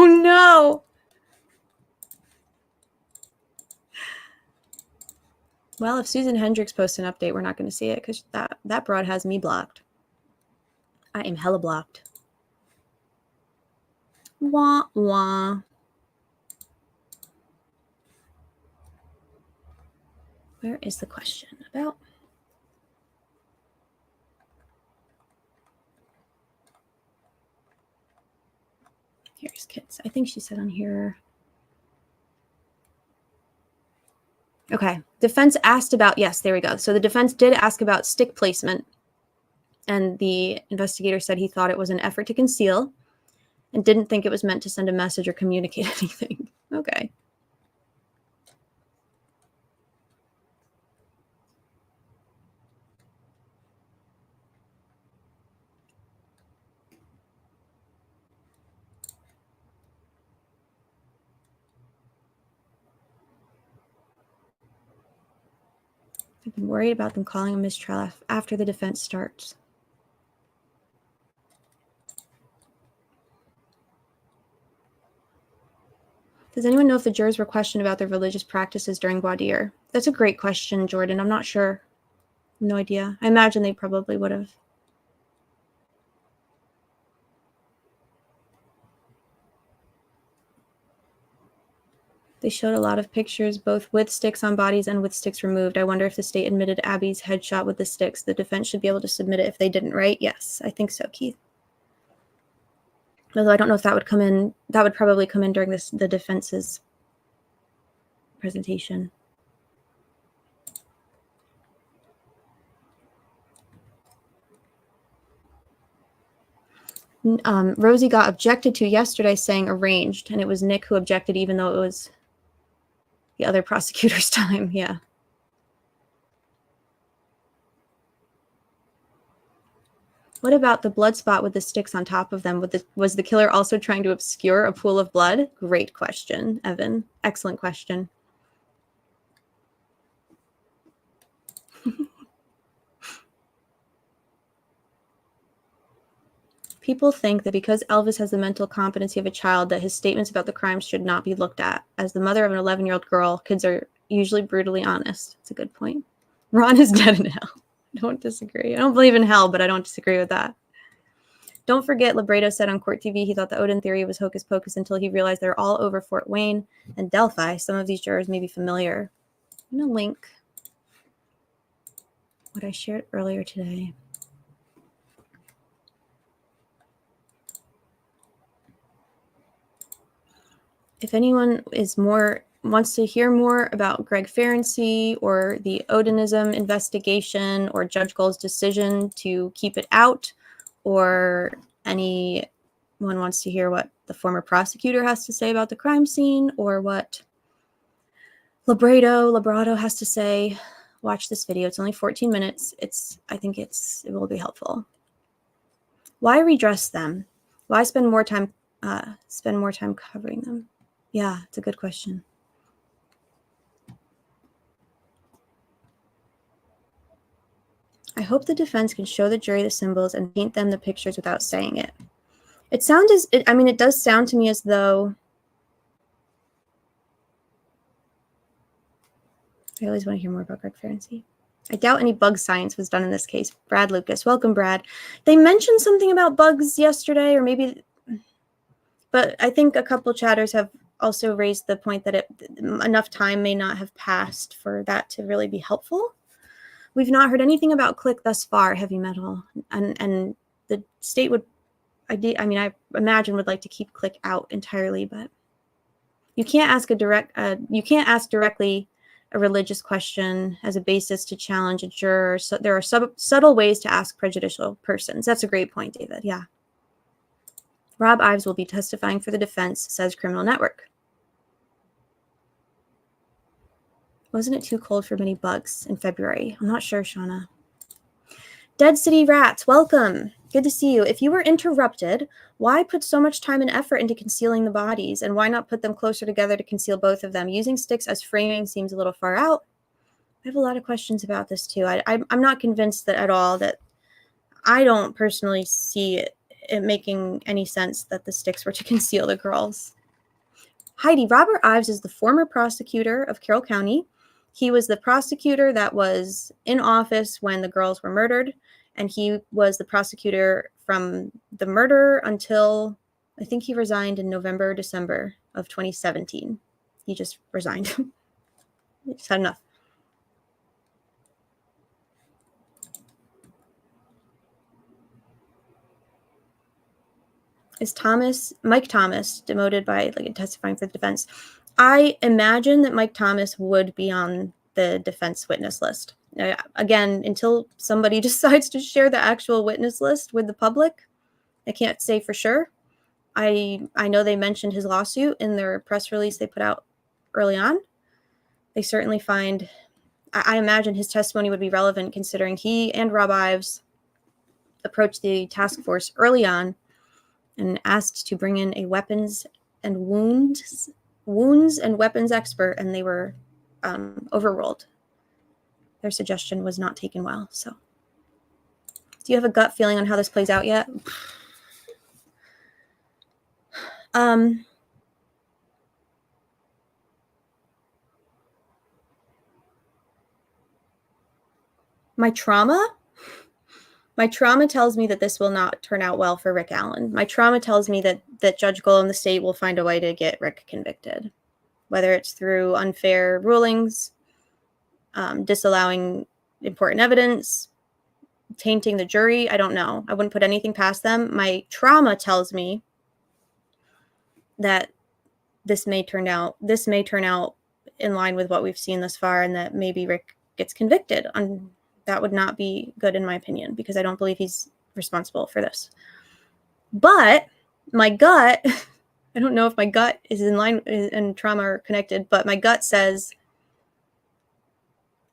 no. Well, if Susan Hendricks posts an update, we're not going to see it because that broad has me blocked. I am hella blocked. Wah, wah. Where is the question about? Here's kids. I think she said on here. Okay. Defense asked about, yes, there we go. So the defense did ask about stick placement. And the investigator said he thought it was an effort to conceal and didn't think it was meant to send a message or communicate anything. Okay. I've been worried about them calling a mistrial after the defense starts. Does anyone know if the jurors were questioned about their religious practices during voir dire? That's a great question, Jordan. I'm not sure. No idea. I imagine they probably would have. They showed a lot of pictures, both with sticks on bodies and with sticks removed. I wonder if the state admitted Abby's headshot with the sticks. The defense should be able to submit it if they didn't, right? Yes, I think so, Keith. Although I don't know if that would come in. That would probably come in during the defense's presentation. Rosie got objected to yesterday saying arranged, and it was Nick who objected even though it was the other prosecutor's time. Yeah. What about the blood spot with the sticks on top of them? Was the killer also trying to obscure a pool of blood? Great question, Evan. Excellent question. People think that because Elvis has the mental competency of a child, that his statements about the crimes should not be looked at. As the mother of an 11-year-old girl, kids are usually brutally honest. It's a good point. Ron is dead in hell. I don't disagree. I don't believe in hell, but I don't disagree with that. Don't forget, Libredo said on Court TV he thought the Odin theory was hocus pocus until he realized they're all over Fort Wayne and Delphi. Some of these jurors may be familiar. I'm going to link what I shared earlier today. If anyone wants to hear more about Greg Ferenczi or the Odinism investigation or Judge Gold's decision to keep it out, or anyone wants to hear what the former prosecutor has to say about the crime scene or what Librado has to say, watch this video. It's only 14 minutes. I think it will be helpful. Why redress them? Why spend more time covering them? Yeah, it's a good question. I hope the defense can show the jury the symbols and paint them the pictures without saying it. It does sound to me as though I always want to hear more about Greg Ferenczi. I doubt any bug science was done in this case. Brad Lucas. Welcome, Brad. They mentioned something about bugs yesterday, or maybe, but I think a couple chatters have also raised the point that enough time may not have passed for that to really be helpful. We've not heard anything about click thus far, heavy metal, and the state would, I imagine would like to keep click out entirely, but you can't ask directly a religious question as a basis to challenge a juror. So there are subtle ways to ask prejudicial persons. That's a great point, David. Yeah. Rob Ives will be testifying for the defense, says Criminal Network. Wasn't it too cold for many bugs in February? I'm not sure, Shauna. Dead City Rats, welcome. Good to see you. If you were interrupted, why put so much time and effort into concealing the bodies? And why not put them closer together to conceal both of them? Using sticks as framing seems a little far out. I have a lot of questions about this too. I'm not convinced that at all that I don't personally see it making any sense that the sticks were to conceal the girls. Heidi, Robert Ives is the former prosecutor of Carroll County. He was the prosecutor that was in office when the girls were murdered, and he was the prosecutor from the murder until I think he resigned in November, December of 2017. He just resigned. He just had enough. Is Mike Thomas demoted by testifying for the defense? I imagine that Mike Thomas would be on the defense witness list. Again, until somebody decides to share the actual witness list with the public, I can't say for sure. I know they mentioned his lawsuit in their press release they put out early on. They certainly find, I imagine his testimony would be relevant considering he and Rob Ives approached the task force early on and asked to bring in a wounds and weapons expert, and they were overruled. Their suggestion was not taken well. So, do you have a gut feeling on how this plays out yet? My trauma tells me that this will not turn out well for Rick Allen. My trauma tells me that Judge Gold and the state will find a way to get Rick convicted, whether it's through unfair rulings, disallowing important evidence, tainting the jury. I don't know. I wouldn't put anything past them. My trauma tells me that this may turn out in line with what we've seen thus far, and that maybe Rick gets convicted. That would not be good in my opinion, because I don't believe he's responsible for this. But my gut, I don't know if my gut is in line and trauma are connected, but my gut says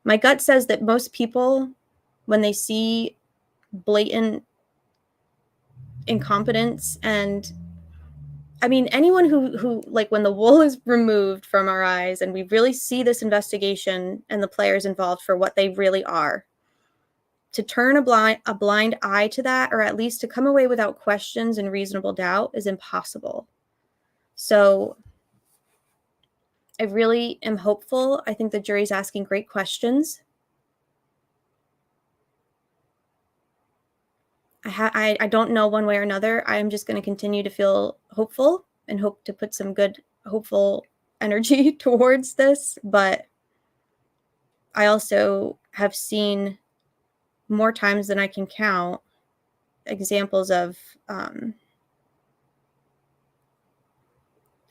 that most people, when they see blatant incompetence, and I mean, anyone who like when the wool is removed from our eyes and we really see this investigation and the players involved for what they really are, to turn a blind eye to that, or at least to come away without questions and reasonable doubt, is impossible. So I really am hopeful. I think the jury's asking great questions. I don't know one way or another. I am just going to continue to feel hopeful and hope to put some good, hopeful energy towards this. But I also have seen more times than I can count examples of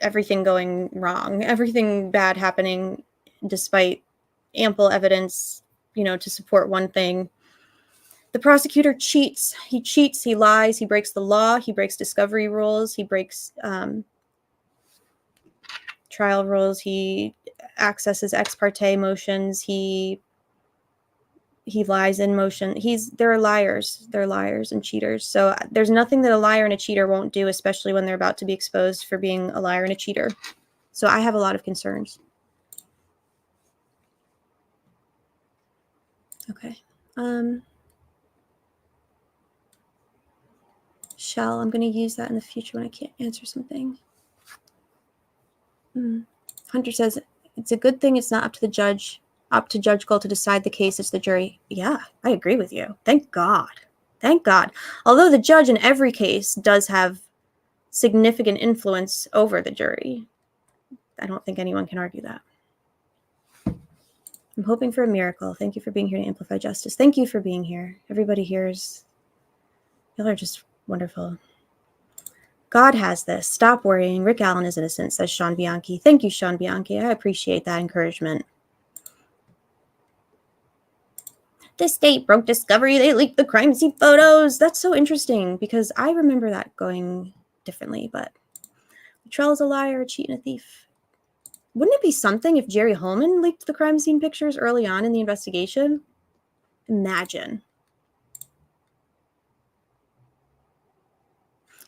everything going wrong, everything bad happening despite ample evidence, to support one thing. The prosecutor cheats. He cheats, he lies, he breaks the law, he breaks discovery rules, he breaks trial rules, he accesses ex parte motions, he lies in motion. They're liars. They're liars and cheaters. So there's nothing that a liar and a cheater won't do, especially when they're about to be exposed for being a liar and a cheater. So I have a lot of concerns. Okay. Shall, I'm going to use that in the future when I can't answer something. Hunter says, it's a good thing it's not up to the judge Up to Judge Gold to decide the case. It's the jury. Yeah, I agree with you. Thank God. Thank God. Although the judge in every case does have significant influence over the jury, I don't think anyone can argue that. I'm hoping for a miracle. Thank you for being here to amplify justice. Thank you for being here. Everybody here is, y'all are just wonderful. God has this. Stop worrying. Rick Allen is innocent, says Sean Bianchi. Thank you, Sean Bianchi. I appreciate that encouragement. The state broke discovery. They leaked the crime scene photos. That's so interesting because I remember that going differently, but Luttrell is a liar, a cheat, and a thief. Wouldn't it be something if Jerry Holman leaked the crime scene pictures early on in the investigation? Imagine.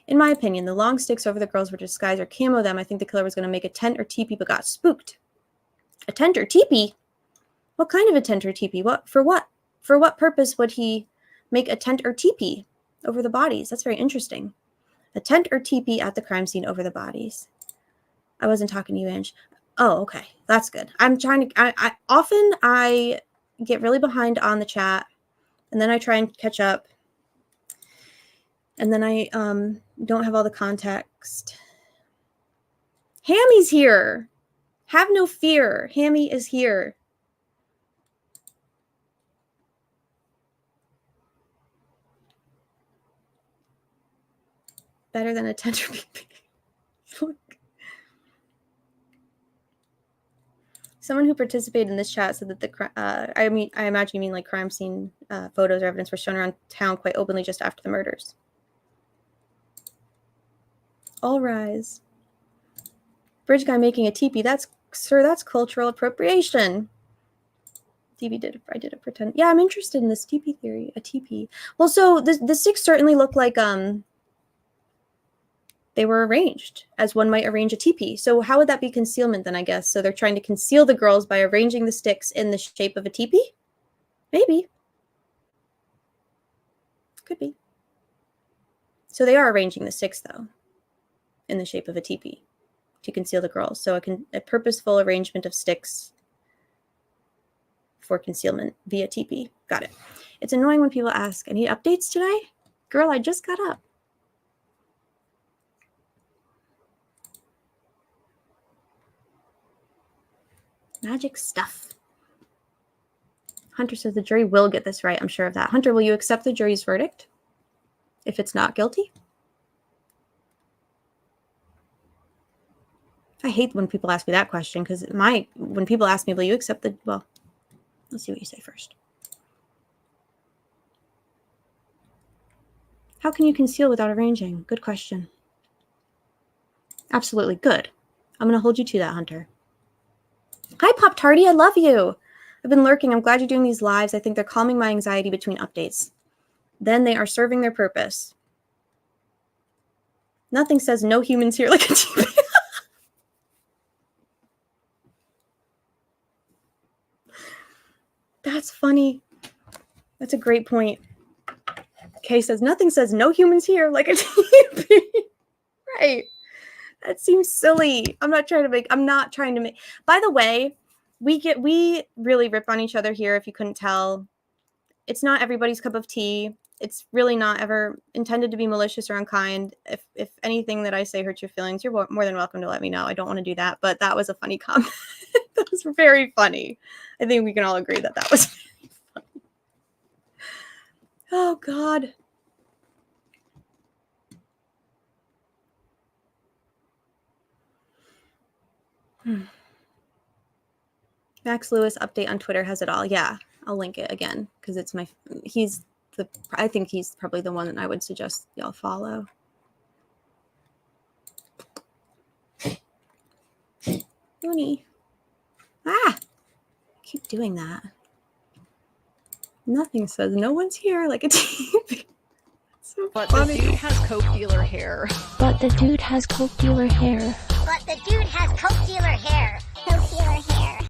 In my opinion, the long sticks over the girls were disguised or camo them. I think the killer was going to make a tent or teepee but got spooked. A tent or teepee? What kind of a tent or teepee? What? For what? For what purpose would he make a tent or teepee over the bodies? That's very interesting. A tent or teepee at the crime scene over the bodies. I wasn't talking to you, Ange. Oh, okay. That's good. I'm trying to... I often get really behind on the chat, and then I try and catch up, and then I don't have all the context. Hammy's here. Have no fear. Hammy is here. Better than a tender baby. Look. Someone who participated in this chat said that I imagine you mean like crime scene photos or evidence were shown around town quite openly just after the murders. All rise. Bridge guy making a teepee. That's cultural appropriation. I did a pretend. Yeah, I'm interested in this teepee theory. A teepee. Well, so the six certainly look like they were arranged as one might arrange a teepee. So how would that be concealment then, I guess? So they're trying to conceal the girls by arranging the sticks in the shape of a teepee? Maybe. Could be. So they are arranging the sticks, though, in the shape of a teepee to conceal the girls. So a purposeful arrangement of sticks for concealment via teepee. Got it. It's annoying when people ask, any updates today? Girl, I just got up. Magic stuff. Hunter says the jury will get this right. I'm sure of that. Hunter, will you accept the jury's verdict if it's not guilty? I hate when people ask me that question because when people ask me, will you accept the, well, let's see what you say first. How can you conceal without arranging? Good question. Absolutely. Good. I'm going to hold you to that, Hunter. Hi, Pop Tardy. I love you. I've been lurking. I'm glad you're doing these lives. I think they're calming my anxiety between updates. Then they are serving their purpose. Nothing says no humans here like a TV. That's funny. That's a great point. Kay says, nothing says no humans here like a TV. Right. That seems silly. I'm not trying to make, by the way, we really rip on each other here. If you couldn't tell, it's not everybody's cup of tea. It's really not ever intended to be malicious or unkind. If anything that I say hurts your feelings, you're more than welcome to let me know. I don't want to do that, but that was a funny comment. That was very funny. I think we can all agree that was very funny. Oh, God. Max Lewis update on Twitter has it all. Yeah, I'll link it again because it's I think he's probably the one that I would suggest y'all follow. Looney. I keep doing that. Nothing says no one's here like a TV. So but funny. The dude has coke dealer hair. But the dude has coke dealer hair. But the dude has coke dealer hair. Coke dealer hair.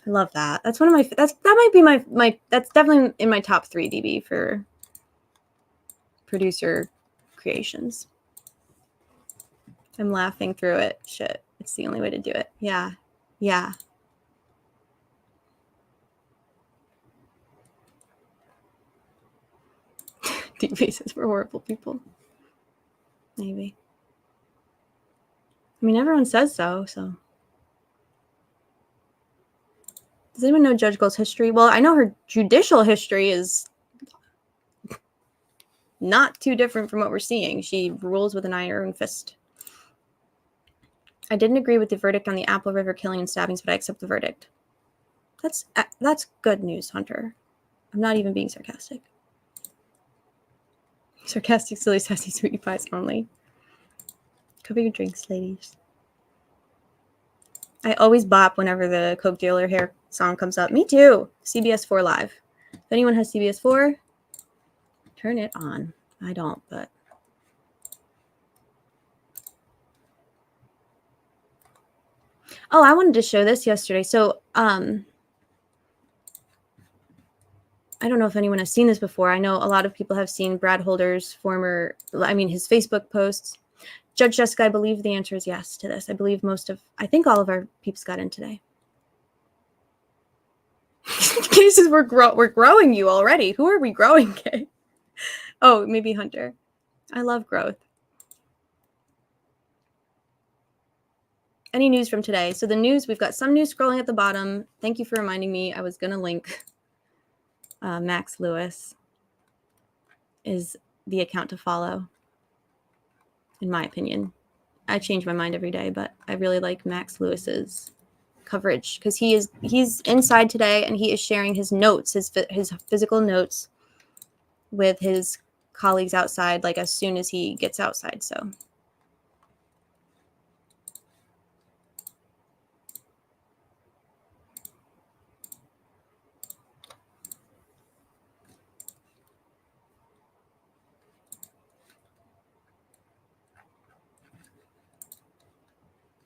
I love that. That's one of my. That might be my. That's definitely in my top 3 DB for producer creations. I'm laughing through it. Shit, it's the only way to do it. Yeah, Yeah. Deep faces for horrible people. Maybe. I mean, everyone says so. Does anyone know Judge Gold's history? Well, I know her judicial history is not too different from what we're seeing. She rules with an iron fist. I didn't agree with the verdict on the Apple River killing and stabbings, but I accept the verdict. That's good news, Hunter. I'm not even being sarcastic. Sarcastic, silly, sassy, sweetie pies only. Cover your drinks, ladies. I always bop whenever the Coke Dealer Hair song comes up. Me too. CBS 4 Live. If anyone has CBS 4, turn it on. I don't, but... Oh, I wanted to show this yesterday. So, I don't know if anyone has seen this before. I know a lot of people have seen Brad Holder's his Facebook posts. Judge Jessica, I believe the answer is yes to this. I think all of our peeps got in today. Cases, we're growing you already. Who are we growing, Kay? Oh, maybe Hunter. I love growth. Any news from today? So the news, we've got some news scrolling at the bottom. Thank you for reminding me. I was going to link Max Lewis is the account to follow, in my opinion. I change my mind every day, but I really like Max Lewis's coverage because he's inside today and he is sharing his notes, his physical notes with his colleagues outside, like as soon as he gets outside. So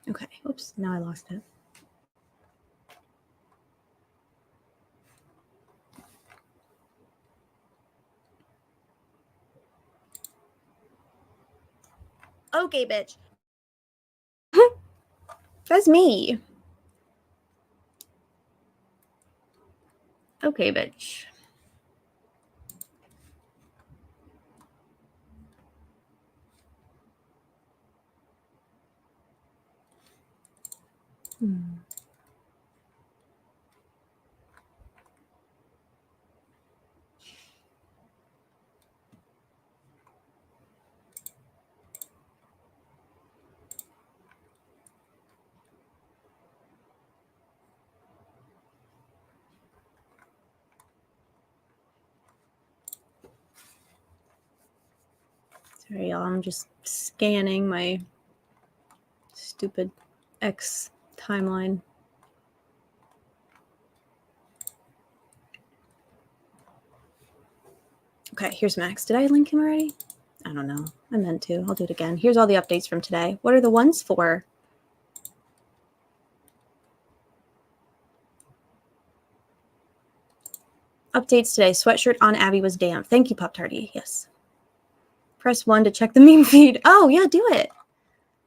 okay, oops, now I lost it. Okay, bitch. That's me. Okay, bitch. Sorry, y'all. I'm just scanning my stupid X timeline. Okay, here's Max. Did I link him already? I don't know. I meant to. I'll do it again. Here's all the updates from today. What are the ones for? Updates today. Sweatshirt on Abby was damp. Thank you, Pop Tardy. Yes. Press 1 to check the meme feed. Oh, yeah, do it.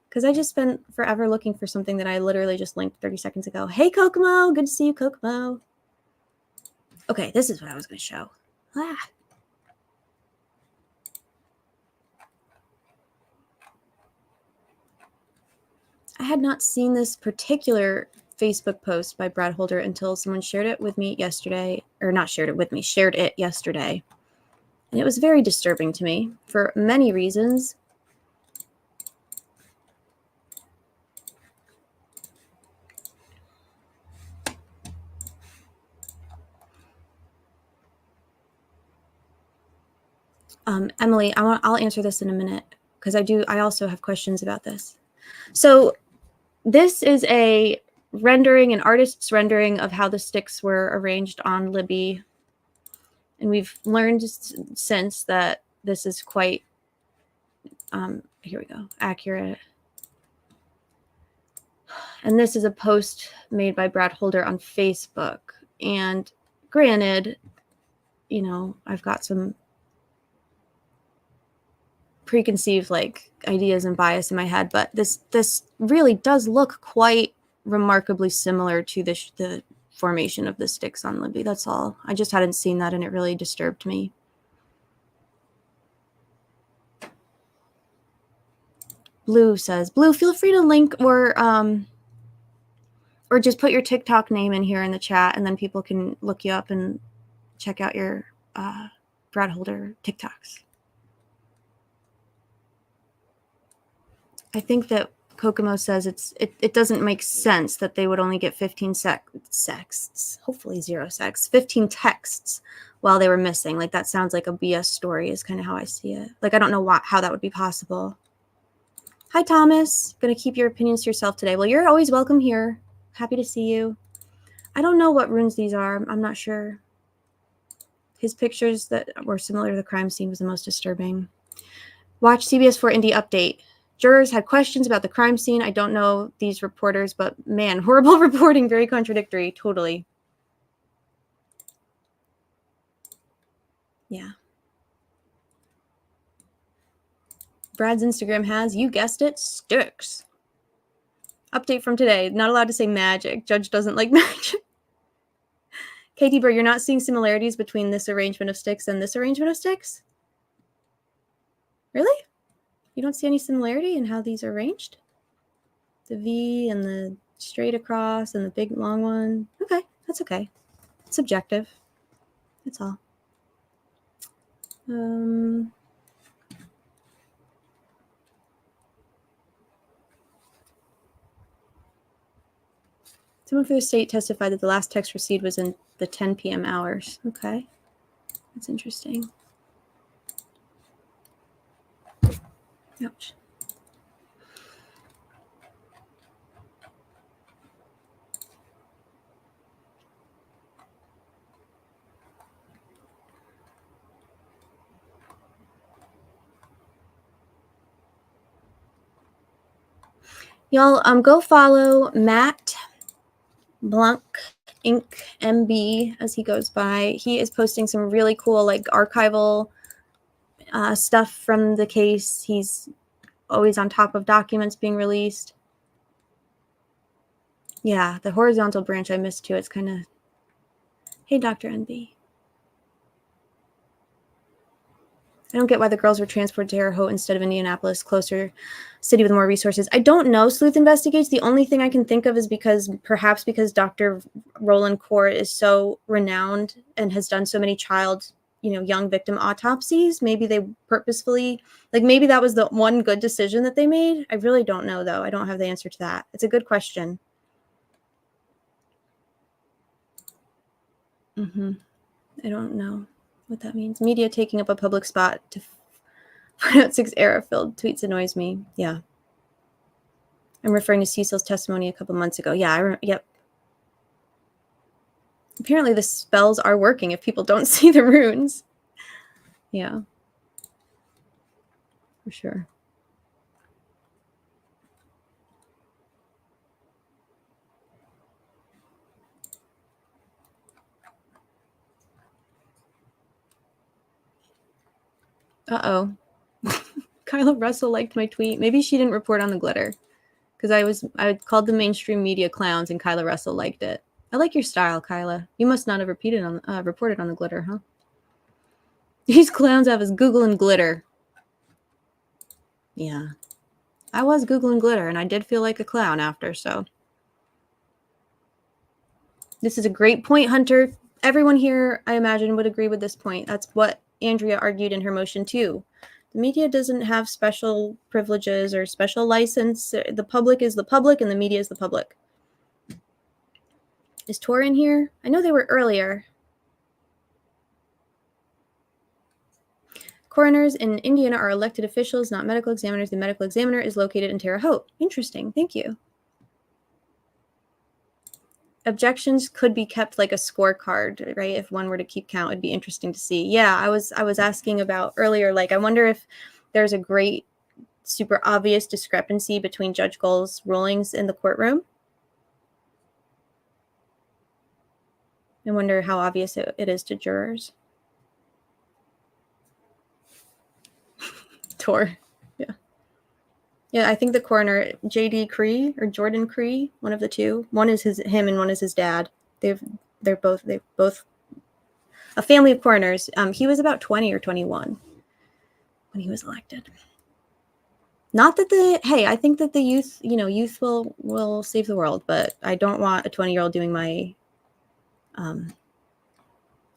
Because I just spent forever looking for something that I literally just linked 30 seconds ago. Hey, Kokomo. Good to see you, Kokomo. Okay, this is what I was going to show. Ah. I had not seen this particular Facebook post by Brad Holder until someone shared it with me yesterday, or not shared it with me, shared it yesterday. And it was very disturbing to me for many reasons. Emily, I'll answer this in a minute because I also have questions about this. So this is an artist's rendering of how the sticks were arranged on Libby. And we've learned since that this is quite, here we go, accurate. And this is a post made by Brad Holder on Facebook. And granted, you know, I've got some preconceived ideas and bias in my head, but this really does look quite remarkably similar to the formation of the sticks on Libby. That's all. I just hadn't seen that, and it really disturbed me. Blue says, Blue, feel free to link or just put your TikTok name in here in the chat, and then people can look you up and check out your Brad Holder TikToks. I think that Kokomo says it doesn't make sense that they would only get 15 sexts, hopefully 0 sex, 15 texts while they were missing. Like, that sounds like a BS story is kind of how I see it. Like, I don't know how that would be possible. Hi, Thomas. Gonna keep your opinions to yourself today. Well, you're always welcome here. Happy to see you. I don't know what runes these are. I'm not sure. His pictures that were similar to the crime scene was the most disturbing. Watch CBS 4 Indie Update. Jurors had questions about the crime scene. I don't know these reporters, but man, horrible reporting, very contradictory. Totally. Yeah. Brad's Instagram has, you guessed it, sticks. Update from today. Not allowed to say magic. Judge doesn't like magic. Katie Burr, you're not seeing similarities between this arrangement of sticks and this arrangement of sticks? Really? You don't see any similarity in how these are arranged? The V and the straight across and the big long one? Okay, that's okay. It's subjective. That's all. Someone for the state testified that the last text received was in the 10 p.m. hours. Okay. That's interesting. Ouch. Y'all, go follow Matt Blanc Inc. MB as he goes by. He is posting some really cool, like, archival stuff from the case. He's always on top of documents being released. Yeah, the horizontal branch I missed too. It's kind of, hey, Dr. NB. I don't get why the girls were transported to Terre Haute instead of Indianapolis, closer city with more resources. I don't know. Sleuth Investigates. The only thing I can think of is perhaps because Dr. Roland Kaur is so renowned and has done so many young victim autopsies. Maybe they purposefully, maybe that was the one good decision that they made. I really don't know, though. I don't have the answer to that. It's a good question. I don't know what that means. Media taking up a public spot to find out 6 error-filled tweets annoys me. Yeah. I'm referring to Cecil's testimony a couple months ago. Yeah, yep. Apparently the spells are working if people don't see the runes. Yeah. For sure. Uh-oh. Kyla Russell liked my tweet. Maybe she didn't report on the glitter. Because I called the mainstream media clowns and Kyla Russell liked it. I like your style, Kyla. You must not have reported on the glitter, huh? These clowns have us Googling glitter. Yeah. I was Googling glitter and I did feel like a clown after, so. This is a great point, Hunter. Everyone here, I imagine, would agree with this point. That's what Andrea argued in her motion too. The media doesn't have special privileges or special license. The public is the public and the media is the public. Is Tor in here? I know they were earlier. Coroners in Indiana are elected officials, not medical examiners. The medical examiner is located in Terre Haute. Interesting. Thank you. Objections could be kept like a scorecard, right? If one were to keep count, it'd be interesting to see. Yeah, I was asking about earlier, I wonder if there's a great, super obvious discrepancy between Judge Gull's rulings in the courtroom. I wonder how obvious it is to jurors. Tor, yeah. Yeah, I think the coroner, J.D. Cree or Jordan Cree, one of the two. One is him and one is his dad. They're both a family of coroners. He was about 20 or 21 when he was elected. Not that I think that the youth will save the world, but I don't want a 20-year-old doing my I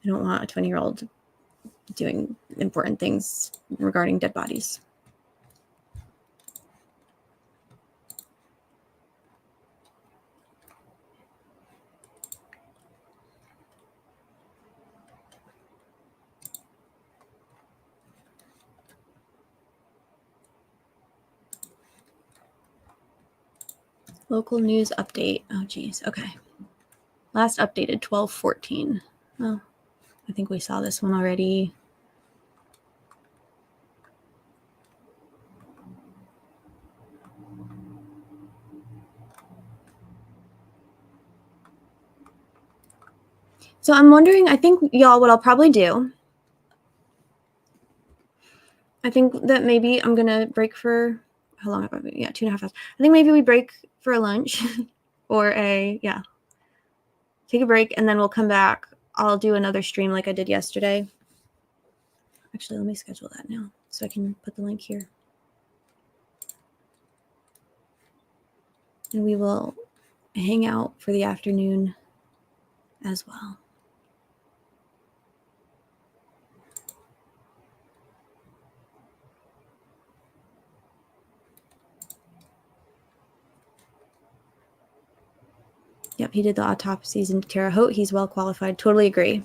don't want a 20-year-old doing important things regarding dead bodies. Local news update. Oh, geez. Okay. Last updated 12/14. Oh, I think we saw this one already. So I'm wondering, I think, y'all, what I'll probably do, I think that maybe I'm going to break for, how long have I been? Yeah, 2.5 hours. I think maybe we break for a lunch or take a break, and then we'll come back. I'll do another stream like I did yesterday. Actually, let me schedule that now so I can put the link here. And we will hang out for the afternoon as well. Yep, he did the autopsies in Terre Haute. He's well qualified. Totally agree.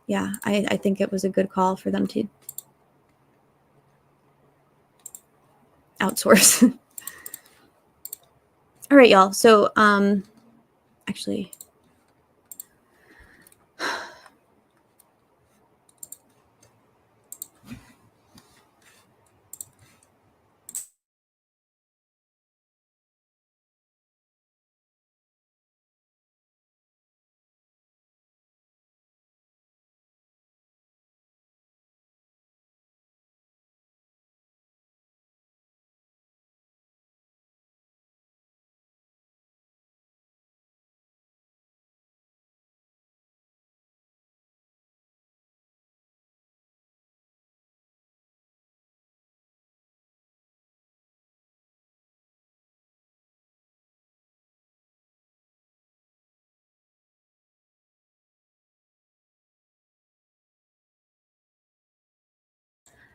Yeah, I think it was a good call for them to outsource. All right, y'all. So, actually,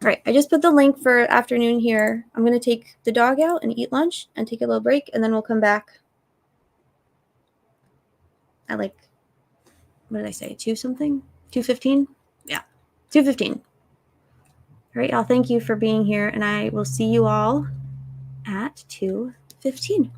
all right, I just put the link for afternoon here. I'm going to take the dog out and eat lunch and take a little break, and then we'll come back at what did I say, 2 something? 2:15? Yeah, 2:15. All right, y'all, thank you for being here, and I will see you all at 2:15.